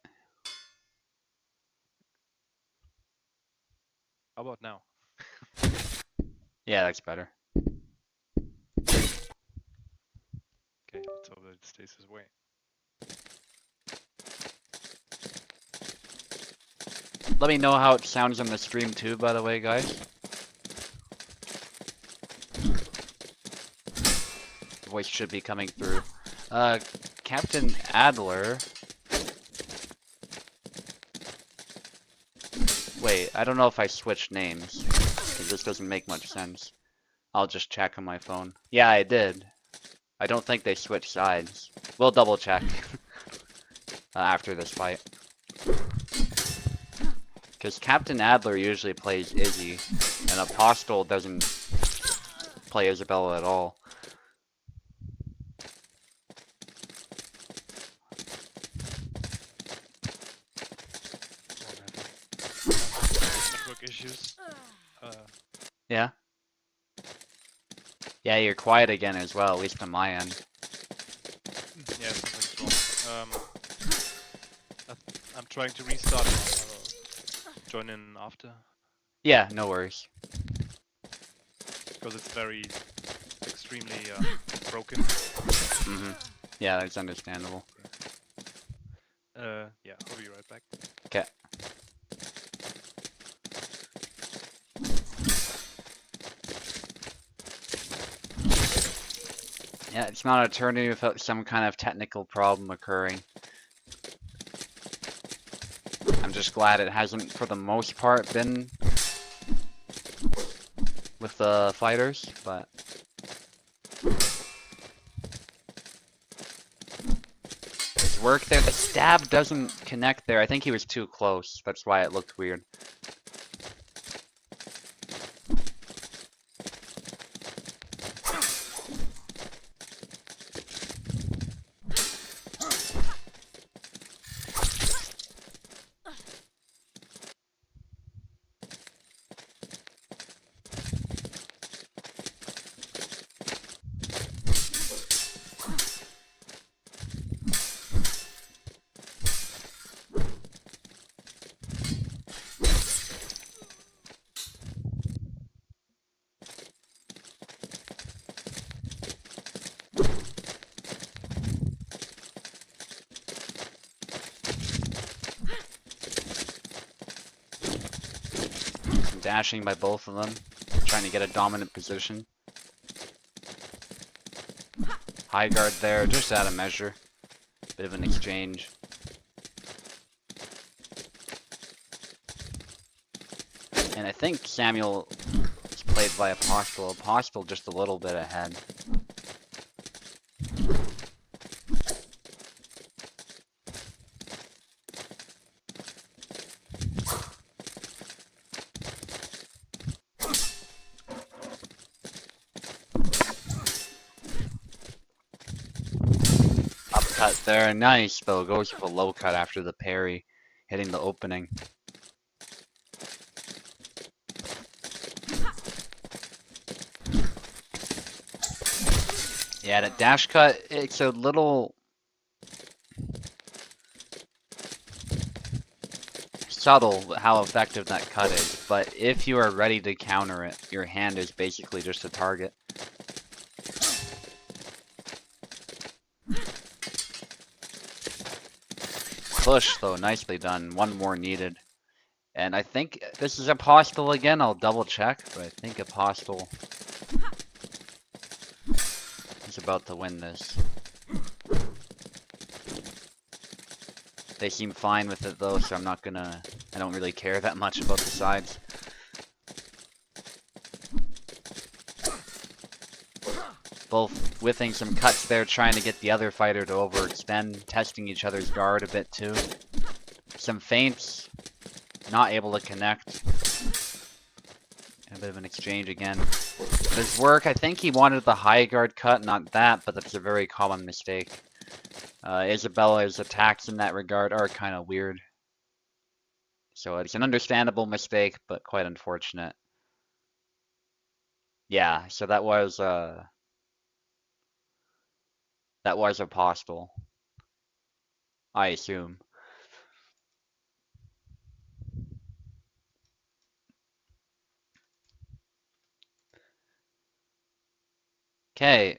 How about now? Yeah, that's better. Okay, let's hope that it stays this way. Let me know how it sounds on the stream too, by the way, guys. The voice should be coming through. Captain Adler. Wait, I don't know if I switched names, because this doesn't make much sense. I'll just check on my phone. Yeah, I did. I don't think they switched sides. We'll double check after this fight. Because Captain Adler usually plays Izzy, and Apostle doesn't play Isabella at all. Network issues. Yeah? Yeah, you're quiet again as well, at least on my end. Yeah, something's wrong. I'm trying to restart it. join in after? Yeah, no worries. Because it's very extremely broken. Mm-hmm. Yeah, that's understandable. Yeah, I'll be right back. Okay. Yeah, it's not a tourney without some kind of technical problem occurring. I'm just glad it hasn't, for the most part, been with the fighters, but it's work there. The stab doesn't connect there. I think he was too close. That's why it looked weird. Dashing by both of them, trying to get a dominant position. High guard there, just out of measure. Bit of an exchange. And I think Samuel is played by Apostle. Apostle just a little bit ahead. Upcut there, nice though. Goes with a low cut after the parry, hitting the opening. Yeah, the dash cut, it's a little subtle how effective that cut is, but if you are ready to counter it, your hand is basically just a target. Push though, nicely done. One more needed. And I think this is Apostle again, I'll double check, but I think Apostle is about to win this. They seem fine with it though, so I don't really care that much about the sides. Both whiffing some cuts there, trying to get the other fighter to overextend, testing each other's guard a bit too. Some feints, not able to connect. A bit of an exchange again. His work, I think he wanted the high guard cut, not that, but that's a very common mistake. Isabella's attacks in that regard are kind of weird. So it's an understandable mistake, but quite unfortunate. Yeah, so that was Apostle, I assume. Okay,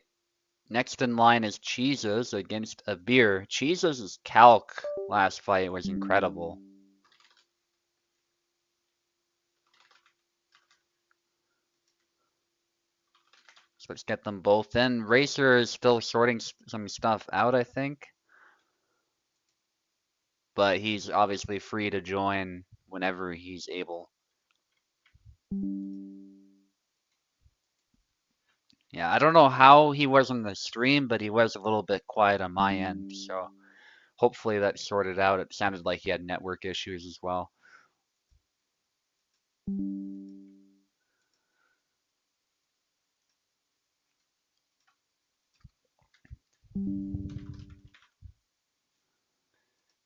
next in line is Cheeses against a beer. Cheeses' calc last fight was incredible. So let's get them both in. Racer is still sorting some stuff out, I think. But he's obviously free to join whenever he's able. Yeah, I don't know how he was on the stream, but he was a little bit quiet on my end, so hopefully that's sorted out. It sounded like he had network issues as well.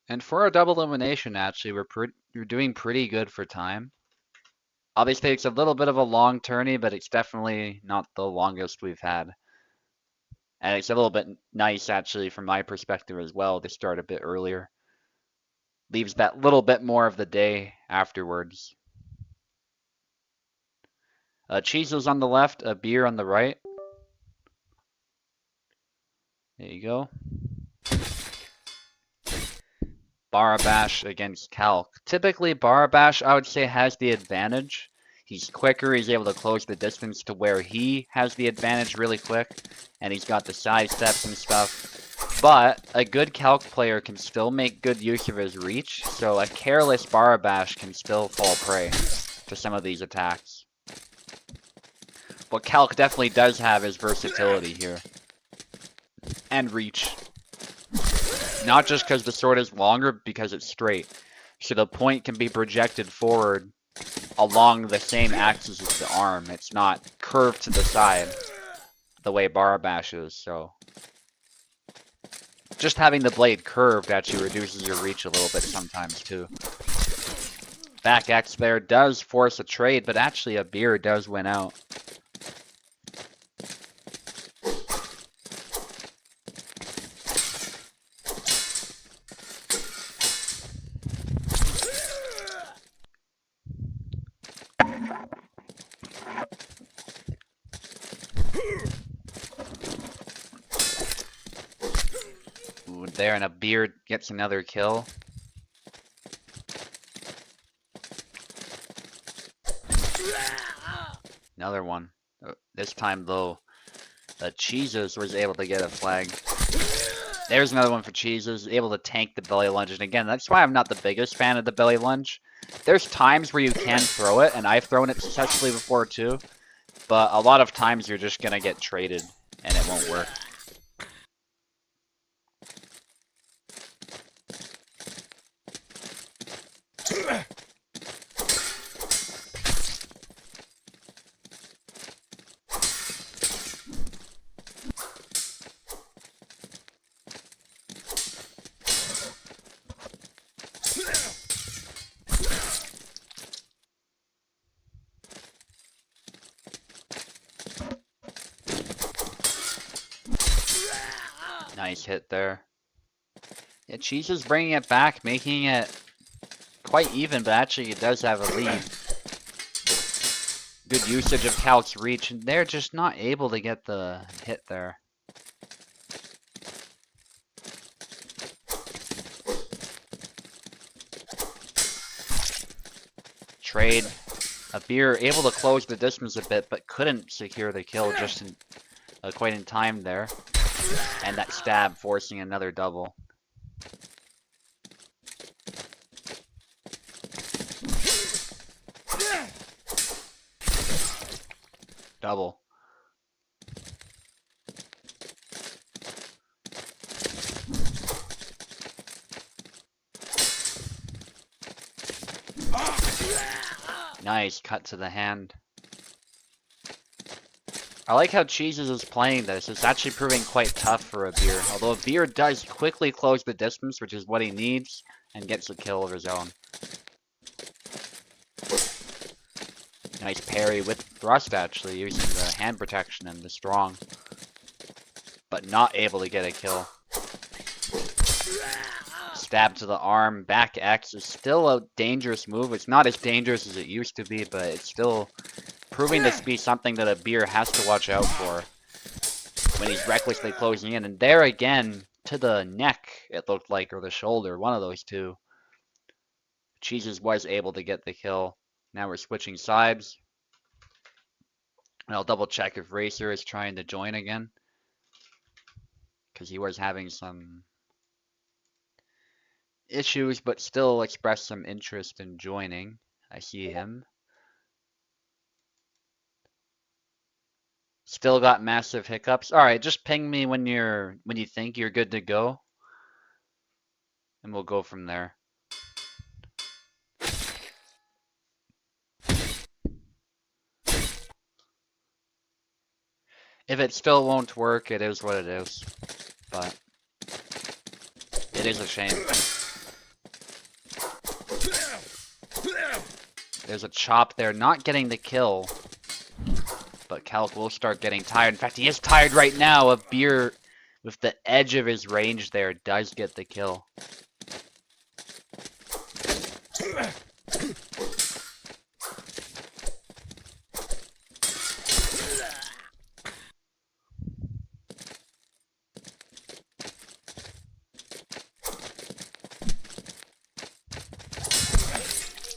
And for a double elimination, actually, we're doing pretty good for time. Obviously, it's a little bit of a long tourney, but it's definitely not the longest we've had. And it's a little bit nice, actually, from my perspective as well, to start a bit earlier. Leaves that little bit more of the day afterwards. Cheeses on the left, a beer on the right. There you go. Barabash against Calc. Typically, Barabash, I would say, has the advantage. He's quicker, he's able to close the distance to where he has the advantage really quick, and he's got the side steps and stuff. But a good Calc player can still make good use of his reach, so a careless Barabash can still fall prey to some of these attacks. What Calc definitely does have is versatility here. And reach. Not just because the sword is longer, because it's straight. So the point can be projected forward along the same axis as the arm. It's not curved to the side the way Barabash is, so... Just having the blade curved actually reduces your reach a little bit sometimes too. Back X there does force a trade, but actually a beer does win out. Ooh, there, and a beer gets another kill. Another one. This time though, Cheeses was able to get a flag. There's another one for Cheeses, able to tank the belly lunge. And again, that's why I'm not the biggest fan of the belly lunge. There's times where you can throw it, and I've thrown it successfully before too. But a lot of times you're just gonna get traded, and it won't work. Nice hit there. Yeah, Cheese is bringing it back, making it quite even, but actually it does have a lead. Good usage of Calc's reach, and they're just not able to get the hit there. Trade. A beer able to close the distance a bit, but couldn't secure the kill just in, quite in time there. And that stab forcing another double. Double. Nice cut to the hand. I like how Cheeses is playing this. It's actually proving quite tough for a beer. Although a beer does quickly close the distance, which is what he needs, and gets a kill of his own. Nice parry with thrust, actually, using the hand protection and the strong. But not able to get a kill. Stab to the arm, back X is still a dangerous move. It's not as dangerous as it used to be, but it's still proving to be something that a beer has to watch out for when he's recklessly closing in. And there again, to the neck, it looked like, or the shoulder, one of those two. Cheeses was able to get the kill. Now we're switching sides. And I'll double check if Racer is trying to join again, because he was having some issues, but still expressed some interest in joining. I see him. Still got massive hiccups. All right, just ping me when you think you're good to go, and we'll go from there. If it still won't work, it is what it is. But it is a shame. There's a chop there, not getting the kill. But Calc will start getting tired. In fact, he is tired right now. A beer with the edge of his range there does get the kill.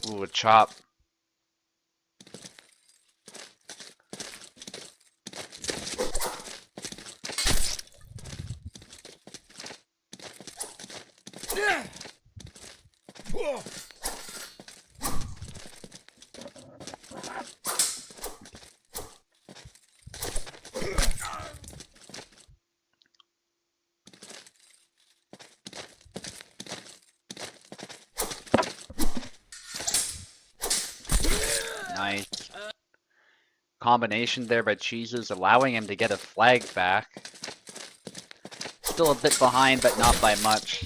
Ooh, a chop. Nice. Combination there by Cheeses, allowing him to get a flag back. Still a bit behind, but not by much.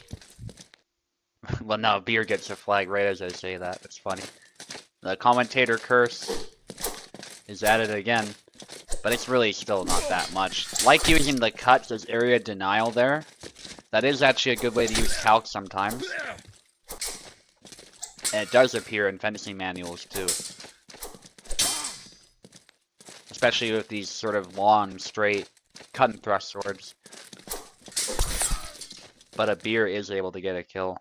Well, no, Beer gets a flag right as I say that. That's funny. The commentator curse is at it again, but it's really still not that much. Like using the cuts as area denial there. That is actually a good way to use calc sometimes. And it does appear in fencing manuals too. Especially with these sort of long, straight, cut and thrust swords. But a Beer is able to get a kill.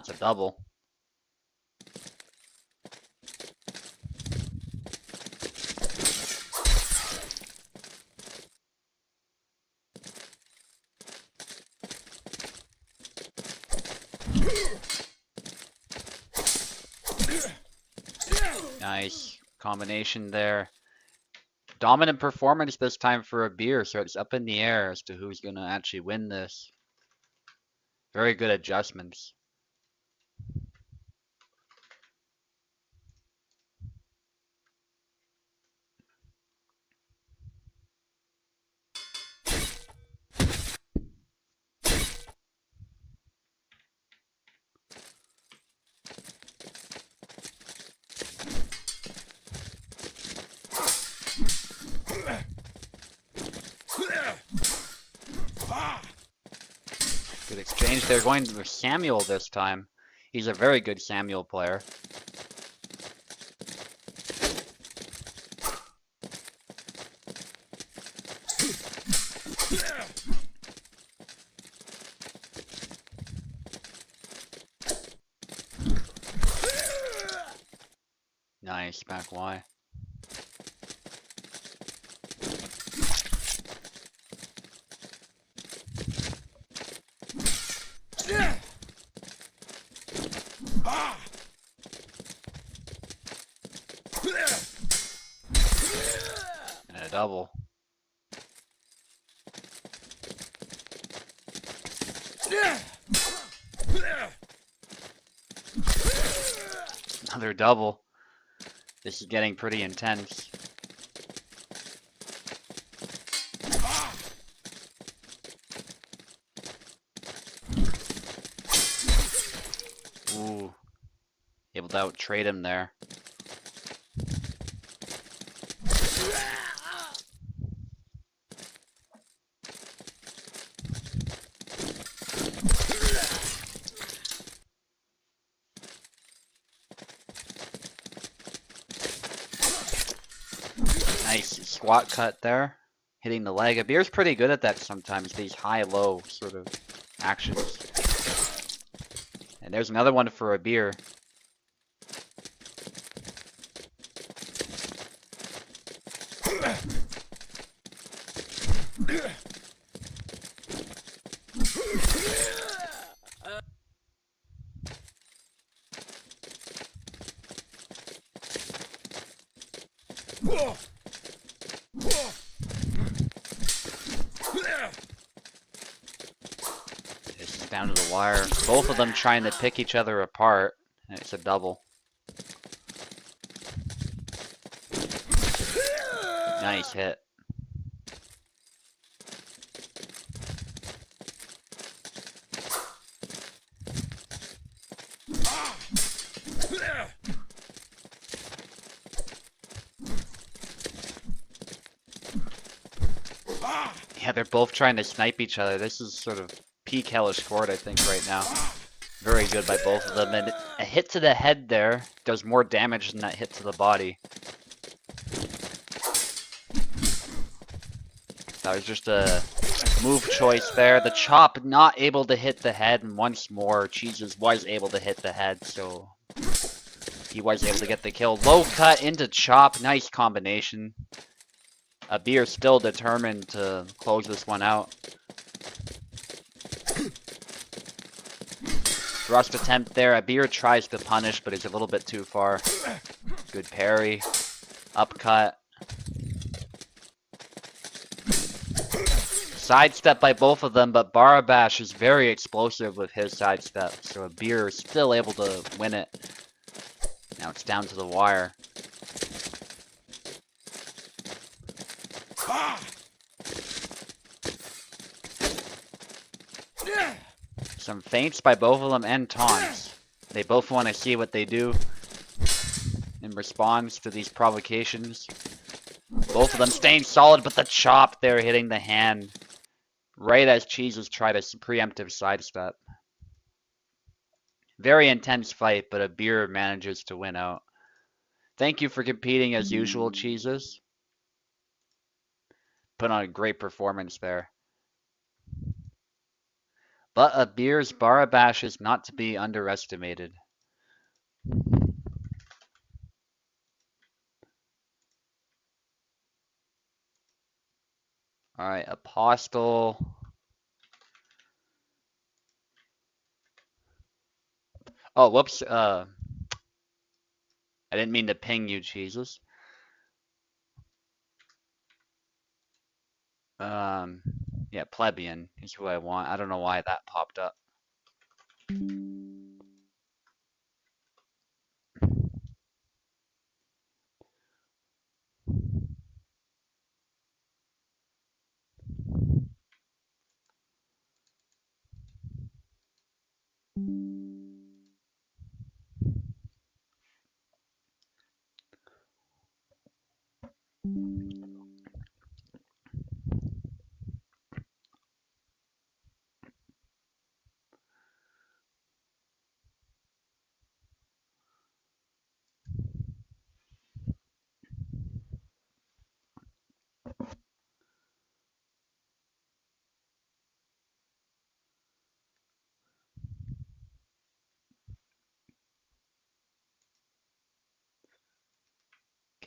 It's a double. Nice combination there. Dominant performance this time for a Beer, so it's up in the air as to who's going to actually win this. Very good adjustments. Good exchange. They're going to Samuel this time. He's a very good Samuel player. Nice, back Y. And a double. Another double. This is getting pretty intense. Ooh. Able to out-trade him there. Nice squat cut there, hitting the leg. A Beer's pretty good at that sometimes, these high-low sort of actions. And there's another one for a Beer. This is down to the wire. Both of them trying to pick each other apart. And it's a double. Nice hit. Yeah, they're both trying to snipe each other. This is sort of peak Hellish Quart, I think, right now. Very good by both of them. And a hit to the head there does more damage than that hit to the body. That was just a move choice there. The chop not able to hit the head, and once more, Cheeses was able to hit the head, so he was able to get the kill. Low cut into chop, nice combination. Abir still determined to close this one out. Thrust attempt there. Abir tries to punish, but is a little bit too far. Good parry. Upcut. Sidestep by both of them, but Barabash is very explosive with his sidestep, so Abir is still able to win it. Now it's down to the wire. Some feints by both of them and taunts. They both want to see what they do in response to these provocations. Both of them staying solid, but the chop there hitting the hand right as Cheeses tried a preemptive sidestep. Very intense fight, but Abir manages to win out. Thank you for competing as usual, Cheeses. Put on a great performance there. But Abir's Barabash is not to be underestimated. Alright, Apostle. Oh, whoops. I didn't mean to ping you, Cheeses. Yeah, Plebeian is who I want. I don't know why that popped up.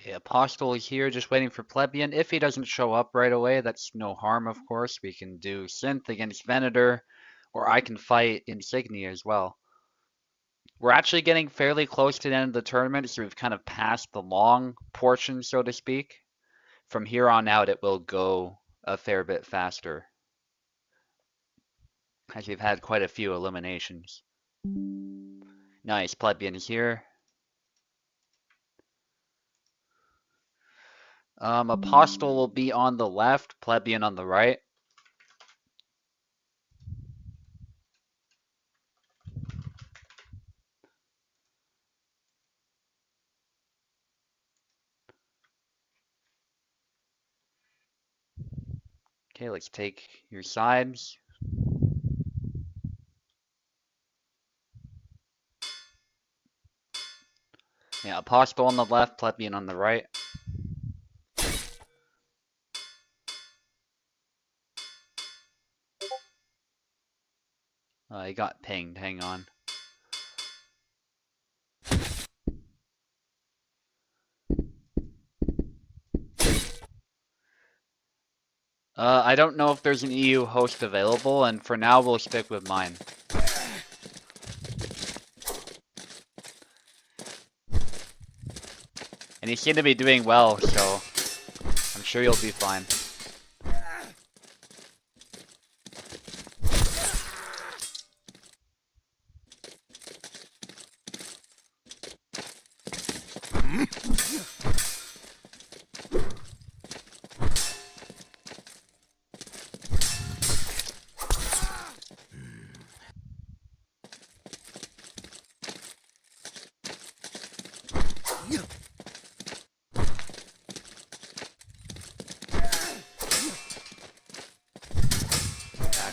Okay, Apostle is here, just waiting for Plebeian. If he doesn't show up right away, that's no harm, of course. We can do Synth against Venator, or I can fight Insignia as well. We're actually getting fairly close to the end of the tournament, so we've kind of passed the long portion, so to speak. From here on out, it will go a fair bit faster, as we've had quite a few eliminations. Nice, Plebeian is here. Apostle will be on the left, Plebeian on the right. Okay, let's take your sides. Yeah, Apostle on the left, Plebeian on the right. He got pinged, hang on. I don't know if there's an EU host available, and for now we'll stick with mine. And you seem to be doing well, so I'm sure you'll be fine.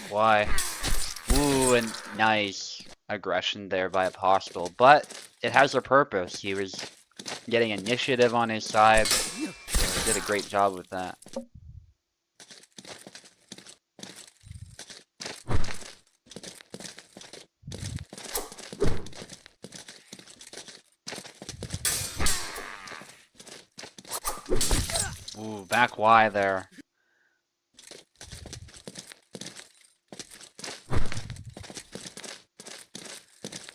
Why? Ooh, and nice aggression there by Apostle, but it has a purpose. He was getting initiative on his side, so he did a great job with that. Ooh, back Y there.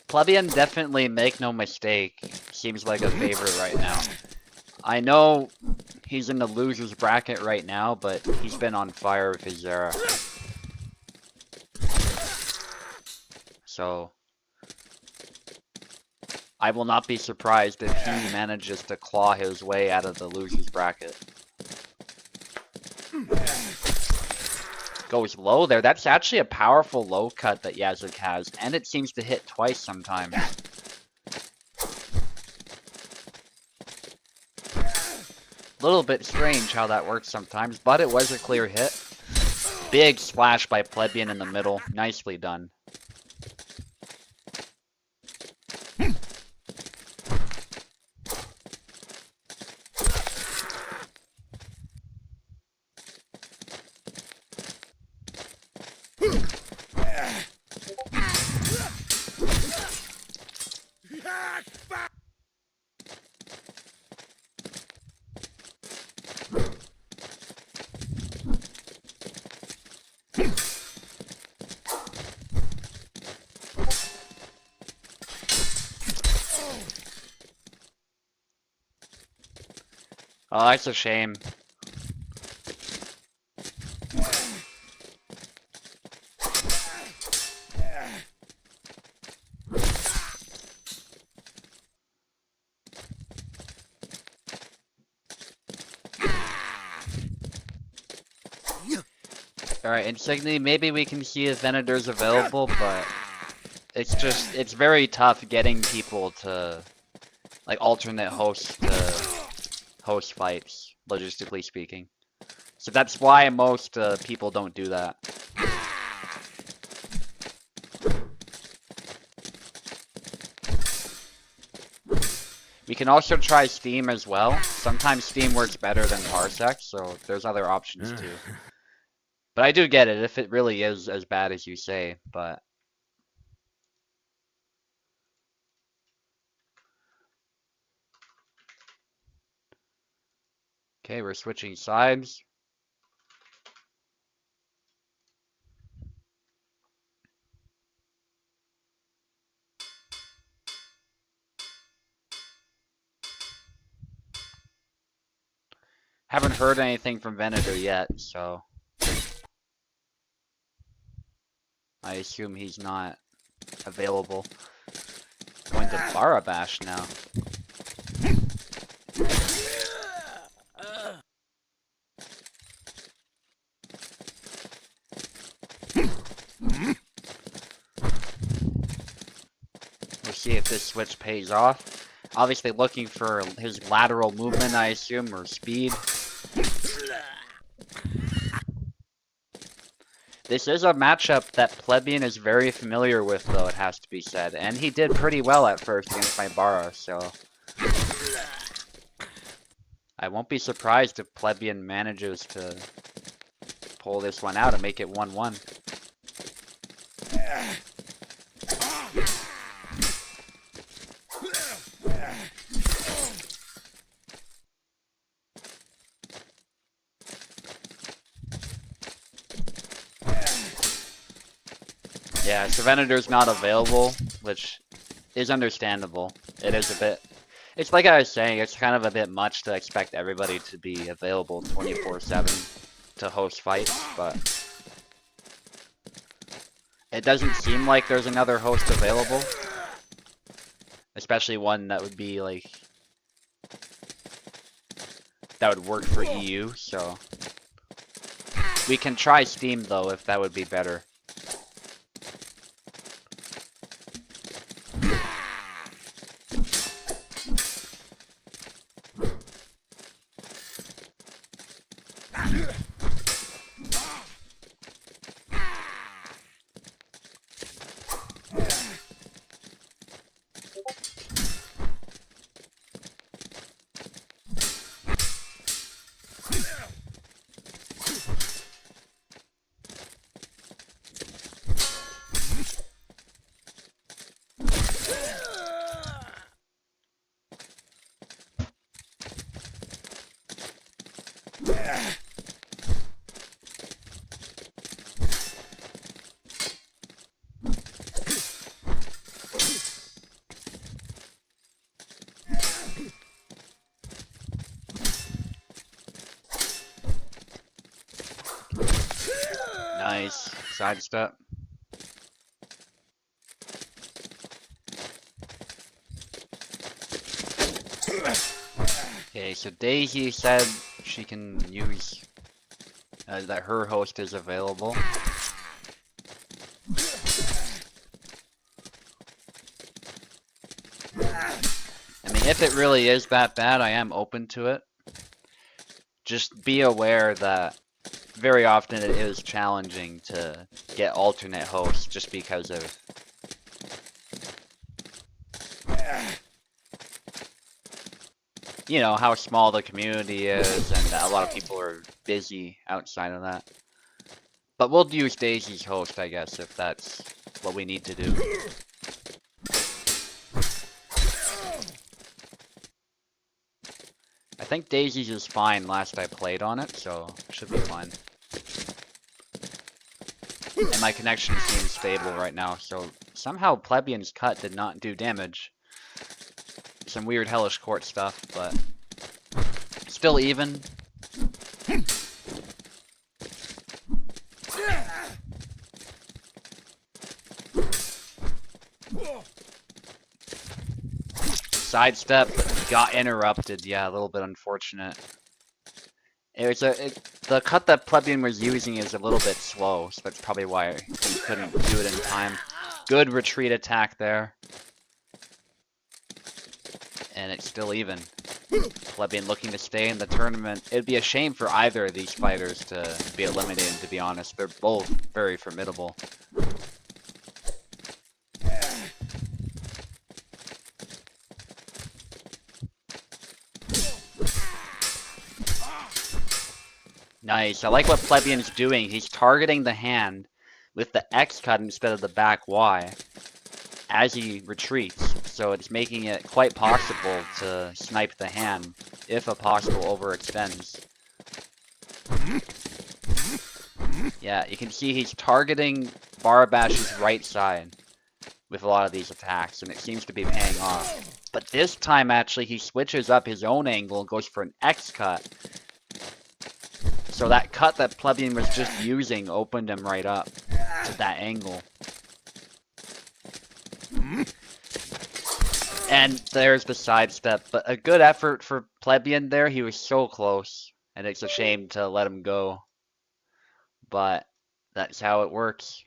Plebeian, definitely make no mistake, seems like a favorite right now. I know he's in the loser's bracket right now, but he's been on fire with his Zera. So I will not be surprised if he manages to claw his way out of the loser's bracket. Goes low there. That's actually a powerful low cut that Yazuk has, and it seems to hit twice sometimes. Little bit strange how that works sometimes, but it was a clear hit. Big splash by Plebeian in the middle. Nicely done. Oh, that's a shame. Alright, Insigny, maybe we can see if Venator's available, but it's very tough getting people to, like, alternate hosts to host fights, logistically speaking. So that's why most people don't do that. We can also try Steam as well. Sometimes Steam works better than Parsec, so there's other options too. But I do get it if it really is as bad as you say, but... Okay, we're switching sides. Haven't heard anything from Venator yet, so... I assume he's not available. Going to Barabash now. We'll see if this switch pays off. Obviously looking for his lateral movement, I assume, or speed. This is a matchup that Plebeian is very familiar with, though, it has to be said. And he did pretty well at first against my Bara, so... I won't be surprised if Plebeian manages to pull this one out and make it 1-1. Yeah, so Venator's not available, which is understandable. It is a bit... It's like I was saying, it's kind of a bit much to expect everybody to be available 24/7 to host fights, but... It doesn't seem like there's another host available. Especially one that would be, like... that would work for EU, so... We can try Steam, though, if that would be better. sidestep. Okay, so Daisy said she can use that her host is available. I mean, if it really is that bad, I am open to it. Just be aware that very often it is challenging to get alternate hosts just because of how small the community is and a lot of people are busy outside of that. But we'll use Daisy's host, I guess, if that's what we need to do. I think Daisy's is fine last I played on it, so it should be fine. And my connection seems stable right now, so somehow Plebeian's cut did not do damage. Some weird Hellish Quart stuff, but still even. Sidestep got interrupted. Yeah, a little bit unfortunate. The cut that Plebeian was using is a little bit slow, so that's probably why he couldn't do it in time. Good retreat attack there. And it's still even. Plebeian looking to stay in the tournament. It'd be a shame for either of these fighters to be eliminated, to be honest. They're both very formidable. Nice. I like what Plebeian's doing. He's targeting the hand with the X cut instead of the back Y as he retreats. So it's making it quite possible to snipe the hand if a possible overextends. Yeah, you can see he's targeting Barabash's right side with a lot of these attacks, and it seems to be paying off. But this time, actually, he switches up his own angle and goes for an X cut. So that cut that Plebeian was just using opened him right up to that angle. And there's the sidestep, but a good effort for Plebeian there. He was so close, and it's a shame to let him go. But that's how it works.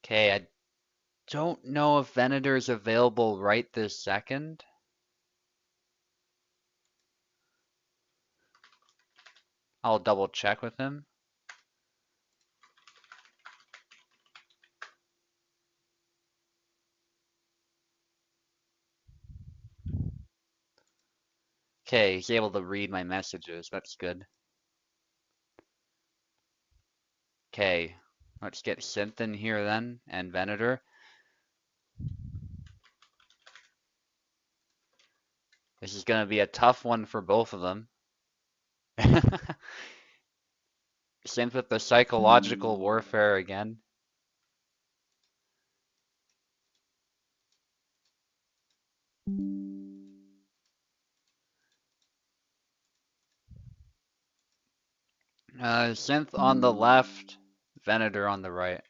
Okay, I don't know if Venator is available right this second. I'll double check with him. Okay, he's able to read my messages. That's good. Okay, let's get Synth in here then, and Venator. This is going to be a tough one for both of them. Synth with the psychological warfare again. Synth on the left, Venator on the right.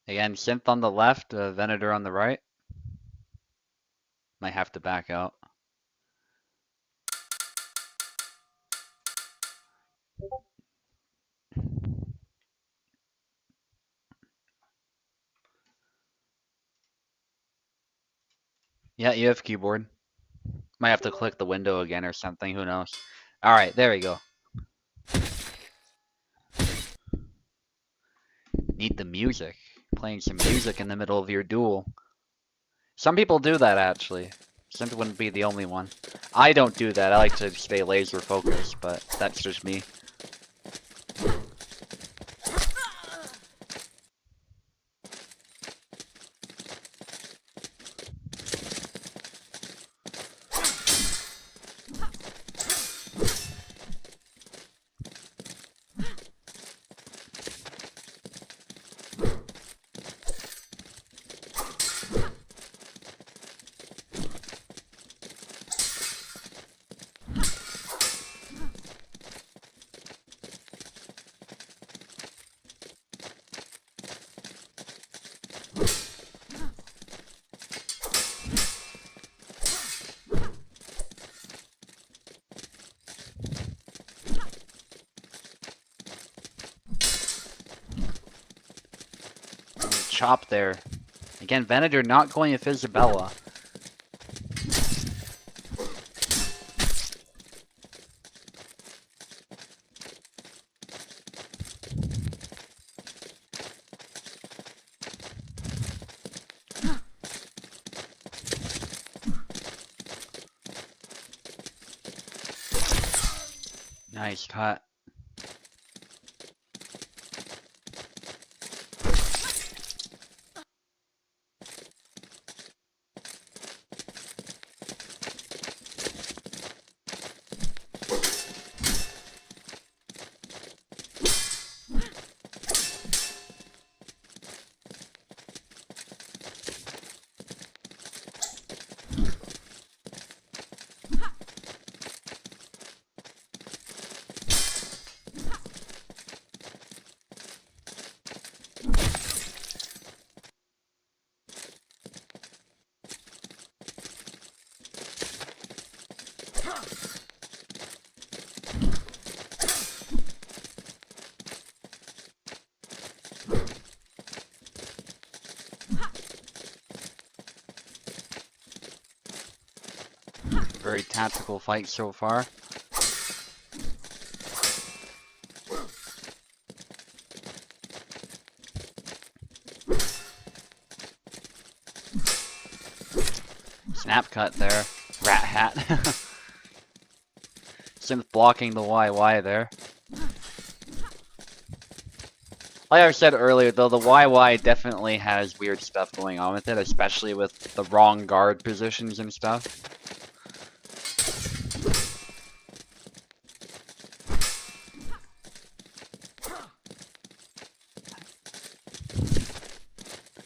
Again, Synth on the left, Venator on the right. Might have to back out. Yeah, you have keyboard. Might have to click the window again or something, who knows. Alright, there we go. Need the music. Playing some music in the middle of your duel. Some people do that, actually. Synth wouldn't be the only one. I don't do that. I like to stay laser focused, but that's just me. Chop there. Again, Venator not going with Isabella. Nice cut. Very tactical fight so far. Snap cut there. Rat hat. Synth blocking the YY there. Like I said earlier, though, the YY definitely has weird stuff going on with it, especially with the wrong guard positions and stuff.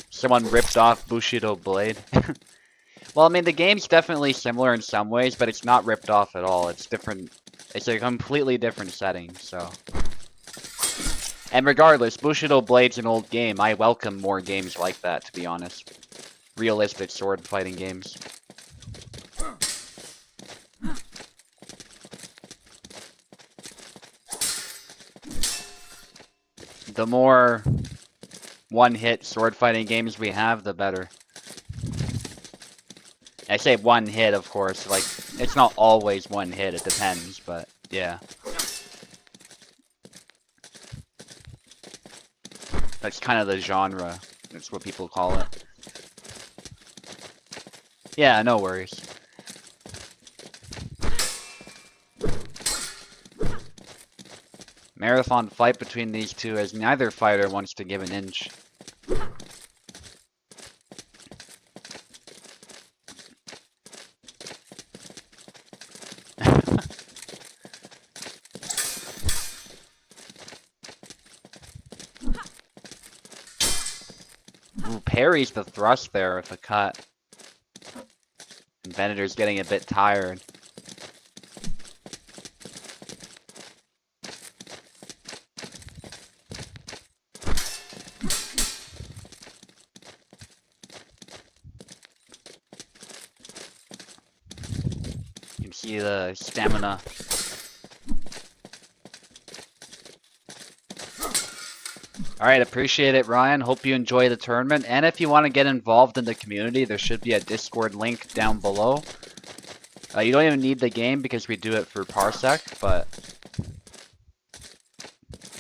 Someone ripped off Bushido Blade. Well, I mean, the game's definitely similar in some ways, but it's not ripped off at all. It's different. It's a completely different setting, so. And regardless, Bushido Blade's an old game. I welcome more games like that, to be honest. Realistic sword fighting games. The more one-hit sword fighting games we have, the better. I say one hit, of course, like, it's not always one hit, it depends, but, yeah. That's kind of the genre, that's what people call it. Yeah, no worries. Marathon fight between these two as neither fighter wants to give an inch. Ooh, parries the thrust there with a cut. And Venator's getting a bit tired. You can see the stamina. Alright, appreciate it, Ryan. Hope you enjoy the tournament. And if you want to get involved in the community, there should be a Discord link down below. You don't even need the game because we do it for Parsec, but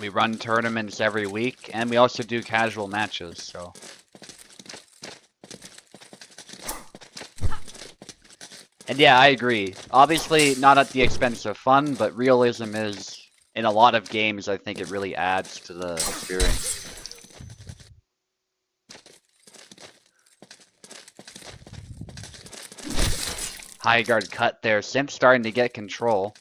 we run tournaments every week, and we also do casual matches, so. And yeah, I agree. Obviously, not at the expense of fun, but realism is, in a lot of games, I think it really adds to the experience. High guard cut there. Synth starting to get control.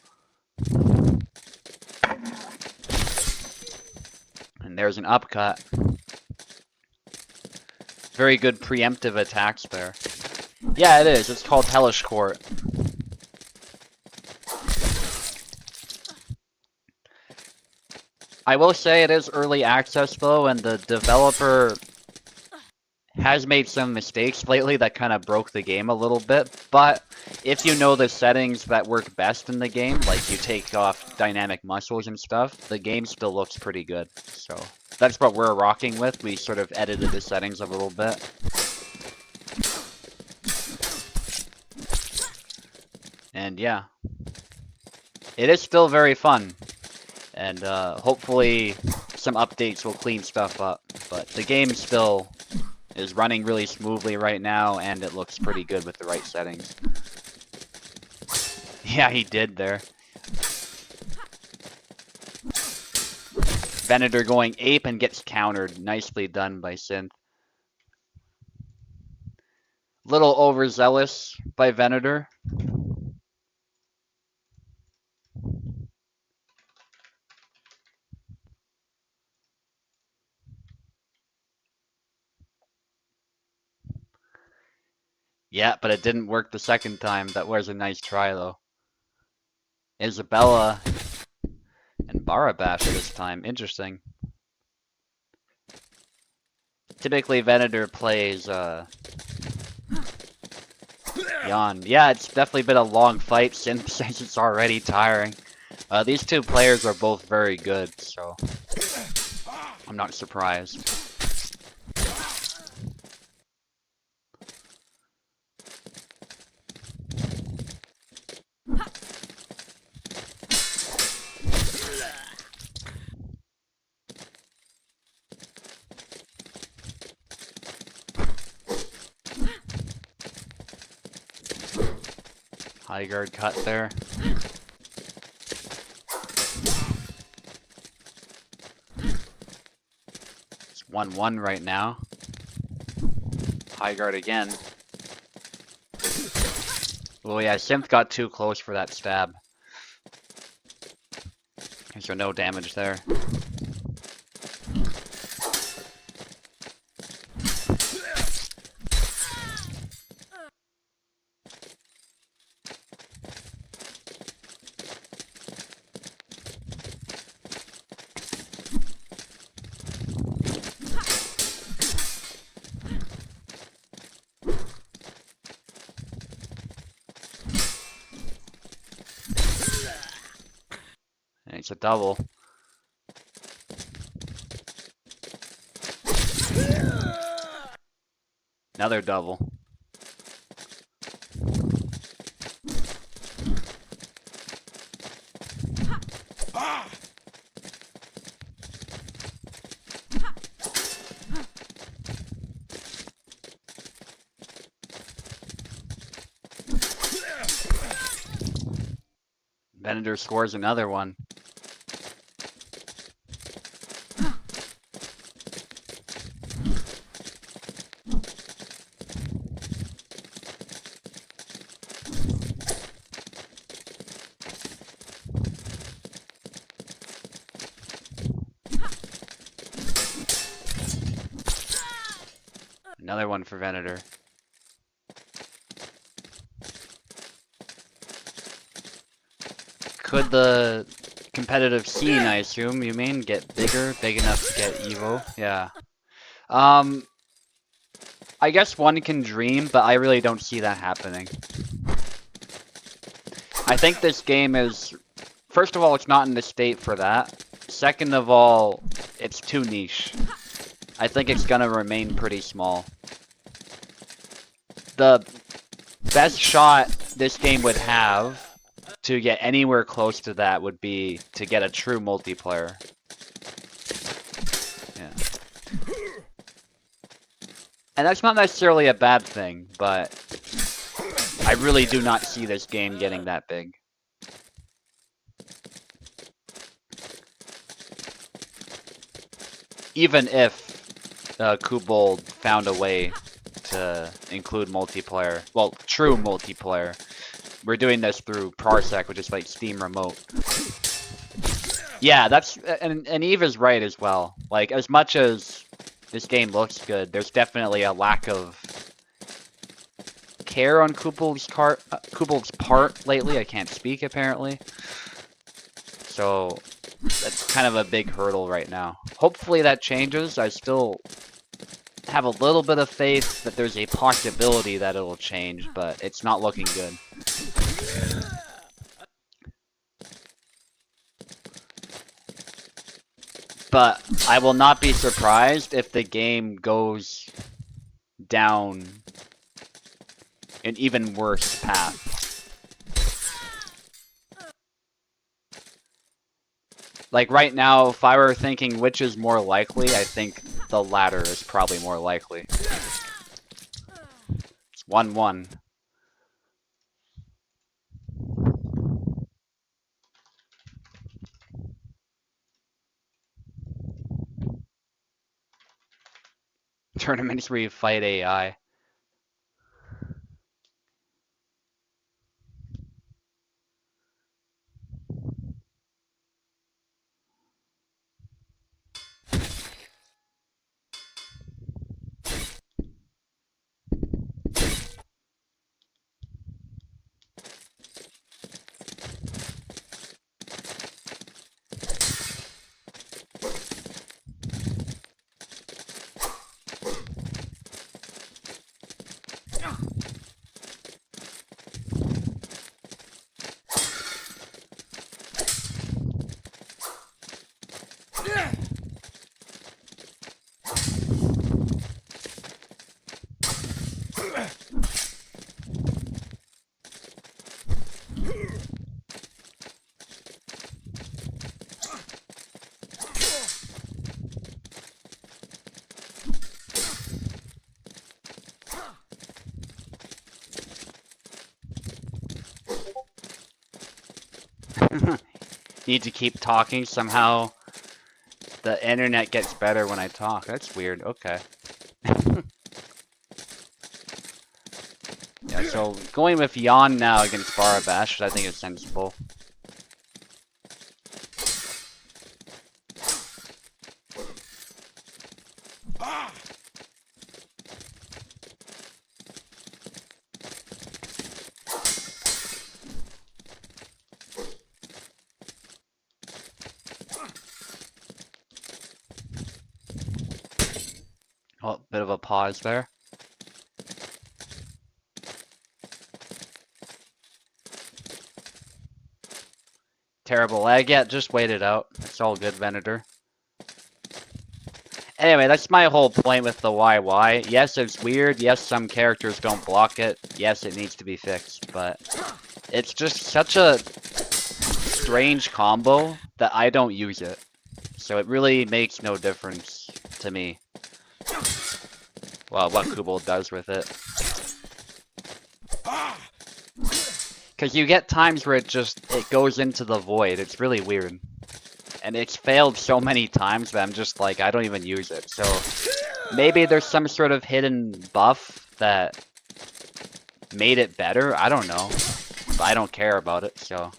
And there's an upcut. Very good preemptive attacks there. Yeah, it is. It's called Hellish Quart. I will say it is early access though, and the developer has made some mistakes lately that kind of broke the game a little bit, but if you know the settings that work best in the game, like you take off dynamic muscles and stuff, the game still looks pretty good. So that's what we're rocking with. We sort of edited the settings a little bit. And yeah, it is still very fun. And hopefully some updates will clean stuff up. But the game still is running really smoothly right now, and it looks pretty good with the right settings. Yeah, he did there. Venator going ape and gets countered. Nicely done by Synth. Little overzealous by Venator. Yeah, but it didn't work the second time. That was a nice try, though. Isabella and Barabash this time. Interesting. Typically, Venator plays, Yan. Yeah, it's definitely been a long fight. Synth says it's already tiring. These two players are both very good, so I'm not surprised. High guard cut there. It's 1-1 right now. High guard again. Oh yeah, Synth got too close for that stab. So no damage there. And it's a double. Another double. Venator scores another one. Another one for Venator. Could the competitive scene, I assume, you mean, get bigger, big enough to get Evo? Yeah. I guess one can dream, but I really don't see that happening. I think this game is, first of all, it's not in the state for that. Second of all, it's too niche. I think it's gonna remain pretty small. The best shot this game would have to get anywhere close to that would be to get a true multiplayer. Yeah. And that's not necessarily a bad thing, but I I really do not see this game getting that big. Even if Kubold found a way to include multiplayer, well, true multiplayer. We're doing this through Parsec, which is like Steam Remote. Yeah, that's and Eve is right as well. Like, as much as this game looks good, there's definitely a lack of care on Kubold's part lately. I can't speak apparently, so that's kind of a big hurdle right now. Hopefully that changes. I still have a little bit of faith that there's a possibility that it'll change, but it's not looking good. But I will not be surprised if the game goes down an even worse path. Like right now, if I were thinking which is more likely, I think the latter is probably more likely. It's 1-1. Tournaments where you fight AI. Need to keep talking. Somehow the internet gets better when I talk. That's weird. Okay. Yeah, so going with Yawn now against Barabash, I think is sensible. Oh, bit of a pause there. Terrible lag. Yeah, just wait it out. It's all good, Venator. Anyway, that's my whole point with the YY. Yes, it's weird. Yes, some characters don't block it. Yes, it needs to be fixed. But it's just such a strange combo that I don't use it. So it really makes no difference to me. Well, what Kubold does with it. Because you get times where it goes into the void. It's really weird. And it's failed so many times that I'm just like, I don't even use it. So maybe there's some sort of hidden buff that made it better. I don't know. But I don't care about it, so.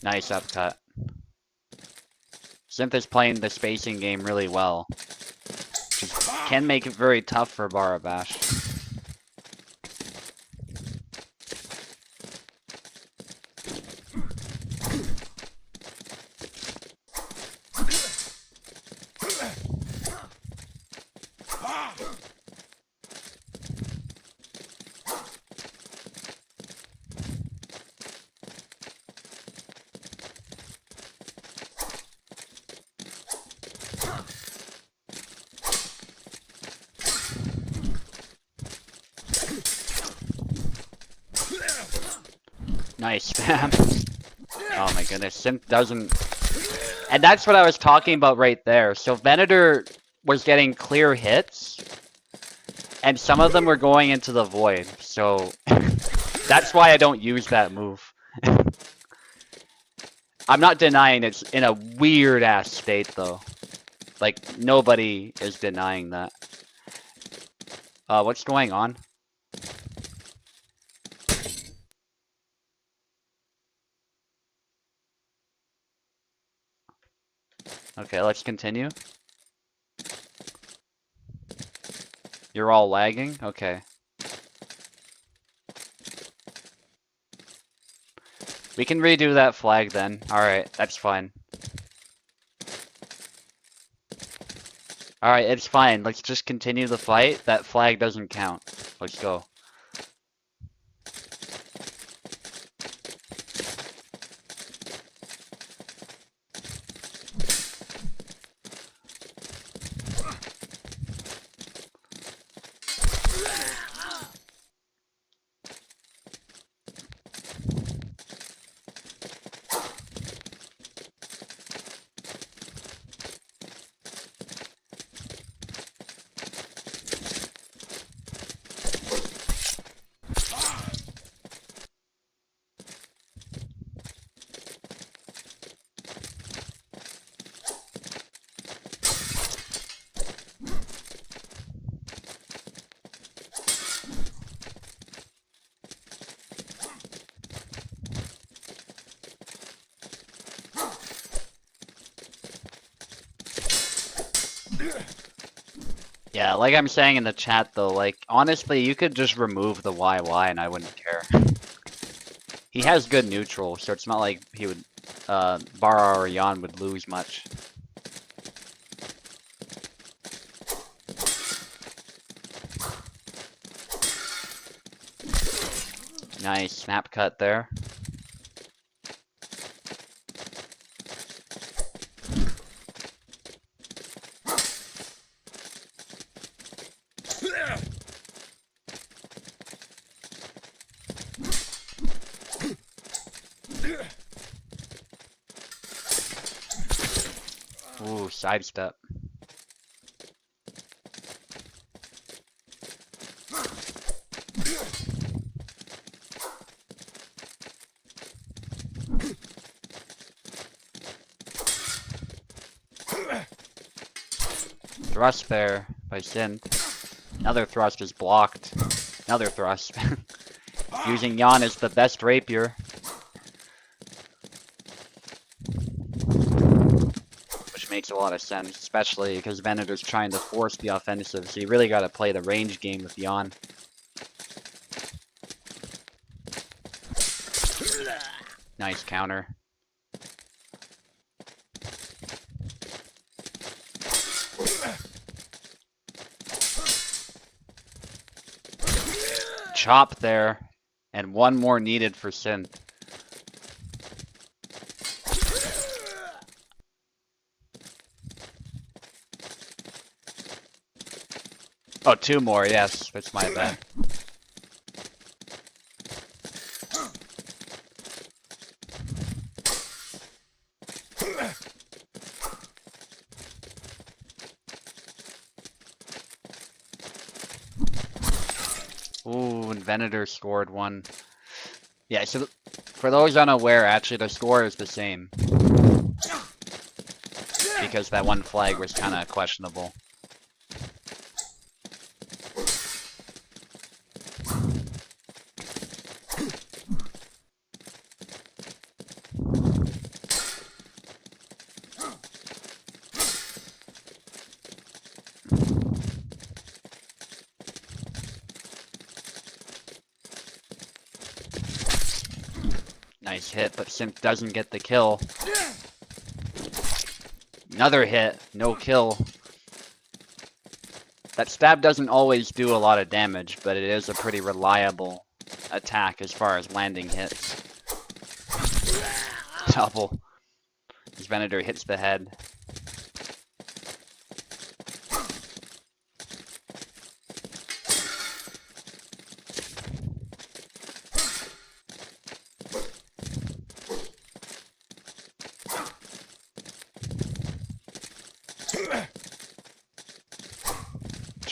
Nice upcut. Synth is playing the spacing game really well. Which can make it very tough for Barabash. Nice spam. Oh my goodness, Synth doesn't... And that's what I was talking about right there. So Venator was getting clear hits, and some of them were going into the void, so that's why I don't use that move. I'm not denying it's in a weird-ass state, though. Like, nobody is denying that. What's going on? Okay, let's continue. You're all lagging? Okay. We can redo that flag then. Alright, that's fine. Alright, it's fine. Let's just continue the fight. That flag doesn't count. Let's go. Yeah, like I'm saying in the chat though, like, honestly, you could just remove the YY and I wouldn't care. He has good neutral, so it's not like he would, Bara or Yan would lose much. Nice snap cut there. Ooh, sidestep. Thrust there by Synth. Another thrust is blocked. Another thrust. Using Yan as the best rapier. Which makes a lot of sense, especially because Venator's trying to force the offensive, so you really gotta play the range game with Yan. Nice counter. Chop there, and one more needed for Synth. Oh, two more, yes, that's my bad. Ooh, and Venator scored one. Yeah, so for those unaware, actually the score is the same. Because that one flag was kind of questionable. Nice hit, but Simp doesn't get the kill. Another hit, no kill. That stab doesn't always do a lot of damage, but it is a pretty reliable attack as far as landing hits. Double. As Venator hits the head.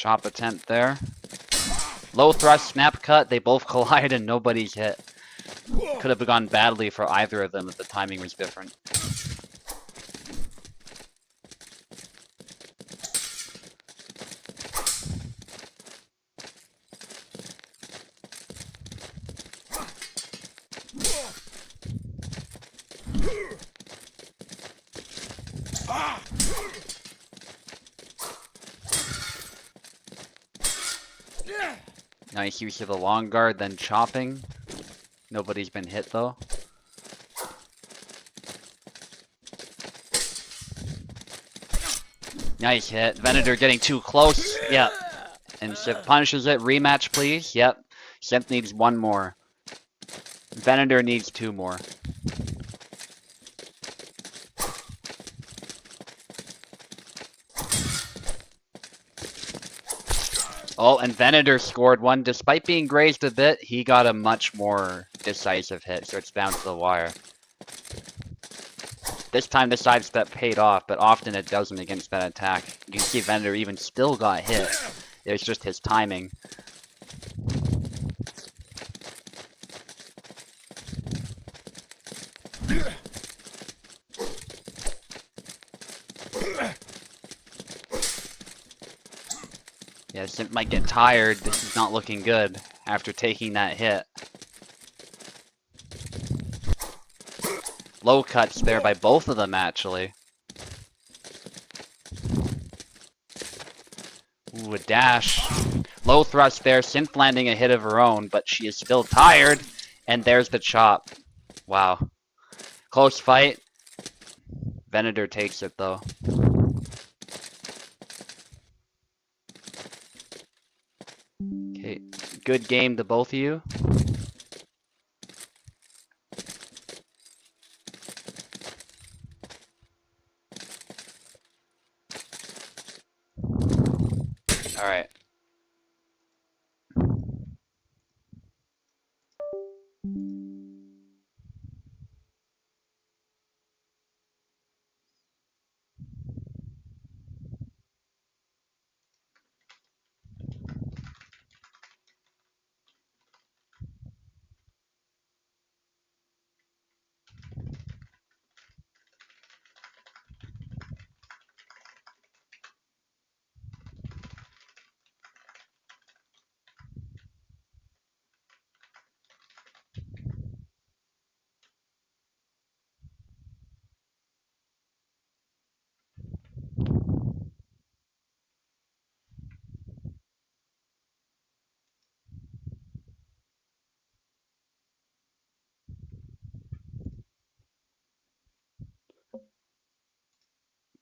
chop attempt there. Low thrust, snap cut, they both collide and nobody's hit. Could have gone badly for either of them if the timing was different. Nice use of the long guard, then chopping. Nobody's been hit though. Nice hit. Venator getting too close. Yep. And Sif punishes it. Rematch, please. Yep. Sif needs one more. Venator needs two more. Oh, and Venator scored one. Despite being grazed a bit, he got a much more decisive hit, so it's down to the wire. This time the sidestep paid off, but often it doesn't against that attack. You can see Venator even still got hit. It's just his timing. Yeah, Simp might get tired. This is not looking good after taking that hit. Low cuts there by both of them, actually. Ooh, a dash. Low thrust there. Synth landing a hit of her own, but she is still tired. And there's the chop. Wow. Close fight. Venator takes it, though. Okay, good game to both of you. All right.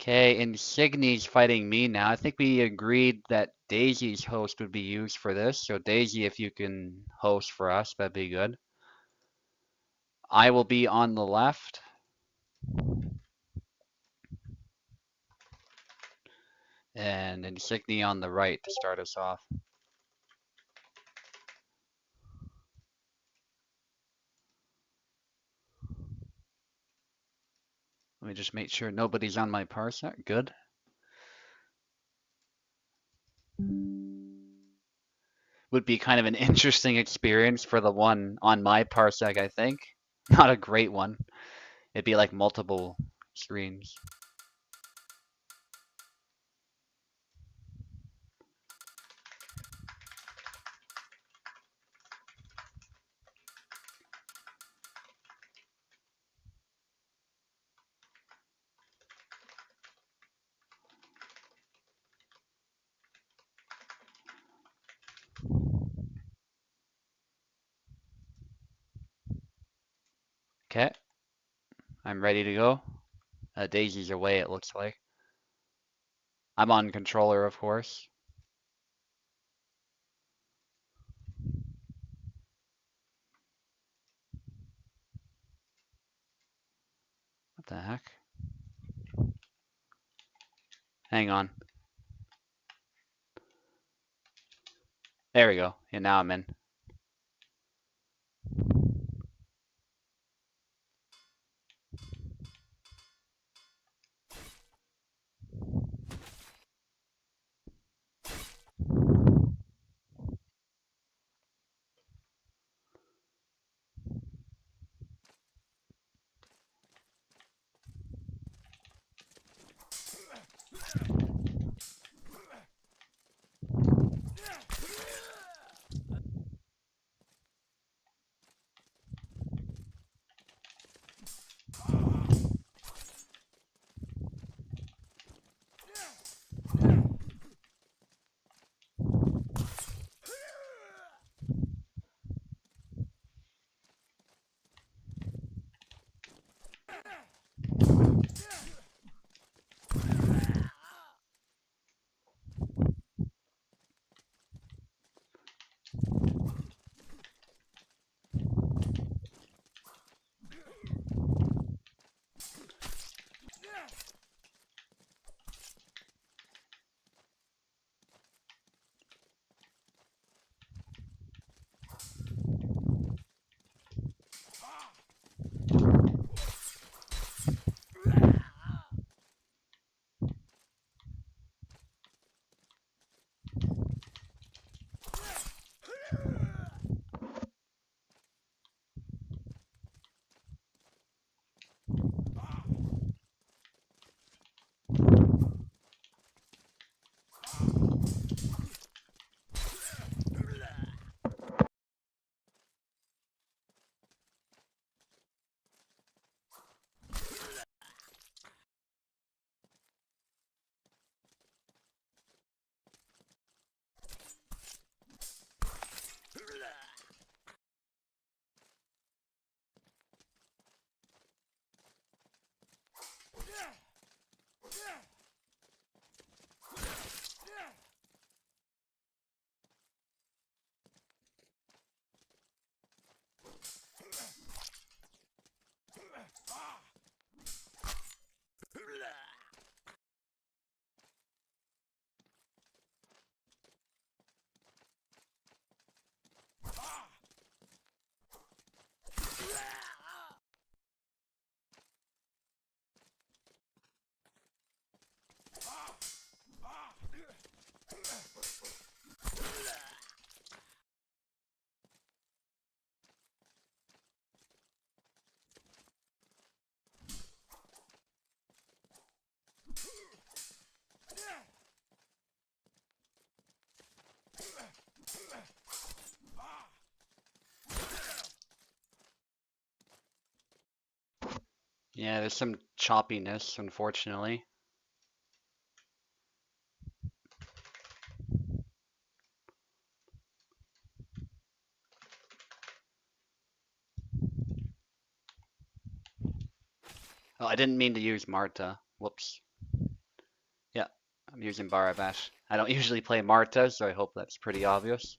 Okay, Insigni's fighting me now. I think we agreed that Daisy's host would be used for this. So Daisy, if you can host for us, that'd be good. I will be on the left. And Insignia on the right to start us off. Let me just make sure nobody's on my parsec. Good. Would be kind of an interesting experience for the one on my parsec, I think. Not a great one. It'd be like multiple screens. Okay. I'm ready to go. Daisy's away, it looks like. I'm on controller, of course. What the heck? Hang on. There we go. And now I'm in. Yeah, there's some choppiness, unfortunately. Oh, I didn't mean to use Marta. Whoops. Yeah, I'm using Barabash. I don't usually play Marta, so I hope that's pretty obvious.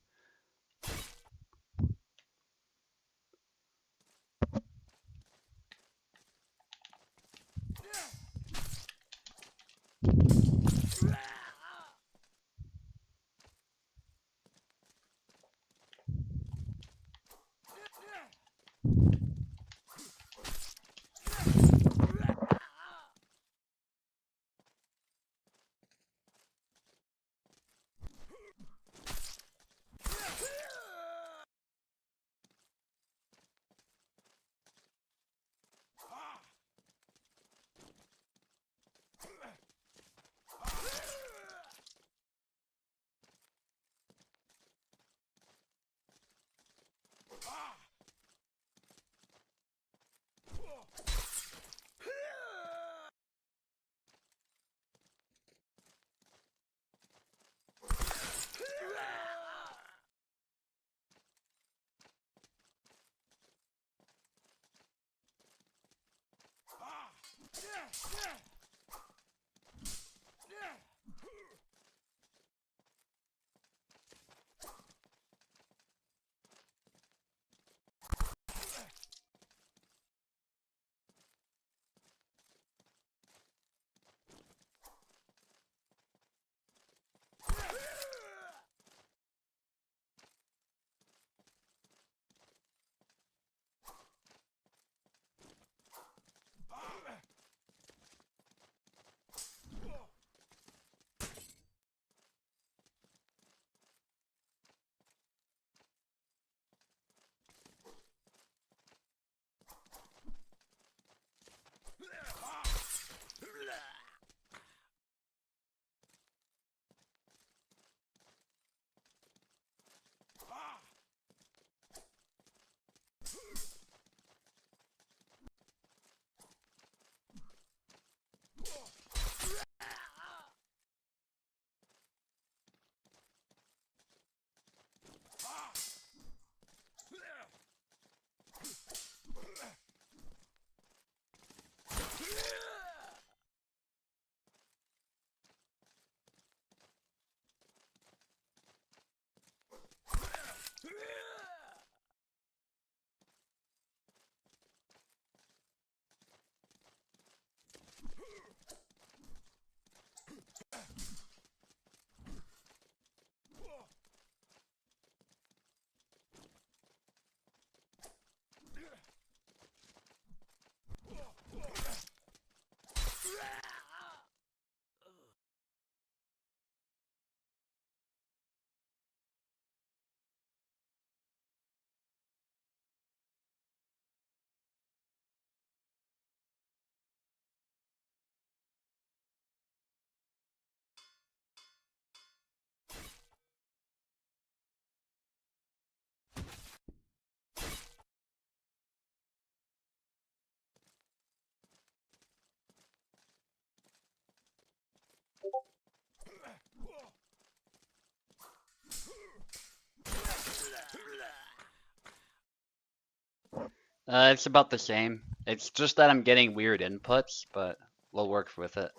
It's about the same. It's just that I'm getting weird inputs, but we'll work with it.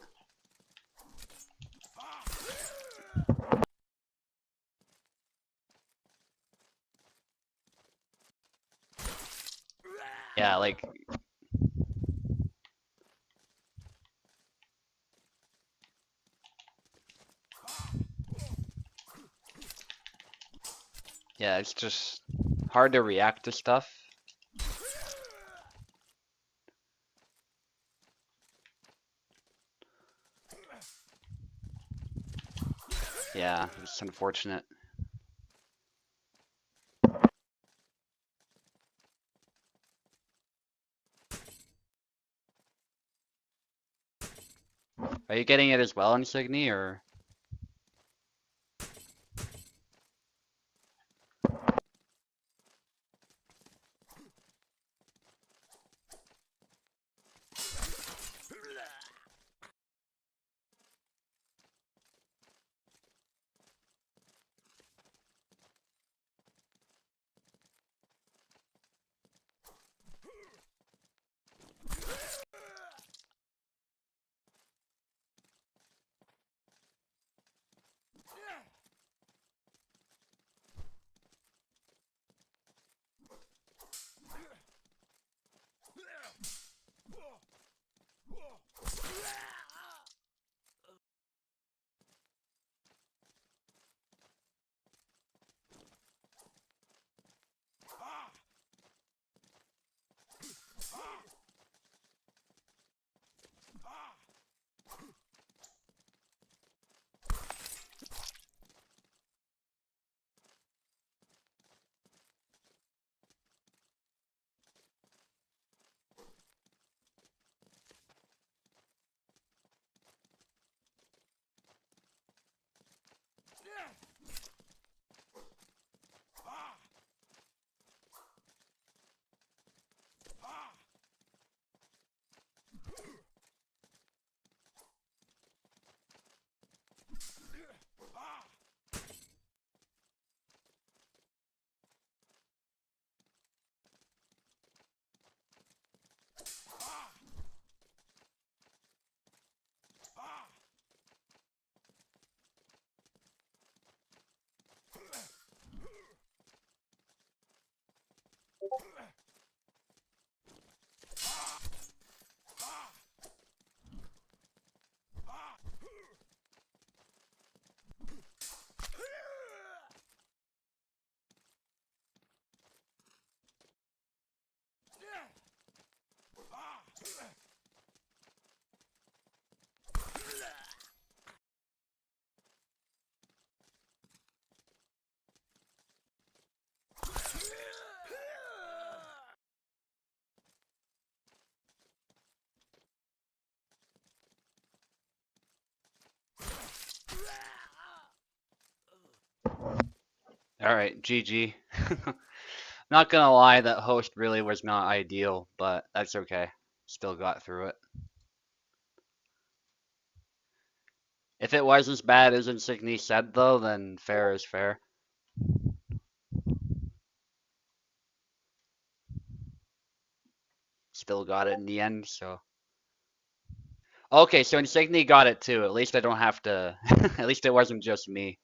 Yeah, like, yeah, it's just hard to react to stuff. Yeah, it's unfortunate. Are you getting it as well, Insigny, or? Alright, GG. Not gonna lie, that host really was not ideal, but that's okay. Still got through it. If it was as bad as Insigny said, though, then fair is fair. Still got it in the end, so. Okay, so Insigny got it too. At least I don't have to. At least it wasn't just me.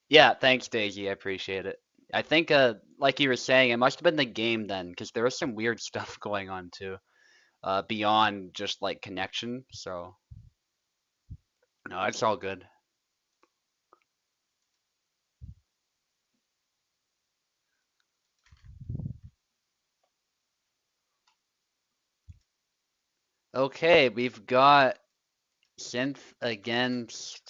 Yeah, thanks, Daisy. I appreciate it. I think, like you were saying, it must have been the game then, because there was some weird stuff going on too, beyond just like connection. So, no, it's all good. Okay, we've got Synth against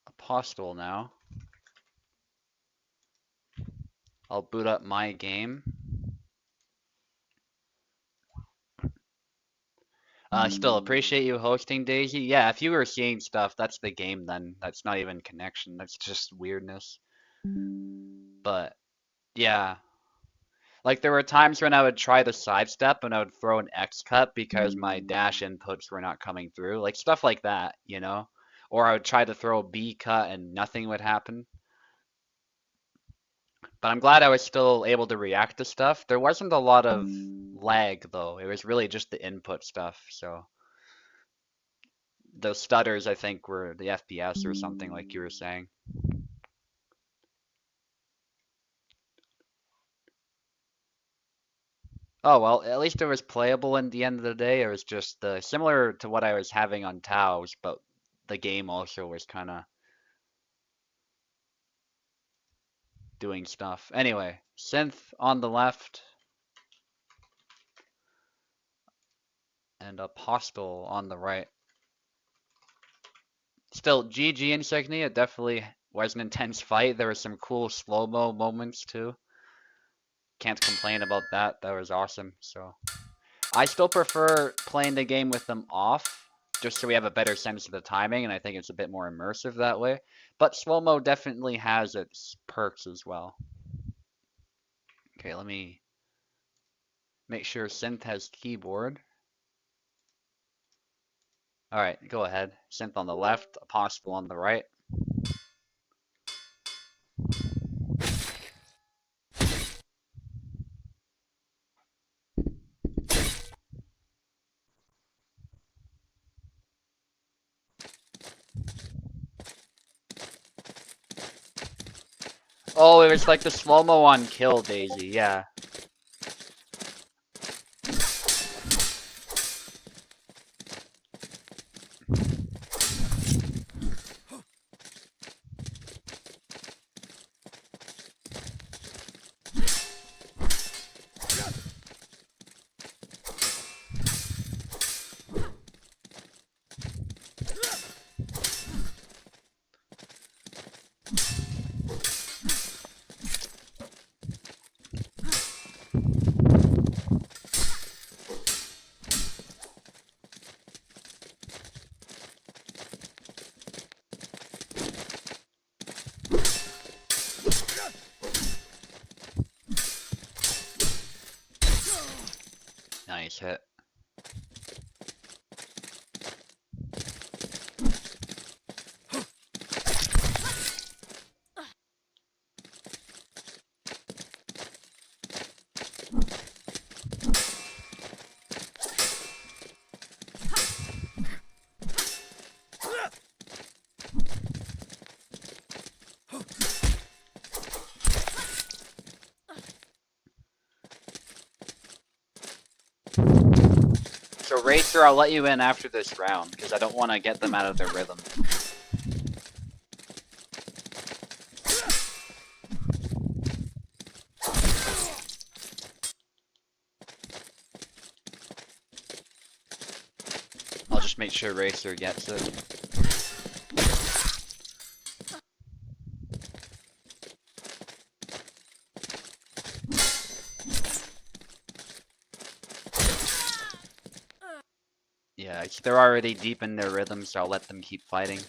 Apostle now. I'll boot up my game. Still appreciate you hosting, Daisy. Yeah, if you were seeing stuff, that's the game then. That's not even connection. That's just weirdness. But yeah, like there were times when I would try to sidestep and I would throw an X cut because my dash inputs were not coming through. Like stuff like that, you know? Or I would try to throw a B cut and nothing would happen. But I'm glad I was still able to react to stuff. There wasn't a lot of lag though. It was really just the input stuff. So those stutters, I think, were the FPS or something like you were saying. Oh well, at least it was playable in the end of the day. It was just similar to what I was having on Taos, but the game also was kind of doing stuff. Anyway, Synth on the left and Apostle on the right. Still, GG Insignia. It definitely was an intense fight. There were some cool slow-mo moments too. Can't complain about that. That was awesome. So I still prefer playing the game with them off, just so we have a better sense of the timing, and I think it's a bit more immersive that way. But slow-mo definitely has its perks as well. Okay, let me make sure Synth has keyboard. All right, go ahead. Synth on the left, Apostle on the right. Oh, it was like the slow-mo on Kill Daisy, yeah. Nice hit. So Racer, I'll let you in after this round, because I don't want to get them out of their rhythm. I'll just make sure Racer gets it. They're already deep in their rhythm, so I'll let them keep fighting.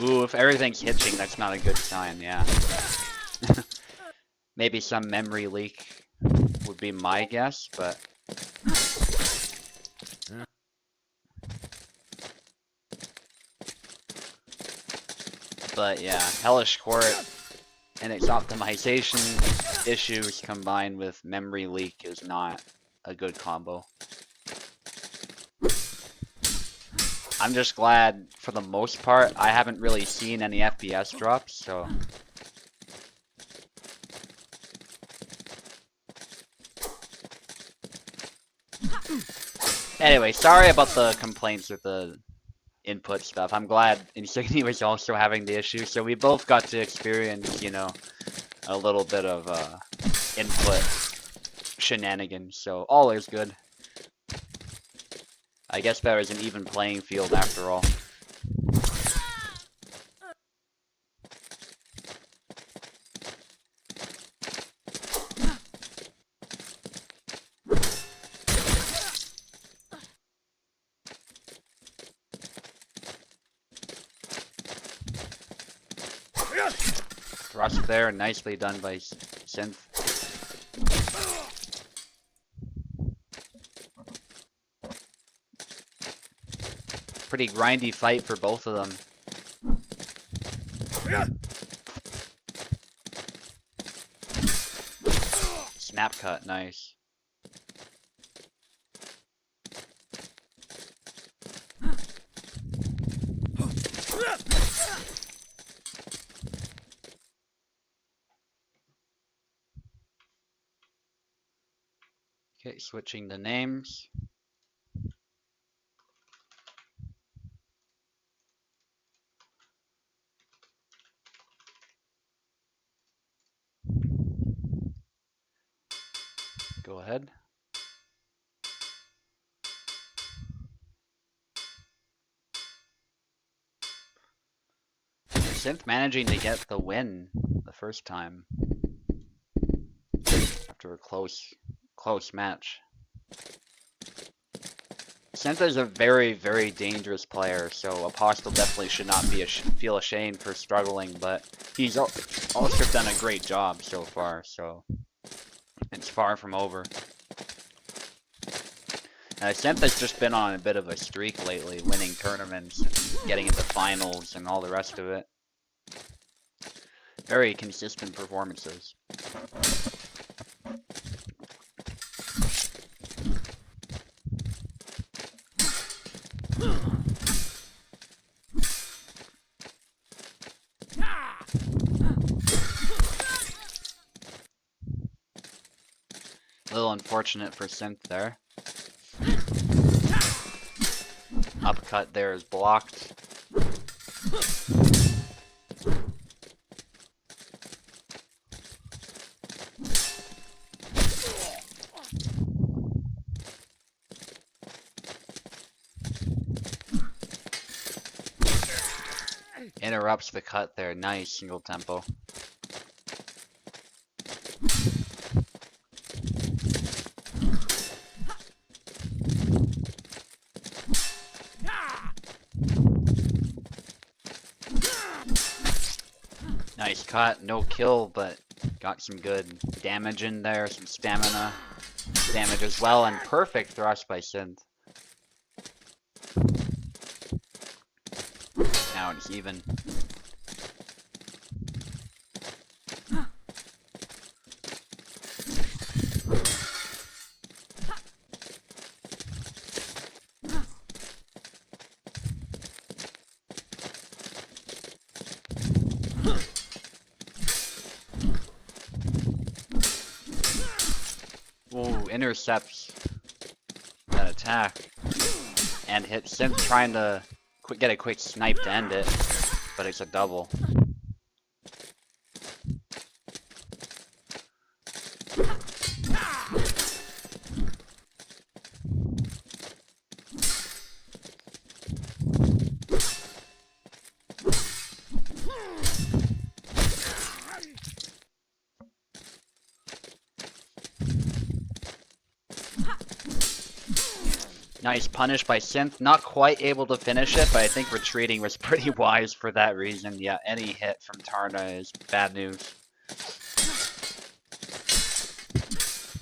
Ooh, if everything's hitching, that's not a good sign, yeah. Maybe some memory leak would be my guess, but... But yeah, Hellish Quart and its optimization issues combined with memory leak is not a good combo. I'm just glad, for the most part, I haven't really seen any FPS drops, so... Anyway, sorry about the complaints with the input stuff. I'm glad Insignia was also having the issue, so we both got to experience, you know, a little bit of input shenanigans, so all is good. I guess there is an even playing field after all. Thrust there, nicely done by Synth. Pretty grindy fight for both of them. Snap cut, nice. Okay, switching the names. Go ahead. Synth managing to get the win the first time after a close match. Synth is a very, very dangerous player, so Apostle definitely should not be feel ashamed for struggling, but he's also done a great job so far, so it's far from over. Synth has just been on a bit of a streak lately, winning tournaments, and getting into finals, and all the rest of it. Very consistent performances. A little unfortunate for Synth there. Upcut there is blocked. Interrupts the cut there. Nice single tempo. Nice cut, no kill, but got some good damage in there, some stamina damage as well, and perfect thrust by Synth. Now it's even. Ooh, intercepts that attack and hit Synth trying to get a quick snipe to end it, but it's a double. Nice punish by Synth. Not quite able to finish it, but I think retreating was pretty wise for that reason. Yeah, any hit from Tarna is bad news.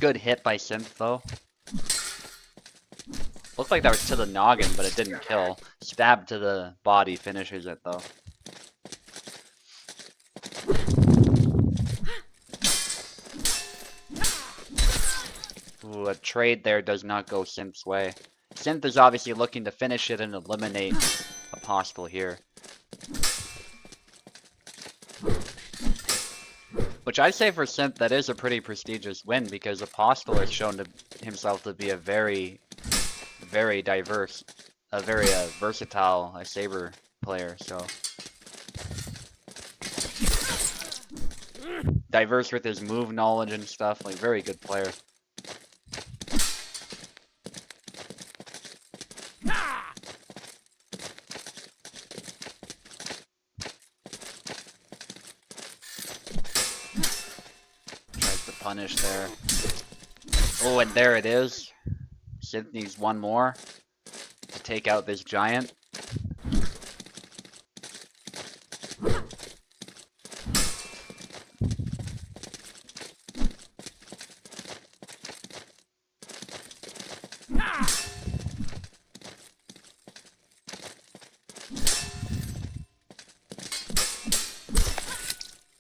Good hit by Synth, though. Looked like that was to the noggin, but it didn't kill. Stab to the body finishes it, though. Ooh, a trade there does not go Synth's way. Synth is obviously looking to finish it and eliminate Apostle here. Which I'd say for Synth, that is a pretty prestigious win, because Apostle has shown himself to be a very diverse, a very versatile saber player, so. Diverse with his move knowledge and stuff, like very good player. Tries to punish there. Oh, and there it is. Synth needs one more to take out this giant.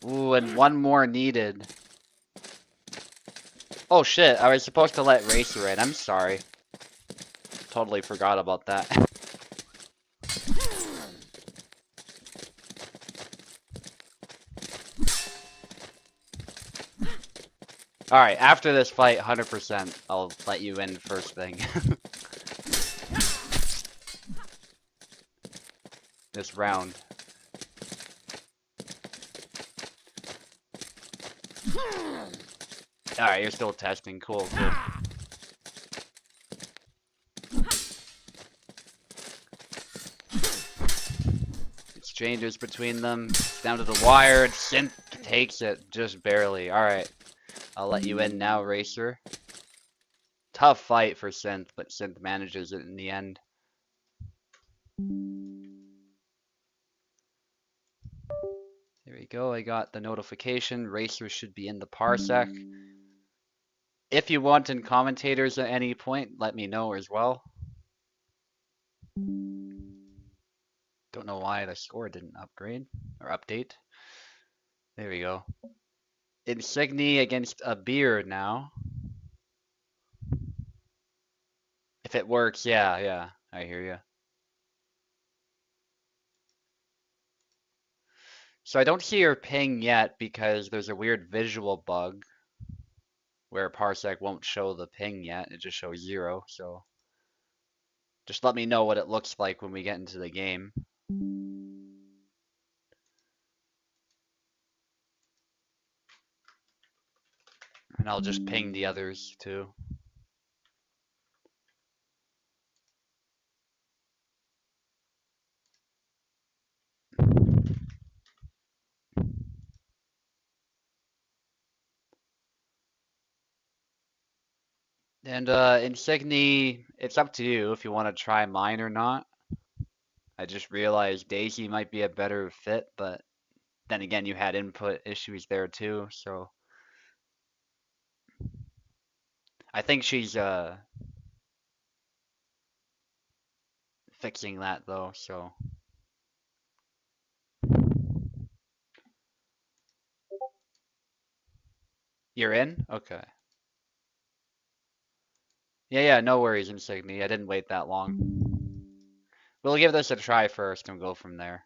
Ooh, and one more needed. Oh shit, I was supposed to let Racer in. I'm sorry. Totally forgot about that. Alright, after this fight, 100%, I'll let you in first thing. This round. Alright, you're still testing. Cool, cool. Exchanges between them. Down to the wire. Synth takes it just barely. Alright. I'll let you in now, Racer. Tough fight for Synth, but Synth manages it in the end. There we go. I got the notification. Racer should be in the parsec. If you want in commentators at any point, let me know as well. Don't know why the score didn't upgrade or update. There we go. Insigny against a beer now. If it works, yeah, I hear you. So I don't see your ping yet because there's a weird visual bug where Parsec won't show the ping yet. It just shows 0, so just let me know what it looks like when we get into the game. And I'll just ping the others too. And Insigny, it's up to you if you want to try mine or not. I just realized Daisy might be a better fit, but then again, you had input issues there too, so I think she's fixing that though, so. You're in? Okay. Yeah, no worries, Insigny. I didn't wait that long. We'll give this a try first and go from there.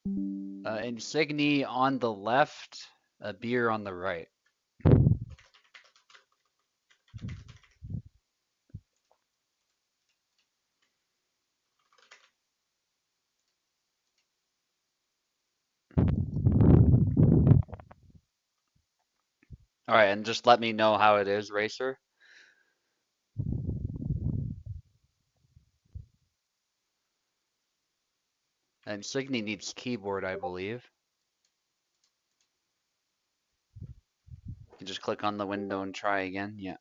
Insigny on the left, a beer on the right. Alright, and just let me know how it is, Racer. And Insigny needs keyboard, I believe. You just click on the window and try again, yeah.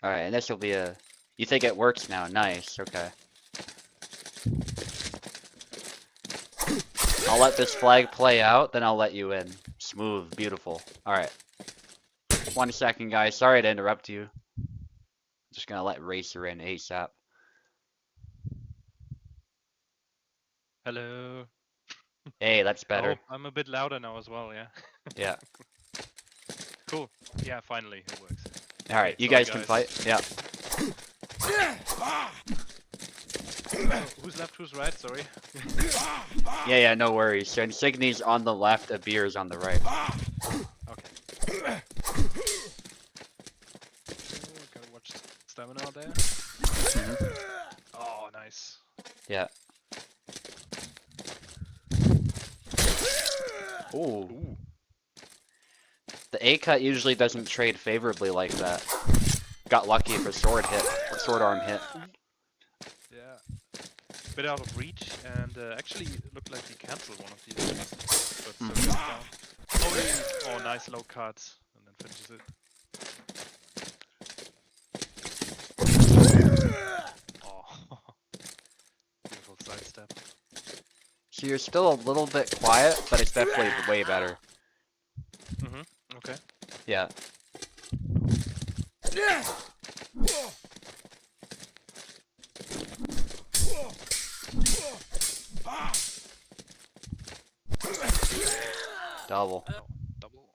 Alright, and this will be a... You think it works now? Nice, okay. I'll let this flag play out, then I'll let you in. Smooth, beautiful. Alright. 1 second, guys. Sorry to interrupt you. Just gonna let Racer in ASAP. Hello. Hey, that's I better. hope I'm a bit louder now as well, yeah? Yeah. Cool. Yeah, finally, it works. Alright, Okay, you sorry, guys can fight. Yeah. Who's left, who's right? Sorry. Yeah, no worries. So Insigni's on the left, Abir's on the right. Okay. Gotta watch stamina there. Mhm. Oh, nice. Yeah. Ooh. Ooh. The A cut usually doesn't trade favorably like that. Got lucky for sword hit, or sword arm hit. Yeah. Bit out of reach, and actually it looked like he cancelled one of these. But still goes down. Oh, nice low cut, and then finishes it. Oh, beautiful sidestep. So you're still a little bit quiet, but it's definitely way better. Okay. Yeah. Double. Oh, double.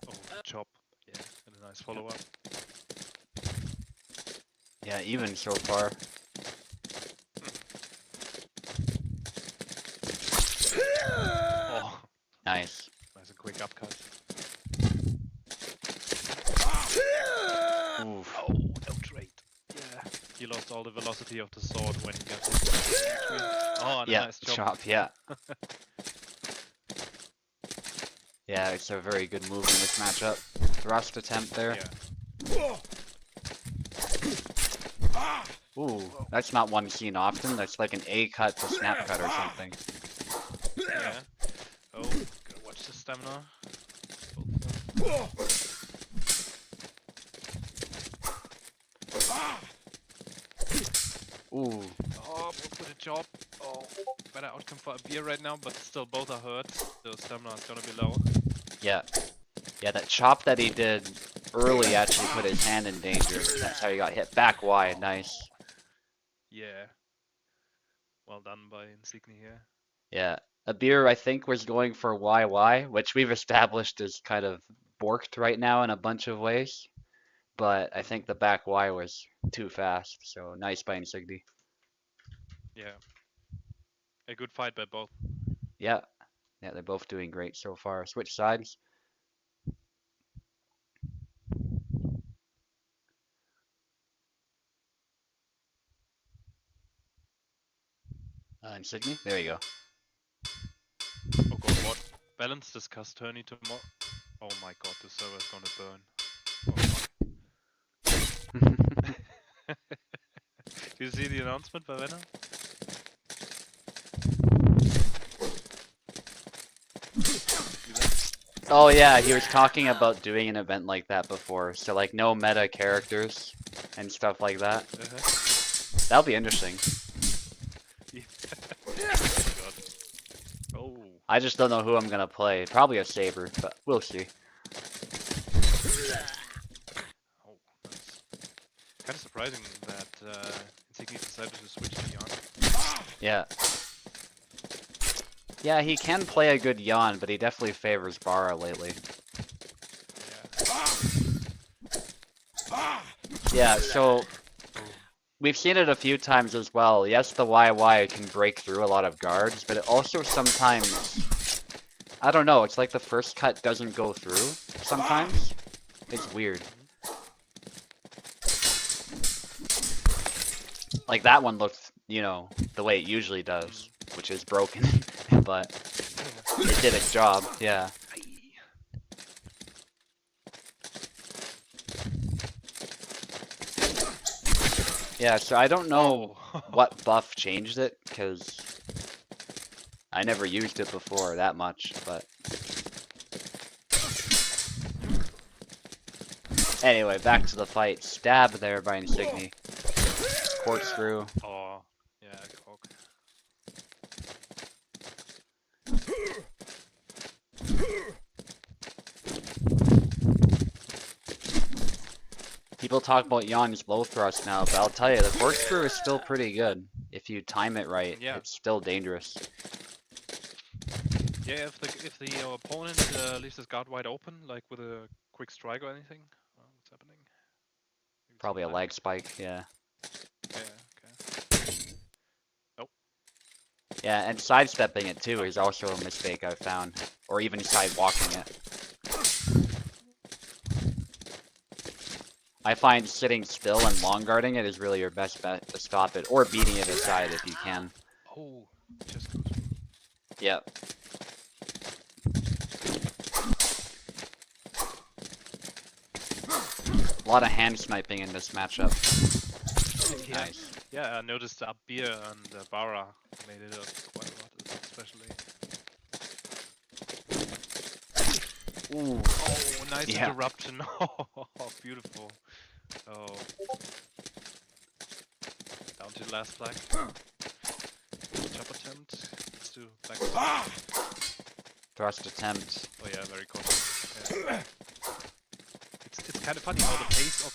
Oh, chop. Yeah, and a nice follow up. Yeah, even so far. Oh, Nice. nice and quick upcut. Oof. Oh, no trade. Yeah. He lost all the velocity of the sword when he got hit. Oh, and a Yeah, nice chop. chop, yeah. Yeah, it's a very good move in this matchup. Thrust attempt there. Yeah. Ooh, that's not one seen often. That's like an A cut to snap cut or something. Yeah. Oh, gotta watch the stamina. Both of them. Ooh. Oh, both with a chop. Oh, better outcome for a beer right now, but still both are hurt. So stamina is gonna be low. Yeah. Yeah, that chop that he did early actually put his hand in danger. That's how he got hit back wide. Nice. Yeah. Well done by Insignia here. Yeah. Abir, I think, was going for YY, which we've established is kind of borked right now in a bunch of ways. But I think the back Y was too fast, so nice by Insignia. Yeah. A good fight by both. Yeah. Yeah, they're both doing great so far. Switch sides. Insignia, there you go. Oh god, what? Balance discuss Tourney tomorrow. Oh my god, the server is gonna burn. Oh fuck. Do you see the announcement by Venom? Oh yeah, he was talking about doing an event like that before, so like no meta characters and stuff like that. That'll be interesting. Oh, god. Oh. I just don't know who I'm gonna play. Probably a Saber, but we'll see. Oh, nice. Kind of surprising that Insignia decided to switch to Young. Yeah. Yeah, he can play a good Yawn, but he definitely favors Bara lately. Yeah. Yeah, so we've seen it a few times as well. Yes, the YY can break through a lot of guards, but it also sometimes, I don't know, it's like the first cut doesn't go through sometimes. It's weird. Like that one looked, you know, the way it usually does, which is broken, but it did its job, yeah. Yeah, so I don't know Oh. what buff changed it, because I never used it before that much, but anyway, back to the fight. Stab there by Insigny. Corkscrew. Oh, yeah, Cork. People talk about Yanni's low thrust now, but I'll tell you, the corkscrew is still pretty good. If you time it right, Yeah. it's still dangerous. Yeah, if the opponent leaves his guard wide open, like with a quick strike or anything. What's happening? Maybe Probably a some leg spike, yeah. Yeah, okay. Yeah, and sidestepping it too is also a mistake I've found. Or even sidewalking it. I find sitting still and long guarding it is really your best bet to stop it, or beating it aside if you can. Oh, just goes. Yep. A lot of hand sniping in this matchup. Yeah. Nice. Yeah, I noticed Beer and Bara made it up quite a lot, especially. Ooh. Oh, nice Yeah. interruption. Oh, beautiful. Oh. Down to the last flag. Chop attempt. Let's do back. Thrust attempt. Oh yeah, very cautious. Yeah. It's kind of funny how the pace of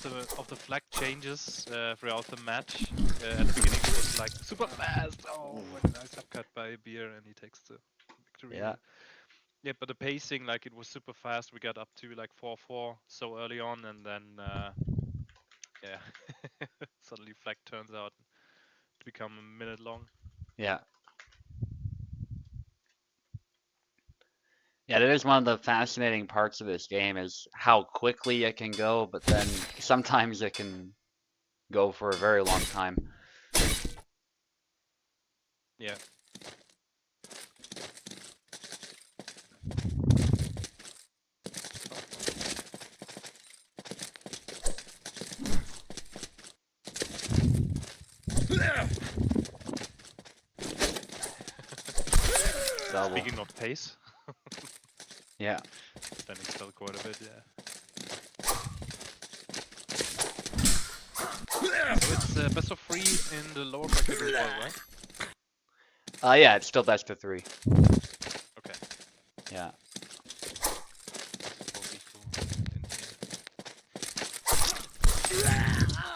the flag changes throughout the match. At the beginning it was like super fast. Oh, and nice upcut by Beer, and he takes the victory. Yeah. Yeah, but the pacing, like it was super fast. We got up to like 4-4 so early on, and then yeah, suddenly flag turns out to become a minute long. Yeah. Yeah, that is one of the fascinating parts of this game is how quickly it can go, but then sometimes it can go for a very long time. Yeah. Double. Speaking of pace, Yeah. standing still quite a bit, yeah. So it's best of 3 in the lower bracket as well, right? Yeah, it's still best of 3. Okay. Yeah.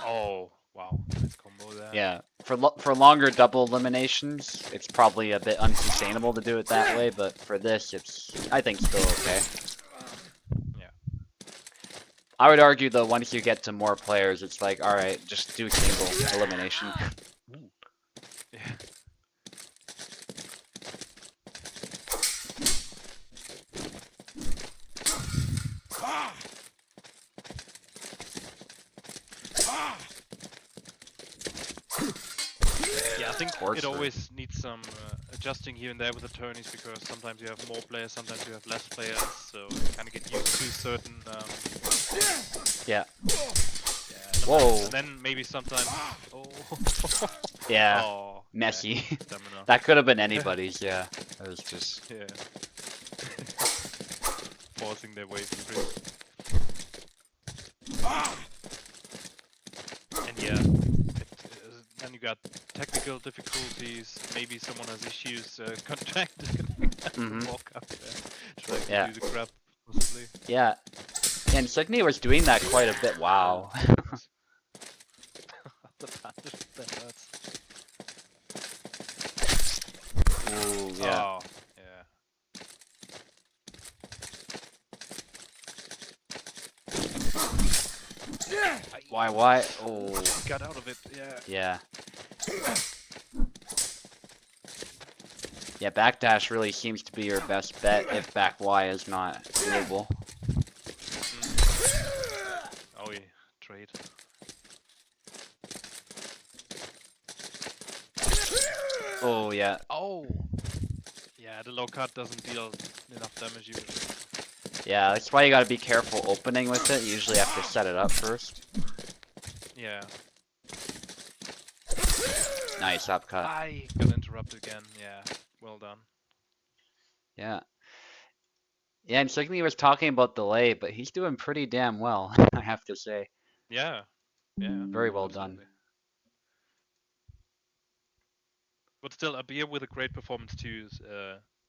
Oh, wow. Nice combo there. Yeah. For longer double eliminations, it's probably a bit unsustainable to do it that way, but for this, it's, I think, still okay. Yeah. I would argue, though, once you get to more players, it's like, alright, just do single elimination. Ooh. Yeah. Yeah, I think it always needs some adjusting here and there with the tourneys, because sometimes you have more players, sometimes you have less players, so you kind of get used to certain. Yeah. Yeah. Whoa. And then maybe sometimes. Oh. Yeah. Oh, Messy. Stamina. That could have been anybody's, yeah. It was just... Yeah. Forcing their way through. And yeah, then you got technical difficulties. Maybe someone has issues contracting. Walk up there, try to do the grab, possibly. Yeah. And Signy was doing that quite a bit. Wow. The punish, that hurts. Ooh, yeah. Oh, yeah. Why? Oh. Got out of it, yeah. Yeah. Yeah, backdash really seems to be your best bet if back Y is not doable. Oh yeah, trade. Oh, yeah. Oh! Yeah, the low cut doesn't deal enough damage usually. Yeah, that's why you gotta be careful opening with it. You usually have to set it up first. Yeah. Nice upcut. I got interrupted again, yeah. Well done. Yeah. Yeah, and Signy was talking about delay, but he's doing pretty damn well, I have to say. Yeah, yeah, Very well done. absolutely. But still, Abir with a great performance too.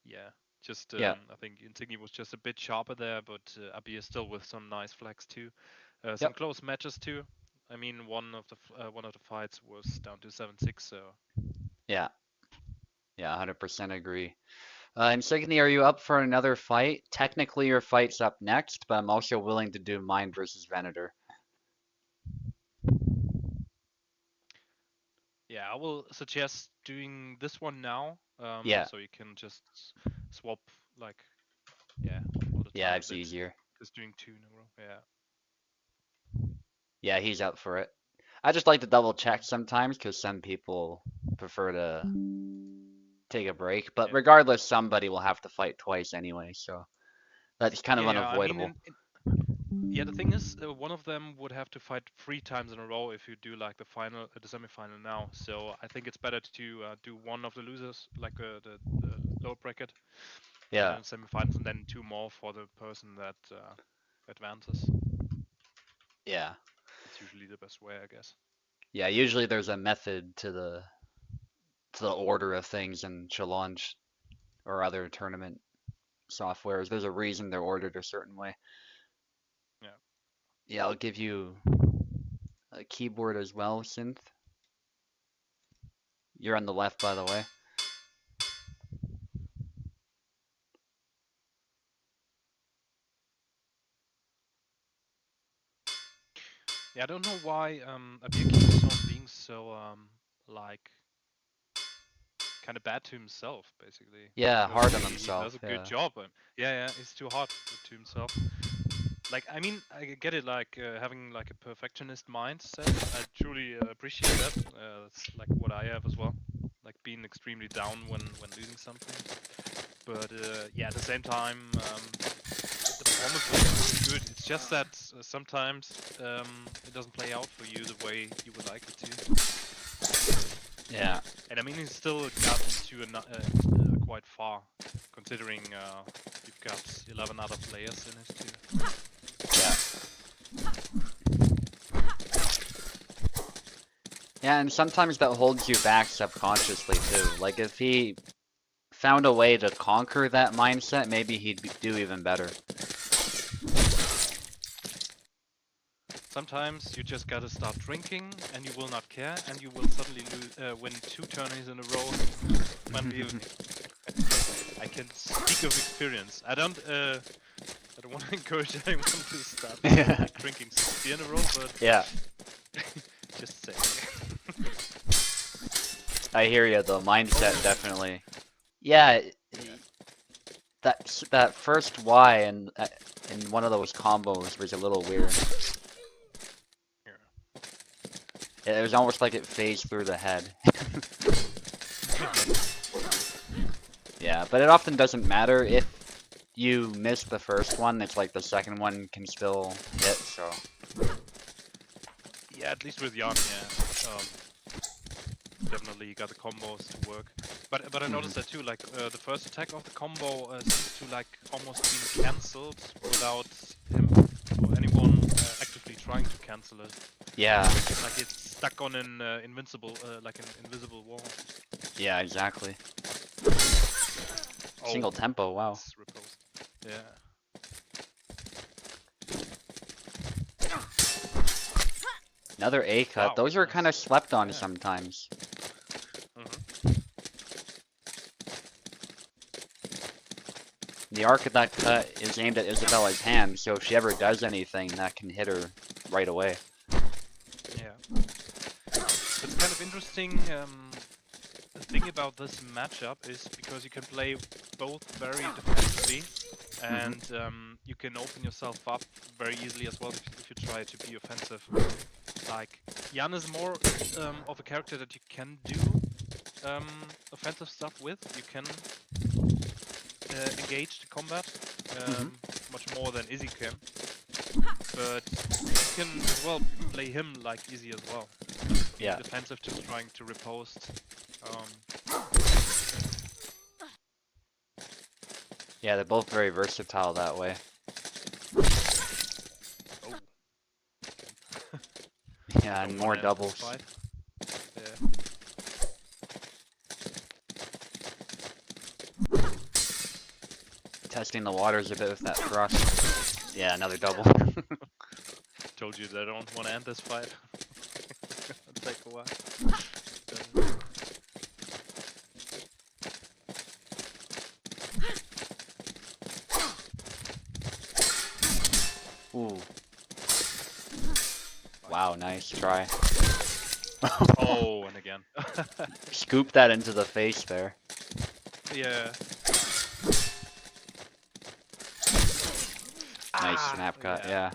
Yeah, just Yeah. I think Insigni was just a bit sharper there, but Abir still with some nice flags too. Some Yep. close matches too. I mean, one of the fights was down to 7-6. So Yeah. Yeah, 100% agree. And Signy, are you up for another fight? Technically, your fight's up next, but I'm also willing to do mine versus Venator. yeah, I will suggest doing this one now. Yeah. So you can just swap like yeah all the Yeah, time a it's bit. easier. Just doing two in a row. Yeah. Yeah, he's up for it. I just like to double check sometimes because some people prefer to take a break. But Yeah. regardless, somebody will have to fight twice anyway, so that's kind of Yeah, yeah. I mean, unavoidable. yeah, the thing is, one of them would have to fight 3 times in a row if you do like the semifinal now. So I think it's better to do one of the losers, like the lower bracket, and Yeah. then semifinals, and then two more for the person that advances. Yeah. It's usually the best way, I guess. Yeah, usually there's a method to the order of things in challenge or other tournament softwares. There's a reason they're ordered a certain way. Yeah. Yeah, I'll give you a keyboard as well, Synth. You're on the left, by the way. Yeah, I don't know why Abir keeps on being so like kind of bad to himself, basically, Yeah, because hard on he himself. does a good Yeah. job. Yeah, yeah, he's too hard to himself. Like, I mean, I get it, like having like a perfectionist mindset. I truly appreciate that. That's like what I have as well, like being extremely down when losing something. But yeah, at the same time, the performance was good. It's just that sometimes it doesn't play out for you the way you would like it to. Yeah. And I mean, he still got into quite far, considering you've got 11 other players in his team. Yeah. Yeah, and sometimes that holds you back subconsciously too. Like if he found a way to conquer that mindset, maybe do even better. Sometimes you just gotta start drinking, and you will not care, and you will suddenly win 2 tourneys in a row. Unbelievable. I can speak of experience. I don't want to encourage anyone to start drinking 60 in a row, but Yeah. just saying. I hear you though. Mindset definitely. Yeah, that first Y in one of those combos was a little weird. It was almost like it phased through the head. Yeah, but it often doesn't matter if you miss the first one. It's like the second one can still hit. So Yeah, at least with Jan, yeah. Definitely got the combos to work. But I noticed that too, like the first attack of the combo seems to like almost be cancelled without him or anyone actively trying to cancel it. yeah, Like it's stuck on an invincible, like an invisible wall. yeah, exactly. Oh, Single tempo. Wow. it's riposed. Yeah. Another A cut. Wow, Those are nice. kind of slept on Yeah. sometimes. The arc of that cut is aimed at Isabella's hand, so if she ever does anything, that can hit her right away. Yeah. It's kind of interesting. The thing about this matchup is because you can play both very defensively, and you can open yourself up very easily as well if you try to be offensive. Like Jan is more of a character that you can do offensive stuff with. You can engage the combat much more than Izzy can, but you can as well play him like Izzy as well. Yeah. Defensive, just trying to riposte. Yeah, they're both very versatile that way. Oh, Yeah, don't and want more to end this doubles. fight. Yeah. Testing the waters a bit with that thrust. Yeah, another double. Told you that I don't want to end this fight. It'll take a while. Ooh. Wow, nice try. Oh, and again. Scoop that into the face there. Yeah. Nice snap cut, yeah.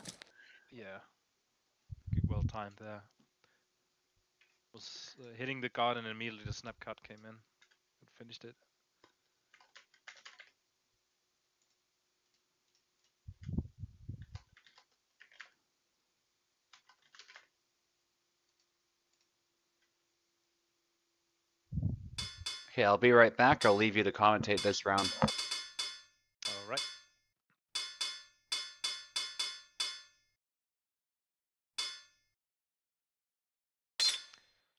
Yeah. Well timed there. Was hitting the guard and immediately the snap cut came in and finished it. Okay, I'll be right back. I'll leave you to commentate this round. All right.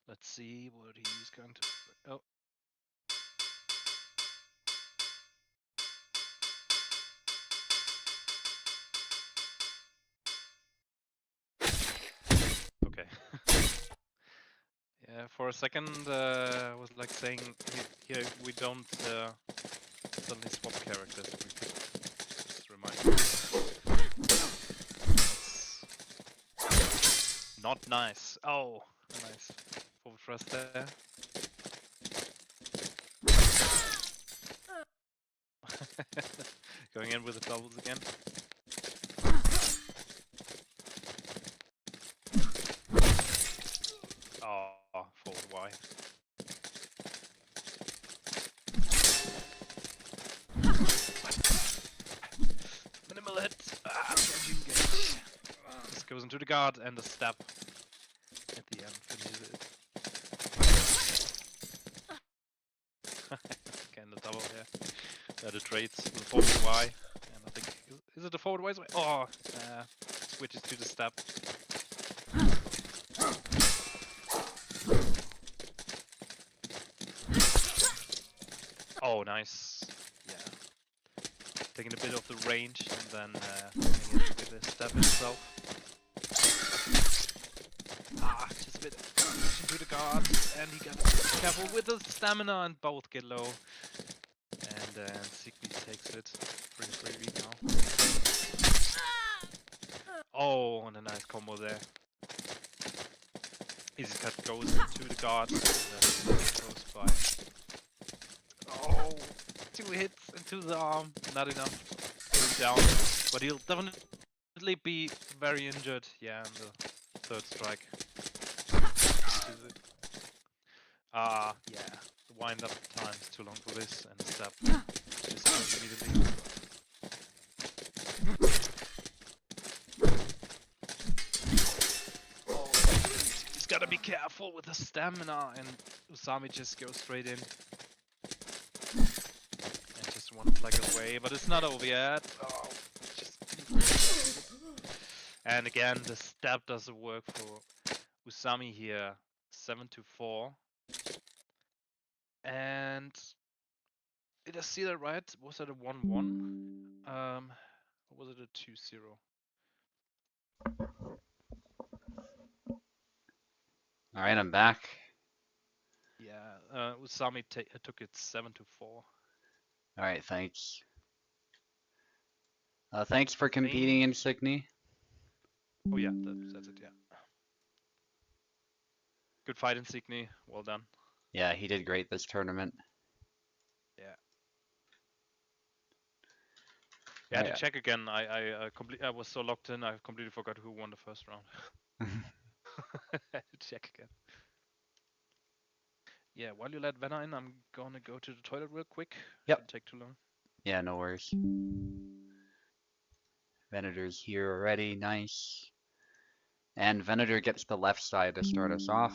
Let's see what he's going to. Oh. Okay. Yeah, for a second I was like saying here we don't suddenly swap characters. We could just remind me. That's not nice. Oh, nice. Forward thrust there. Going in with the doubles again. Oh, forward Y. Minimal hit. Charging engage. This goes into the guard and the stab at the end finishes it. Again, the double here. The trades, the forward Y. And I think, is it the forward Y? Oh, switches to the stab. Oh, nice. Yeah. Taking a bit of the range and then with the stab itself. Just a bit into the guard, and he got careful with the stamina, and both get low. And Signy takes it. 3-3 now. Oh, and a nice combo there. Easy cut goes into the guard, and then goes by. Oh, 2 hits into the arm, not enough. Going down, but he'll definitely be very injured. Yeah, and the third strike. Yeah, the wind up time is too long for this, and the stab just goes immediately. Oh, he's gotta be careful with the stamina, and Usami just goes straight in. And just one flag away, but it's not over yet. Oh, and again, the stab doesn't work for Usami here. 7-4. And did I see that right? Was that a 1-1? Or was it a 2-0? All right, I'm back. Yeah, Usami took it 7-4. All right, thanks. Thanks for competing in Signy. Oh yeah, that's it, yeah. Good fight in Signy, well done. Yeah, he did great this tournament. Yeah. Yeah, to check again, I was so locked in, I completely forgot who won the first round. I had to check again. Yeah, while you let Venna in, I'm gonna go to the toilet real quick. Yep. Shouldn't take too long. Yeah, no worries. Venator's here already, nice. And Venator gets the left side to start us off.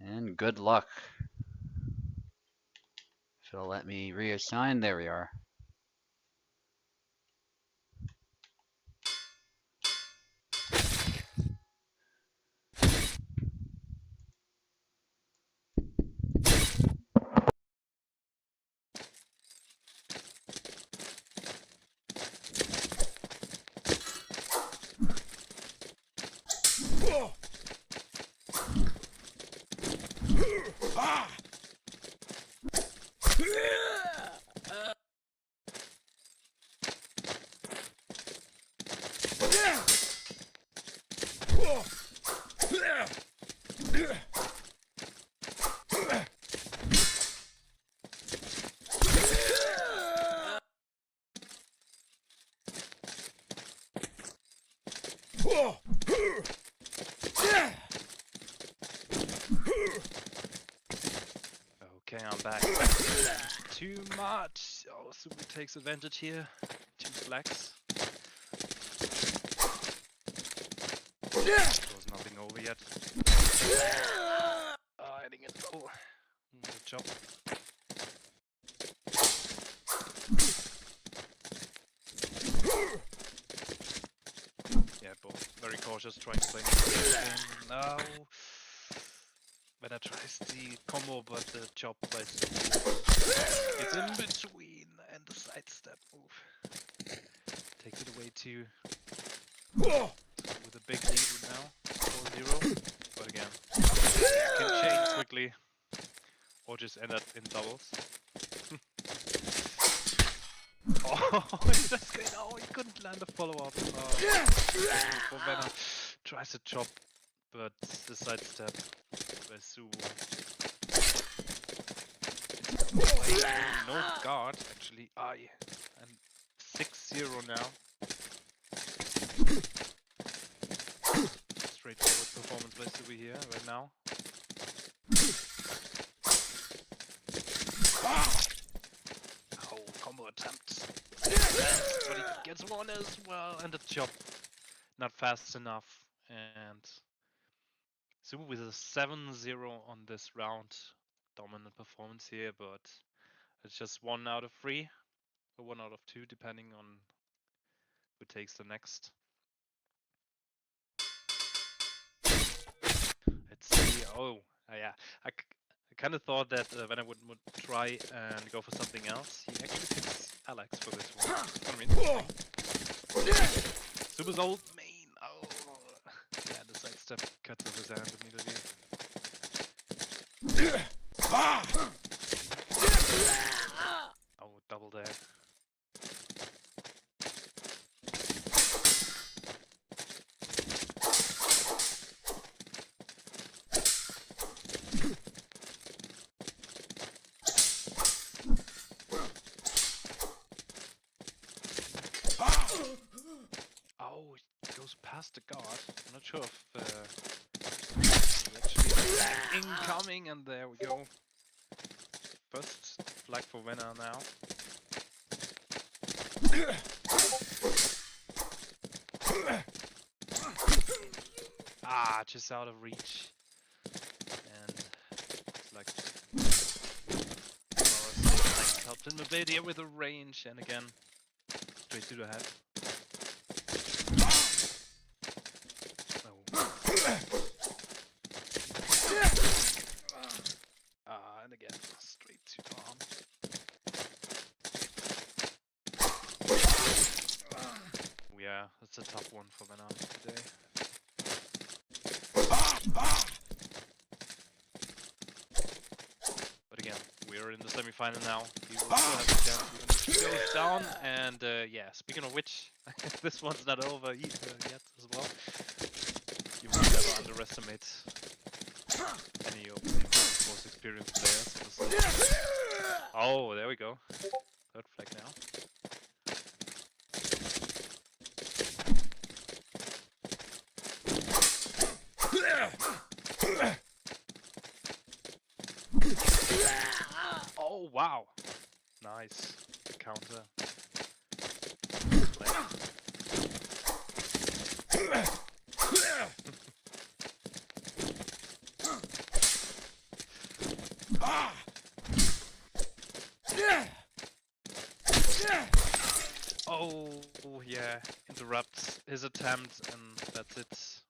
And good luck. If it'll let me reassign, there we are. Okay, I'm back. Too much. Oh, Super takes advantage here. 2 flags. There's nothing over yet. I didn't get the goal. Good job. Yeah, both very cautious, trying to play. No. When I tries the combo, but the chop plays. It's in between and the sidestep move. Takes it away to with a big lead now, 4-0. But again, can change quickly or just end up in doubles. Oh, that's great. Oh, he couldn't land a follow-up. For Venner. Tries to chop, but the sidestep. No guard, actually. And 6-0 now. Straightforward performance by Subi here, right now. Oh, combo attempt. But he gets one as well, and the chop. Not fast enough. And Subi with a 7-0 on this round. Dominant performance here, but it's just 1 out of 3. Or 1 out of 2, depending on who takes the next. Let's see. Oh, yeah. I kind of thought that when I would try and go for something else, he actually picks Alex for this one. Super's old main. Oh, yeah. The sidestep cuts off his hand immediately. Oh, double dead. Oh, it goes past the guard. I'm not sure if actually incoming, and there we go. First flag for winner now. Just out of reach. And it's like helped him a bit here with the range, and again straight to the head. And again, straight to the arm. Yeah, that's a tough one for Venom today. But again, we're in the semi-final now. He will still have a chance even if he goes down. And yeah, speaking of which, this one's not over yet as well. You must never underestimate any of the most experienced players. Oh, there we go. Third flag now. Oh, wow. Nice. Counter. Oh, yeah. Interrupts his attempt, and that's it.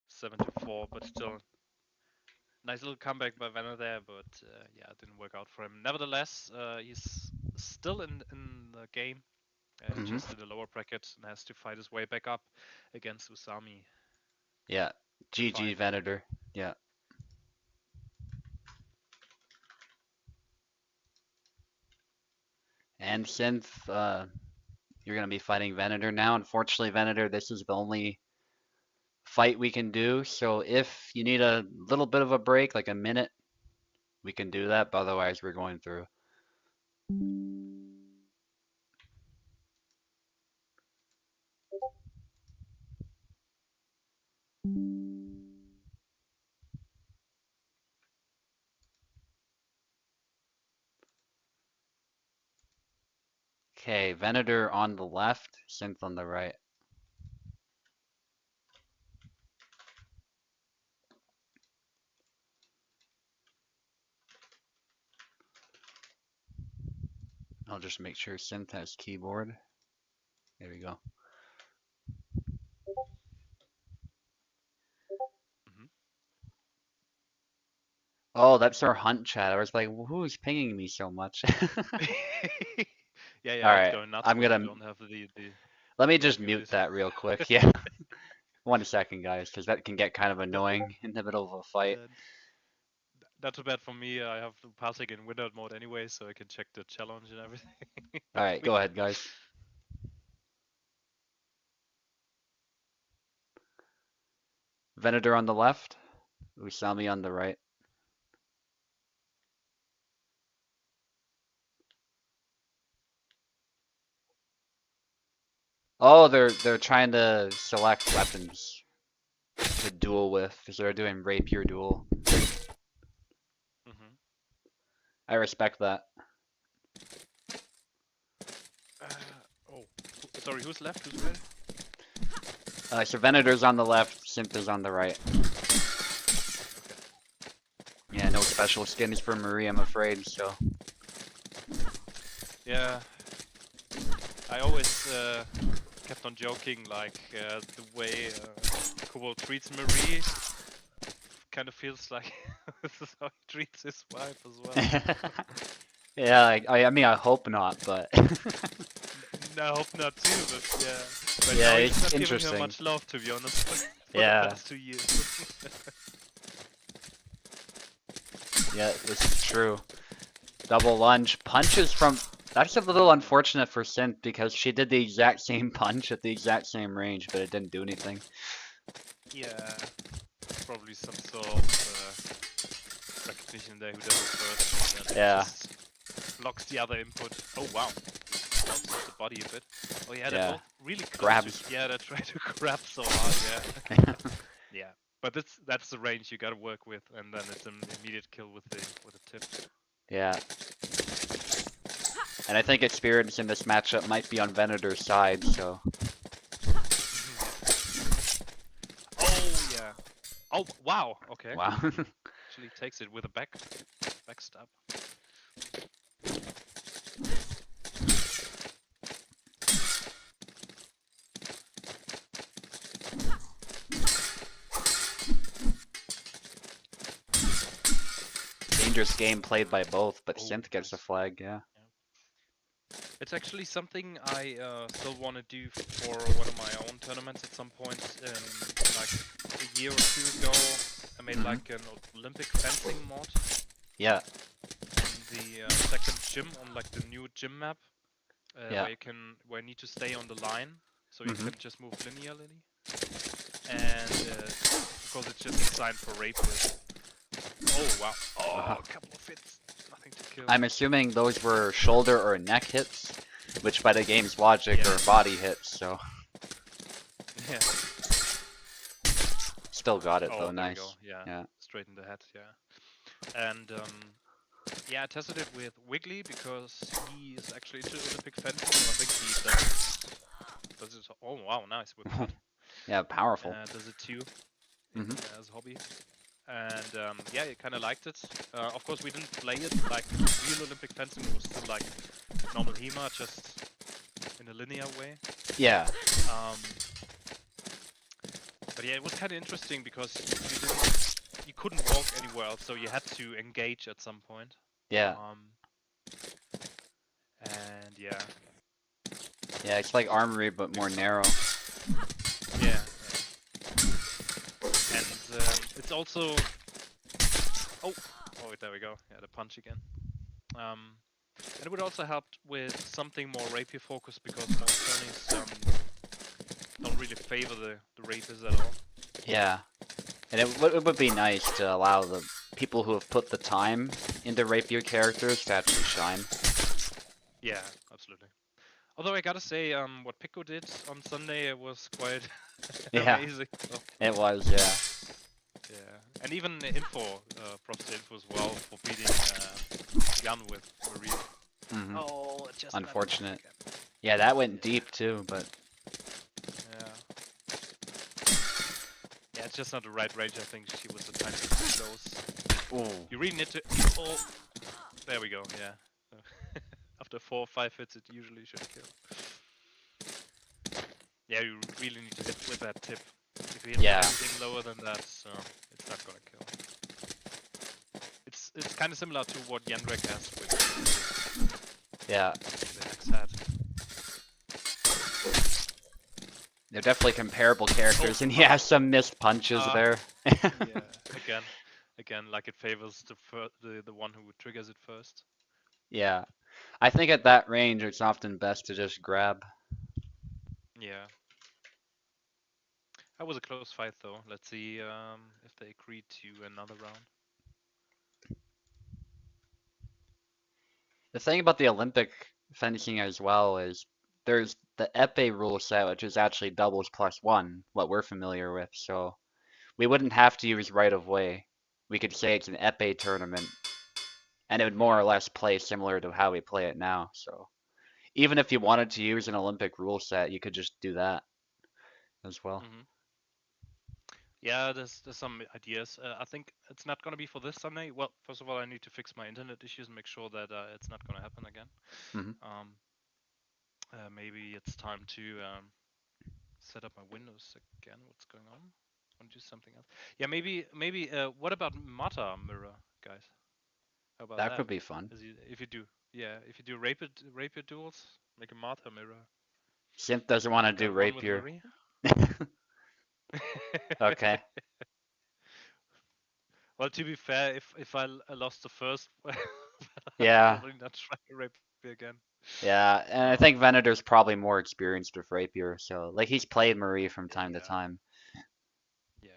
7-4, but still. Nice little comeback by Vanna there, but yeah, it didn't work out for him. Nevertheless, he's still in the game, Hmm. just in the lower bracket, and has to fight his way back up against Usami Yeah. to GG final. Venator. Yeah. And Synth, you're gonna be fighting Venator now. Unfortunately, Venator, this is the only fight we can do. So if you need a little bit of a break, like a minute, we can do that. But otherwise, we're going through. Okay, Venator on the left, Synth on the right. I'll just make sure Synth has keyboard. There we go. Hmm. Oh, that's our hunt chat. I was like, who's pinging me so much? Yeah, All yeah, it's right, going nuts I'm when you gonna don't have the let me just mic mute muted. that real quick. Yeah, 1 second, guys, because that can get kind of Not, annoying in the middle of a fight. uh, not too bad for me. I have the passing in windowed mode anyway, so I can check the challenge and everything. All But right, we, go ahead, guys. Venator on the left, Usami on the right. Oh, they're trying to select weapons to duel with, because they're doing rapier duel. hmm I respect that. uh, oh, sorry, who's left? Who's right? So Venator's on the left, Synth is on the right. Yeah, no special skins for Marie, I'm afraid, so. Yeah, I always kept on joking, like the way Kobold treats Marie kind of feels like this is how he treats his wife as well. Yeah, I mean, I hope not, but. No, I hope not too, but yeah. But Yeah, now he's it's not giving her interesting. much love, to be honest, for the Yeah, past 2 years. yeah, this is true. Double lunge. Punches from. That's a little unfortunate for Synth because she did the exact same punch at the exact same range, but it didn't do anything. Yeah, probably some sort of recognition there who does it first, and then Yeah, just blocks the other input. Oh wow, bounces the body a bit. Oh yeah, they're yeah. both really close Grabs. to. Yeah, they try to grab so hard. Yeah, yeah. But that's the range you gotta work with, and then it's an immediate kill with the tip. Yeah. And I think experience in this matchup might be on Venator's side, so. Oh yeah. Oh wow. Okay. Wow. Actually takes it with a back stab. Dangerous game played by both, but Oh, Synth gets a nice. flag, yeah. Yeah. It's actually something I still want to do for one of my own tournaments at some point. Like a year or two ago, I made Mhm. like an Olympic fencing mod Yeah, in the second gym on like the new gym map, yeah. where you need to stay on the line, so you Mhm. can just move linearly. And of course, it's just designed for rapiers. Oh wow! Uh-huh. Oh, a couple of hits, nothing to kill. I'm assuming those were shoulder or neck hits, which by the game's logic Yeah. are body hits, so. Yeah. Still got it Oh, though, there we go. nice. Yeah, Yeah. straight in the head. Yeah. And yeah, I tested it with Wiggly because he is actually into Olympic fencing. I think he does it. Oh wow, nice with cut. Yeah, powerful. Does it too Mhm. as a hobby. And yeah, he kind of liked it. Of course, we didn't play it like real Olympic fencing. It was still like normal HEMA, just in in a linear way. Yeah. Um, but yeah, it was kind of interesting because you couldn't walk anywhere else, so you had to engage at some point. Yeah. And yeah. Yeah, it's like Armory, but more narrow. Yeah. And it's also... Oh, there we go. Yeah, the punch again. And it would also help with something more rapier focused because most tourneys don't really favor the rapiers at all. Yeah. And it would be nice to allow the people who have put the time into rapier characters to actually shine. Yeah, absolutely. Although I gotta say, what Pico did on Sunday, it was quite amazing. So. It was, yeah. Yeah, and even Info, props to Info as well for beating Jan with Marie. Mm-hmm. Oh, just unfortunate. Yeah, that went deep too, but... Yeah. Yeah, it's just not the right range, I think she was a tiny bit too close. Ooh. You really need to... Oh, there we go, yeah. After 4 or 5 hits, it usually should kill. Yeah, you really need to hit with that tip. If you hit anything lower than that, it's not gonna kill. It's kind of similar to what Jandrek has with the X hat. They're definitely comparable characters, and he has some missed punches there. Yeah, again, like it favors the one who triggers it first. Yeah, I think at that range, it's often best to just grab. Yeah. That was a close fight, though. Let's see if they agree to another round. The thing about the Olympic fencing as well is there's the epee rule set, which is actually doubles +1, what we're familiar with, so we wouldn't have to use right of way. We could say it's an epee tournament, and it would more or less play similar to how we play it now, so even if you wanted to use an Olympic rule set, you could just do that as well. Mm-hmm. Yeah, there's some ideas. I think it's not gonna be for this Sunday. Well, first of all, I need to fix my internet issues and make sure that it's not gonna happen again. Mm-hmm. Maybe it's time to set up my Windows again. What's going on? Want to do something else? Yeah, maybe. What about Mata Mirror, guys? How about that? That could be fun. If you do rapier duels, make a Mata Mirror. Synth doesn't want to do rapier. Okay. Well, to be fair, if I lost the first, yeah, I'll probably not try rapier again. Yeah, and I think Venator's probably more experienced with rapier, so like he's played Marie from time to time. Yeah.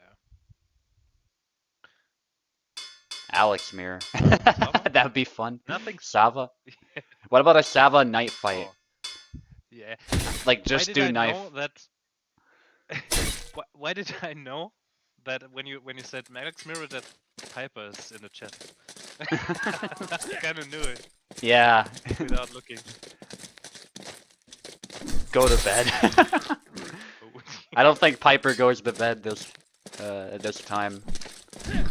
Alex Mirror. That'd be fun. Nothing. Sava. What about a Sava night fight? Oh. Yeah. Like just do knife. Why did I know that when you said Alex Mirror that Piper is in the chat? I kind of knew it. Yeah. Without looking. Go to bed. I don't think Piper goes to bed this time. Yeah.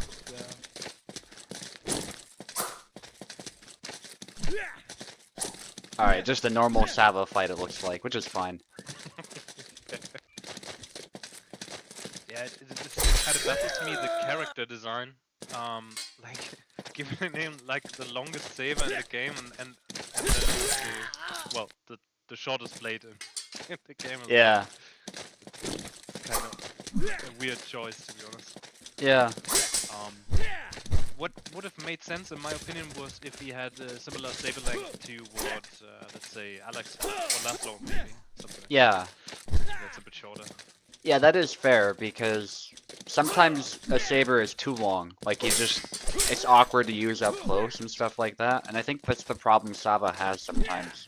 Alright, just a normal Sava fight it looks like, which is fine. Yeah, it kind of baffles me, the character design. Like, give it a name like the longest saber in the game and then the shortest blade in the game. Yeah. Kind of a weird choice, to be honest. Yeah. What would have made sense, in my opinion, was if he had a similar saber length to what, let's say, Alex or Laszlo, maybe. Something like that. That's a bit shorter. Yeah, that is fair, because sometimes a saber is too long. Like, it's awkward to use up close and stuff like that, and I think that's the problem Sava has sometimes.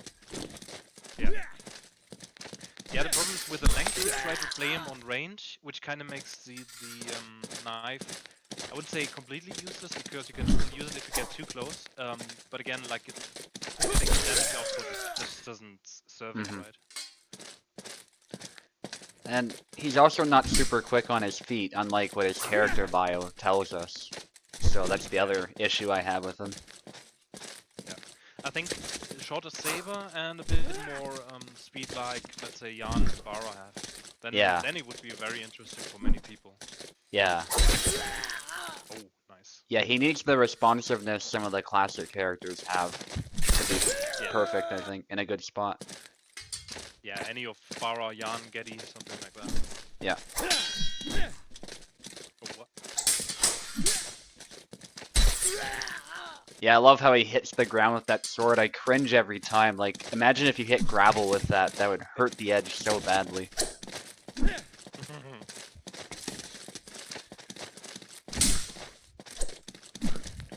Yeah. Yeah, the problem is with the length, you try to play him on range, which kind of makes the knife, I wouldn't say completely useless, because you can use it if you get too close, but again, like, it makes damage output just doesn't serve it right. And he's also not super quick on his feet, unlike what his character bio tells us. So that's the other issue I have with him. Yeah. I think shorter saber and a bit more speed like, let's say, Jan and Farah have. Then it would be very interesting for many people. Yeah. Oh, nice. Yeah, he needs the responsiveness some of the classic characters have to be perfect, I think, in a good spot. Yeah, any of Farah, Jan, Getty, something like that. Yeah. Oh, what? Yeah, I love how he hits the ground with that sword. I cringe every time. Like, imagine if you hit gravel with that. That would hurt the edge so badly.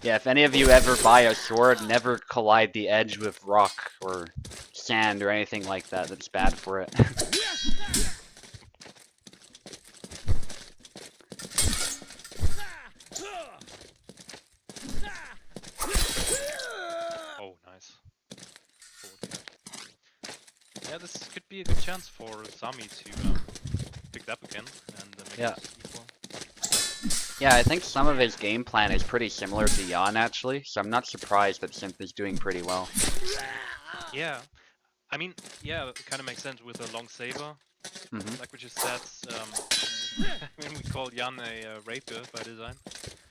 Yeah, if any of you ever buy a sword, never collide the edge with rock or sand or anything like that. That's bad for it. Oh, nice. Yeah, this could be a good chance for Sami to pick that up again and make it equal. Yeah, I think some of his game plan is pretty similar to Jan, actually, so I'm not surprised that Synth is doing pretty well. Yeah, I mean, yeah, it kind of makes sense with a long saber. Like we just said, I mean, we called Jan a rapier by design.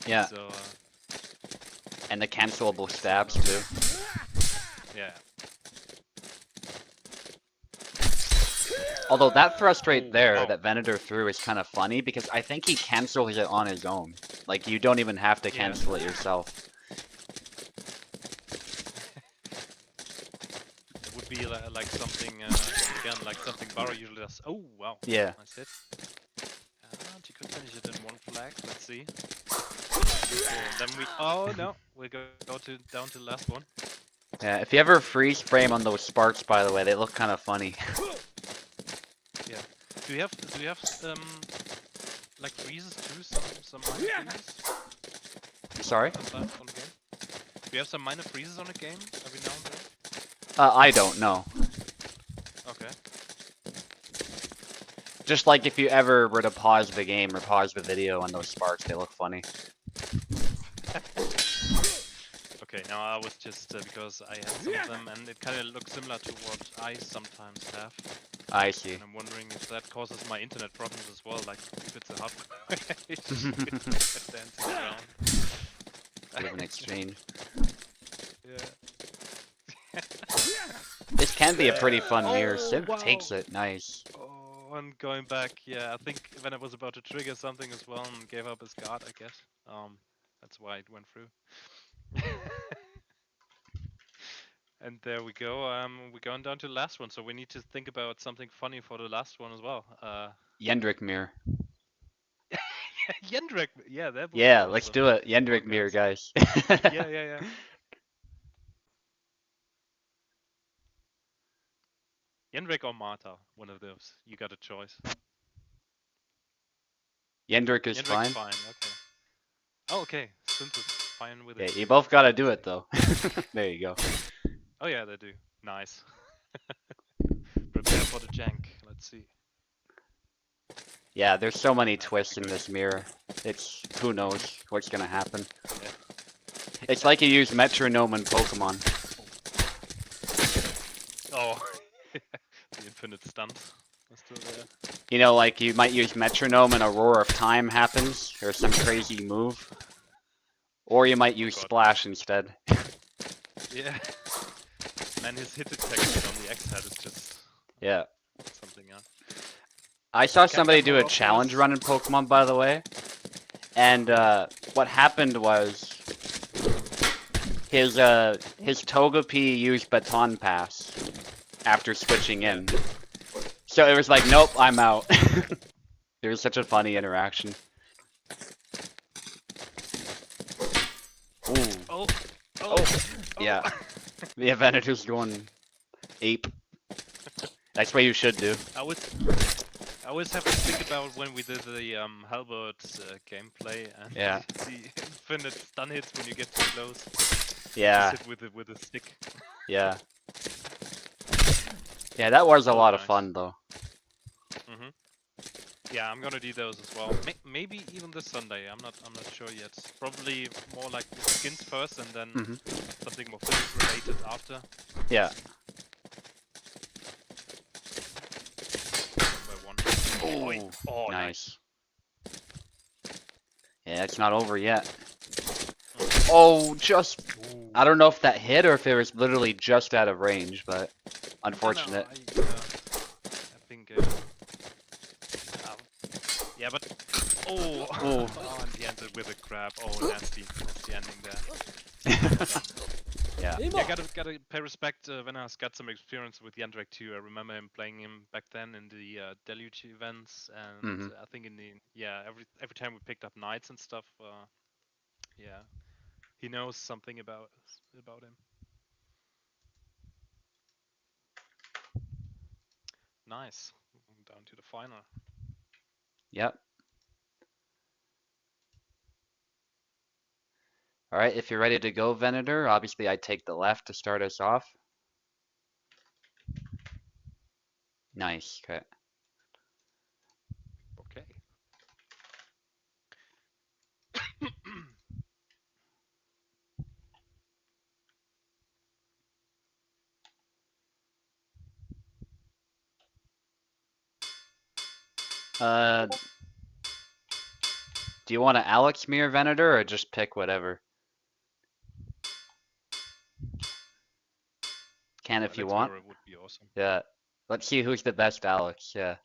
Yeah. So, and the cancelable stabs, too. Yeah. Although that thrust right there that Venator threw is kind of funny because I think he cancels it on his own. Like, you don't even have to cancel it yourself. It would be like something, again, like something Barrow usually does. Oh, wow. Yeah. Nice hit. And you could finish it in one flag. Let's see. And then we... Oh, no. We'll go down to the last one. Yeah, if you ever freeze frame on those sparks, by the way, they look kind of funny. Yeah. Do you have like freezes too? Some minor freezes? Sorry? On the game? Do you have some minor freezes on a game every now and then? I don't know. Okay. Just like if you ever were to pause the game or pause the video on those sparks, they look funny. Okay, now I was just because I had some of them and it kind of looks similar to what I sometimes have. I see. And I'm wondering if that causes my internet problems as well, like if it's a hard dancing around. Bit of an exchange. Yeah. This can be a pretty fun mirror. Synth takes it. Nice. Oh, and going back, yeah, I think when I was about to trigger something as well and gave up his guard, I guess. That's why it went through. And there we go. We're going down to the last one, so we need to think about something funny for the last one as well. Yendrick mirror. Yendrick, yeah, that. Yeah, let's do it. Yendrick mirror, guys. Yeah. Yendrick or Marta, one of those. You got a choice. Yendrick is fine. Fine. Okay. Oh, okay. Synth is fine with it. Yeah, you both gotta do it though. There you go. Oh yeah, they do. Nice. Prepare for the jank. Let's see. Yeah, there's so many twists in this mirror. It's who knows what's gonna happen. Yeah. It's like you use metronome in Pokemon. Oh, the infinite stunt is still there. You know, like you might use metronome and a roar of time happens, or some crazy move. Or you might use splash instead. Yeah. Man, his hit detection on the X-Head is just something else. I saw somebody do a challenge run in Pokemon, by the way. And what happened was his Togepi used Baton Pass after switching in. So it was like, nope, I'm out. There was such a funny interaction. Ooh. Oh. Yeah. The event is going ape. That's what you should do. I always have to think about when we did the Halbert gameplay and the infinite stun hits when you get too close. Yeah. Just hit with a stick. Yeah. Yeah, that was a lot of fun though. Yeah, I'm gonna do those as well. Maybe even this Sunday. I'm not sure yet. Probably more like the skins first, and then something more physics related after. Yeah. One by one. Oh, Nice. Yeah, it's not over yet. Mm. Oh, just... Ooh. I don't know if that hit or if it was literally just out of range, but unfortunate. No, I think. Yeah, but oh, and he ended with a grab. Oh, nasty ending there. Yeah. Yeah, gotta pay respect. When I got some experience with Yandrek too. I remember him playing him back then in the Deluge events, and I think in the every time we picked up knights and stuff. Yeah, he knows something about him. Nice. Down to the final. Yep. All right, if you're ready to go, Venator, obviously I take the left to start us off. Nice. Okay. Okay. Do you want to Alex Mir Venator or just pick whatever? Can if you Alex want. Mirror would be awesome. Yeah. Let's see who's the best Alex. Yeah.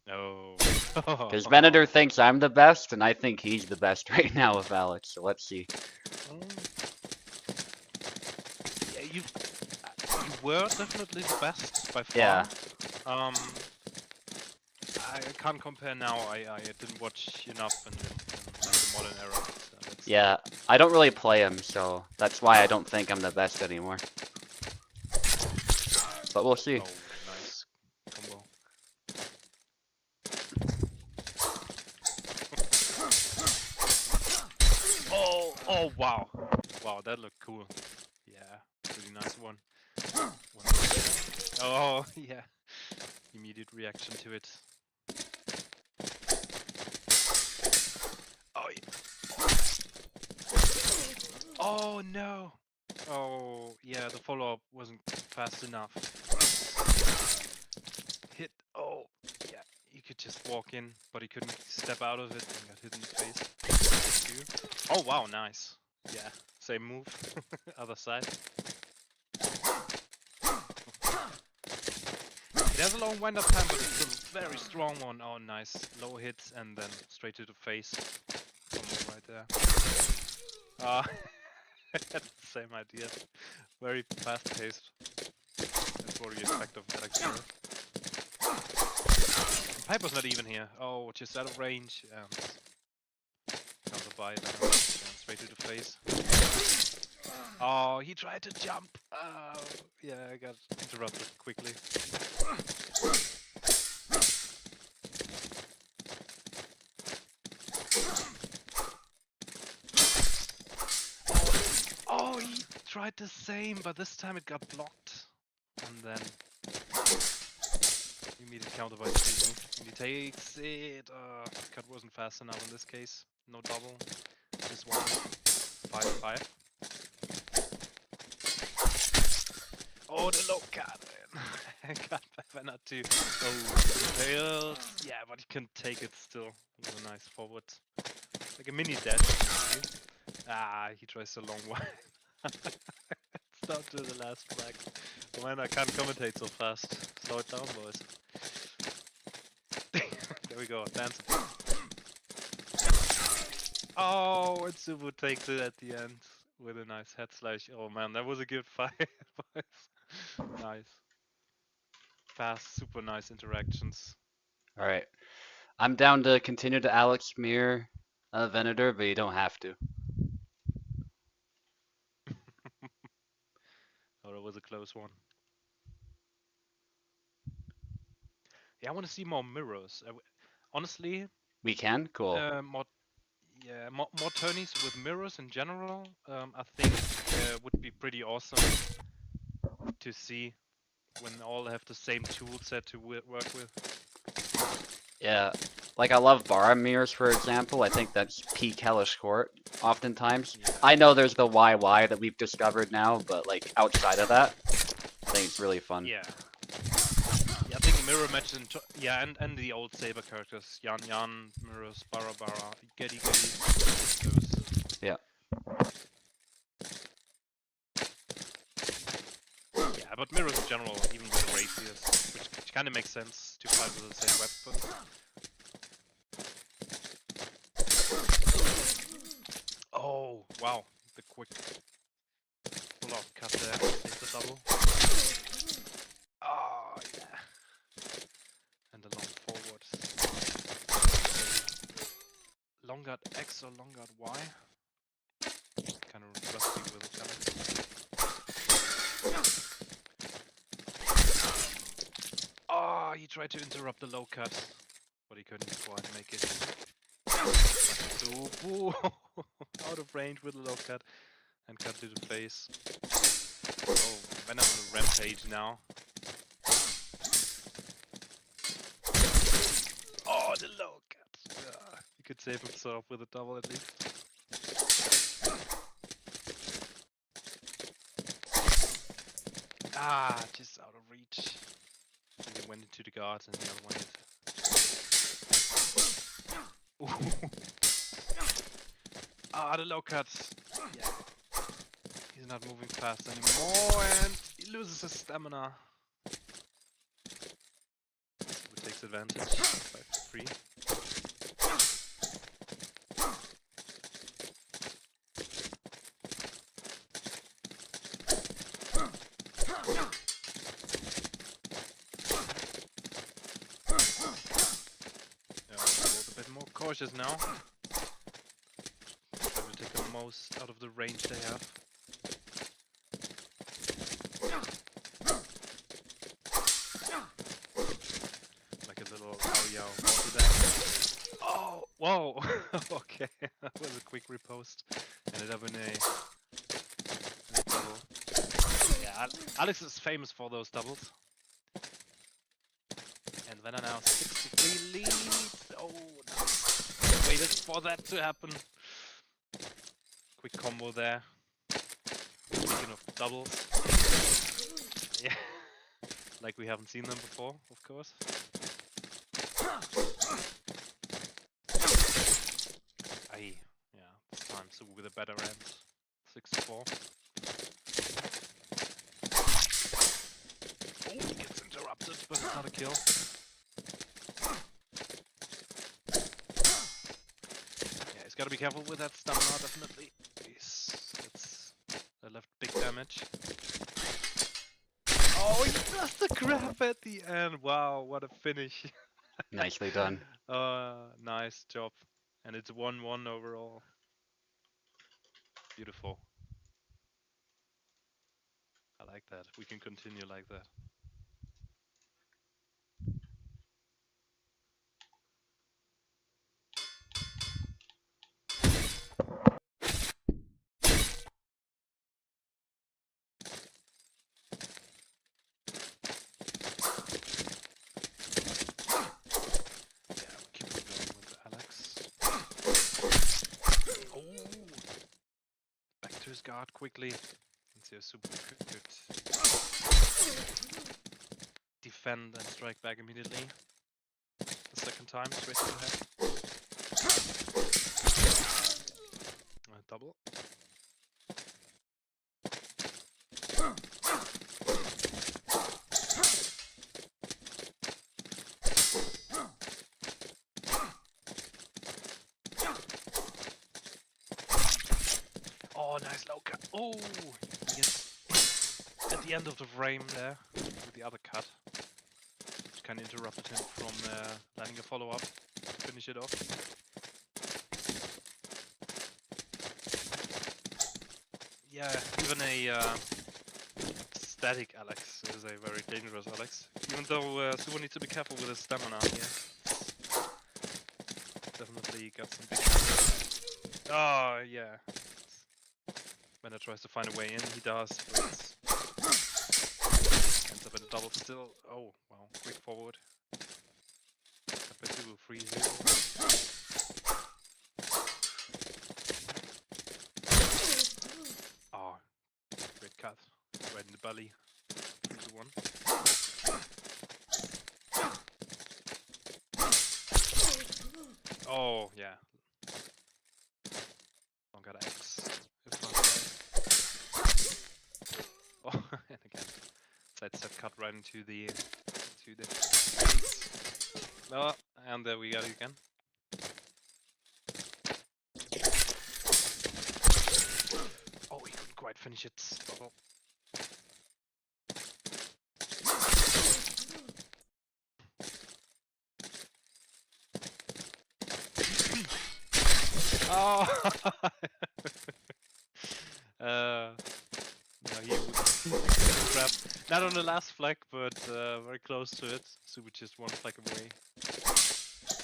No. Because Venator thinks I'm the best, and I think he's the best right now with Alex. So let's see. Yeah, you were definitely the best by far. Yeah. I can't compare now. I didn't watch enough in the modern era. So Yeah, I don't really play him, so that's why I don't think I'm the best anymore. But we'll see. Oh, nice combo. Oh, wow. Wow, that looked cool. Yeah, pretty nice one. Oh, yeah. Immediate reaction to it. Oh, yeah. Oh, no. Oh, yeah, the follow-up wasn't fast enough. Hit. Oh, yeah. He could just walk in, but he couldn't step out of it and got hit in the face. Oh, wow, nice. Yeah, same move. Other side. There's a long wind-up time, but it's a very strong one. Oh, nice. Low hit and then straight to the face. Combo right there. Same idea. Very fast-paced. That's what we expect of Alex Mirror. Piper's not even here. Oh, just out of range. Counter by then and straight to the face. Oh, he tried to jump. Yeah, I got interrupted quickly. Oh, he tried the same, but this time it got blocked. And then immediate counter by Steven. And he takes it. Cut wasn't fast enough in this case. No double. Just one. 5-5. Oh, the low cut. Cut by Vanna too. Oh, failed. Yeah, but he can take it still. With a nice forward. Like a mini dash. He tries a long one. It's down to the last flag. Oh man, I can't commentate so fast. Slow it down, boys. There we go, dancing. Oh, and Subu takes it at the end with a nice head slash. Oh man, that was a good fight, boys. Nice. Fast, super nice interactions. All right. I'm down to continue to Alex Mir Venator, but you don't have to. Oh, that was a close one. Yeah, I want to see more mirrors. Honestly, We can? Cool. more tourneys with mirrors in general. I think would be pretty awesome to see when all have the same tool set to work with. Yeah, like I love Boromir's, for example. I think that's peak Hellish Quart oftentimes. Yeah. I know there's the YY that we've discovered now, but like outside of that, I think it's really fun. Yeah. Yeah, I think mirror matches yeah, and the old Saber characters, Yan, mirrors, Bara, Getty. Those. Yeah. Yeah, but mirrors in general, even with the rapiers, which kind of makes sense to fight with the same weapon. Oh, wow, the quick pull-off cut there, is the double. Oh, yeah. And the long forward. Longard X or Longard Y? Kind of rusty with each other. Oh, he tried to interrupt the low cut, but he couldn't quite make it. So, out of range with the low cut and cut to the face. Oh, Venom on a rampage now. Oh, the low cut. He could save himself with a double at least. Ah, just out of reach. And he went into the guards and the other one hit. Ah, the low cuts. Yeah. He's not moving fast anymore and he loses his stamina. Who takes advantage? 5-3. Yeah, a bit more cautious now. Try to take the most out of the range they have. Like a little Aoyao water there. Oh, whoa! Okay, that was a quick riposte. Ended up in a double. Yeah, Alex is famous for those doubles. And Venna now 63 leads. Oh, no. Waited for that to happen. Quick combo there. Speaking of doubles. Yeah. Like we haven't seen them before, of course. Aye. Yeah, this time Su with a better end. 6-4. Oh, he gets interrupted, but it's not a kill. Yeah, he's gotta be careful with that stamina, definitely. It's left big damage. Oh, he does the grab at the end. Wow, what a finish. Nicely done. Nice job. And it's 1-1 overall. Beautiful. I like that. We can continue like that. Yeah, we keep on going with Alex. Oh! Back to his guard quickly. It's a super good defend and strike back immediately. The second time, straight to the head. Double. Oh, nice low cut. Oh, he gets at the end of the frame there with the other cut, which kind of interrupted him from landing a follow-up to finish it off. Yeah, even a static Alex is a very dangerous Alex. Even though Suvo needs to be careful with his stamina here. Definitely got some big... Oh, yeah. When he tries to find a way in, he does, but ends up in a double still. Oh, wow, quick forward. Got Festival 3-0. Oh, great cut. Right in the belly. 3-1. Oh, yeah. Don't got X. If not right. Oh, and again. Sidestep cut right into the face. Oh, and there we got it again. Oh, he couldn't quite finish it. Oh. Oh! No, he would grab not on the last flag, but very close to it. So we just one flag away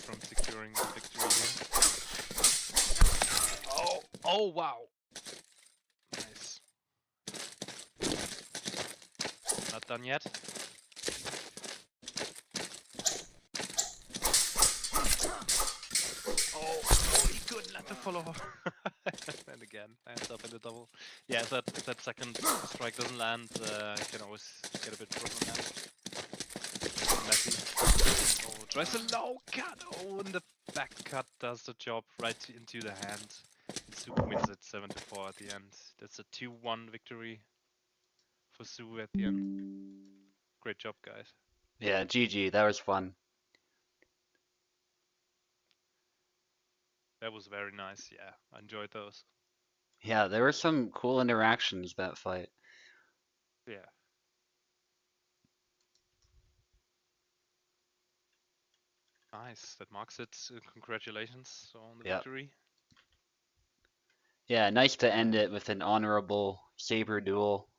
from securing the victory here. Oh! Oh, wow! Nice. Not done yet. Oh, he couldn't let the follow. And again, ends up in the double. Yeah, if that second strike doesn't land, you can always get a bit problematic. Messy. Oh, tries a low cut. Oh, and the back cut does the job right into the hand. And Sue wins it 7-4 at the end. That's a 2-1 victory for Sue at the end. Great job, guys. Yeah, GG, that was fun. That was very nice. Yeah, I enjoyed those. Yeah, there were some cool interactions that fight. Yeah. Nice. That marks it. Congratulations on the Yeah. victory. Yeah, nice to end And it with an honorable saber duel.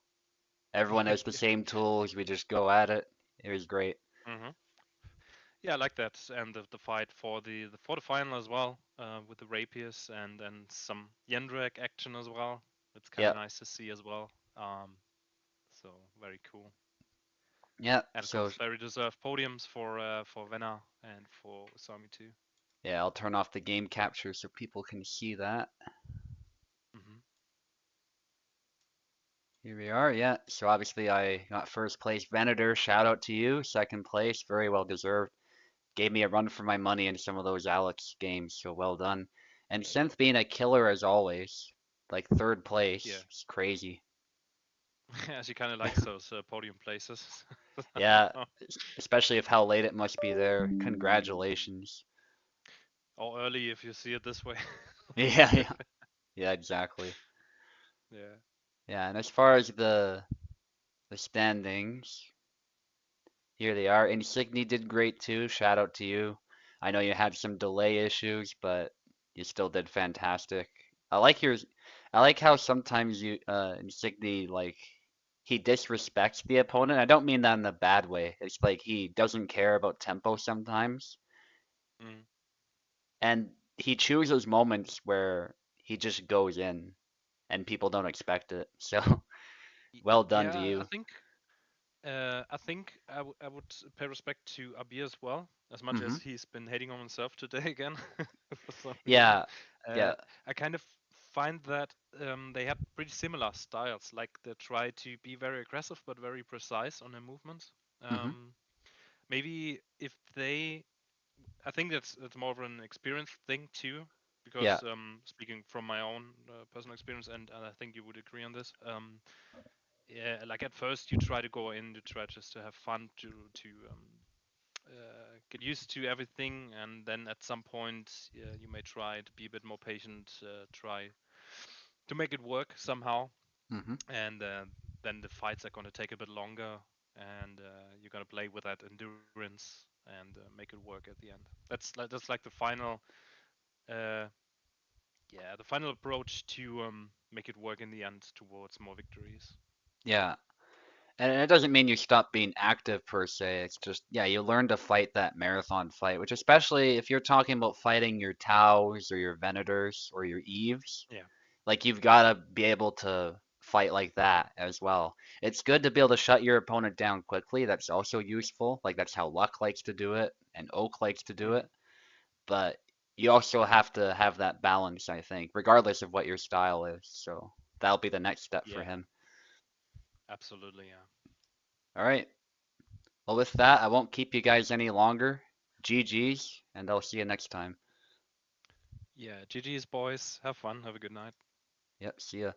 Everyone has the same tools, we just go at it. It was great. hmm Yeah, I like that, and the fight for the final as well, with the rapiers and some Yendrak action as well. It's kind of Yeah, nice to see as well. So very cool, yeah. and of So course very deserved podiums for Venna and for Usami too. yeah, I'll turn off the game capture so people can see that. hmm Here we are, yeah. So obviously I got first place. Venator, shout out to you. Second place, very well deserved. Gave me a run for my money in some of those Alex games, so well done. And Synth being a killer as always, like third Yeah, place, it's crazy. she kind of likes those podium places. Yeah, especially if how late it must be there. Congratulations. Or early if you see it this way. Yeah, yeah, yeah, exactly. Yeah. Yeah, and as far as the standings, here they are. Insigny did great too. Shout out to you. I know you had some delay issues, but you still did fantastic. I like your, I like how sometimes you, Insigny, like, he disrespects the opponent. I don't mean that in a bad way. It's like he doesn't care about tempo sometimes, Mm. and he chooses moments where he just goes in, and people don't expect it. So, well done to Yeah, you. I think I would pay respect to Abir as well, as much Hmm. as he's been hating on himself today again for some reason. Yeah, Uh, yeah. I kind of find that they have pretty similar styles. Like they try to be very aggressive but very precise on their movements. Hmm. Um, Maybe if they, I think that's more of an experience thing too, Yeah. because speaking from my own personal experience, and I think you would agree on this. Yeah, like at first you try to go in to try just to have fun to get used to everything, and then at some point you may try to be a bit more patient, try to make it work somehow, Hmm. and then the fights are going to take a bit longer, and you're going to play with that endurance and make it work at the end. That's like the final, uh, yeah, the final approach to make it work in the end towards more victories. Yeah. And it doesn't mean you stop being active per se. It's just, yeah, you learn to fight that marathon fight, which especially if you're talking about fighting your Taos or your Venators or your Eves, Yeah. like you've got to be able to fight like that as well. It's good to be able to shut your opponent down quickly. That's also useful. Like that's how Luck likes to do it and Oak likes to do Mm. it. But you also have to have that balance, I think, regardless of what your style is. So that'll be the next step for Yeah, him. absolutely. Yeah. All right. Well, with that, I won't keep you guys any longer. GG's, and I'll see you next time. Yeah. GG's, boys. Have fun. Have a good night. Yep, see ya.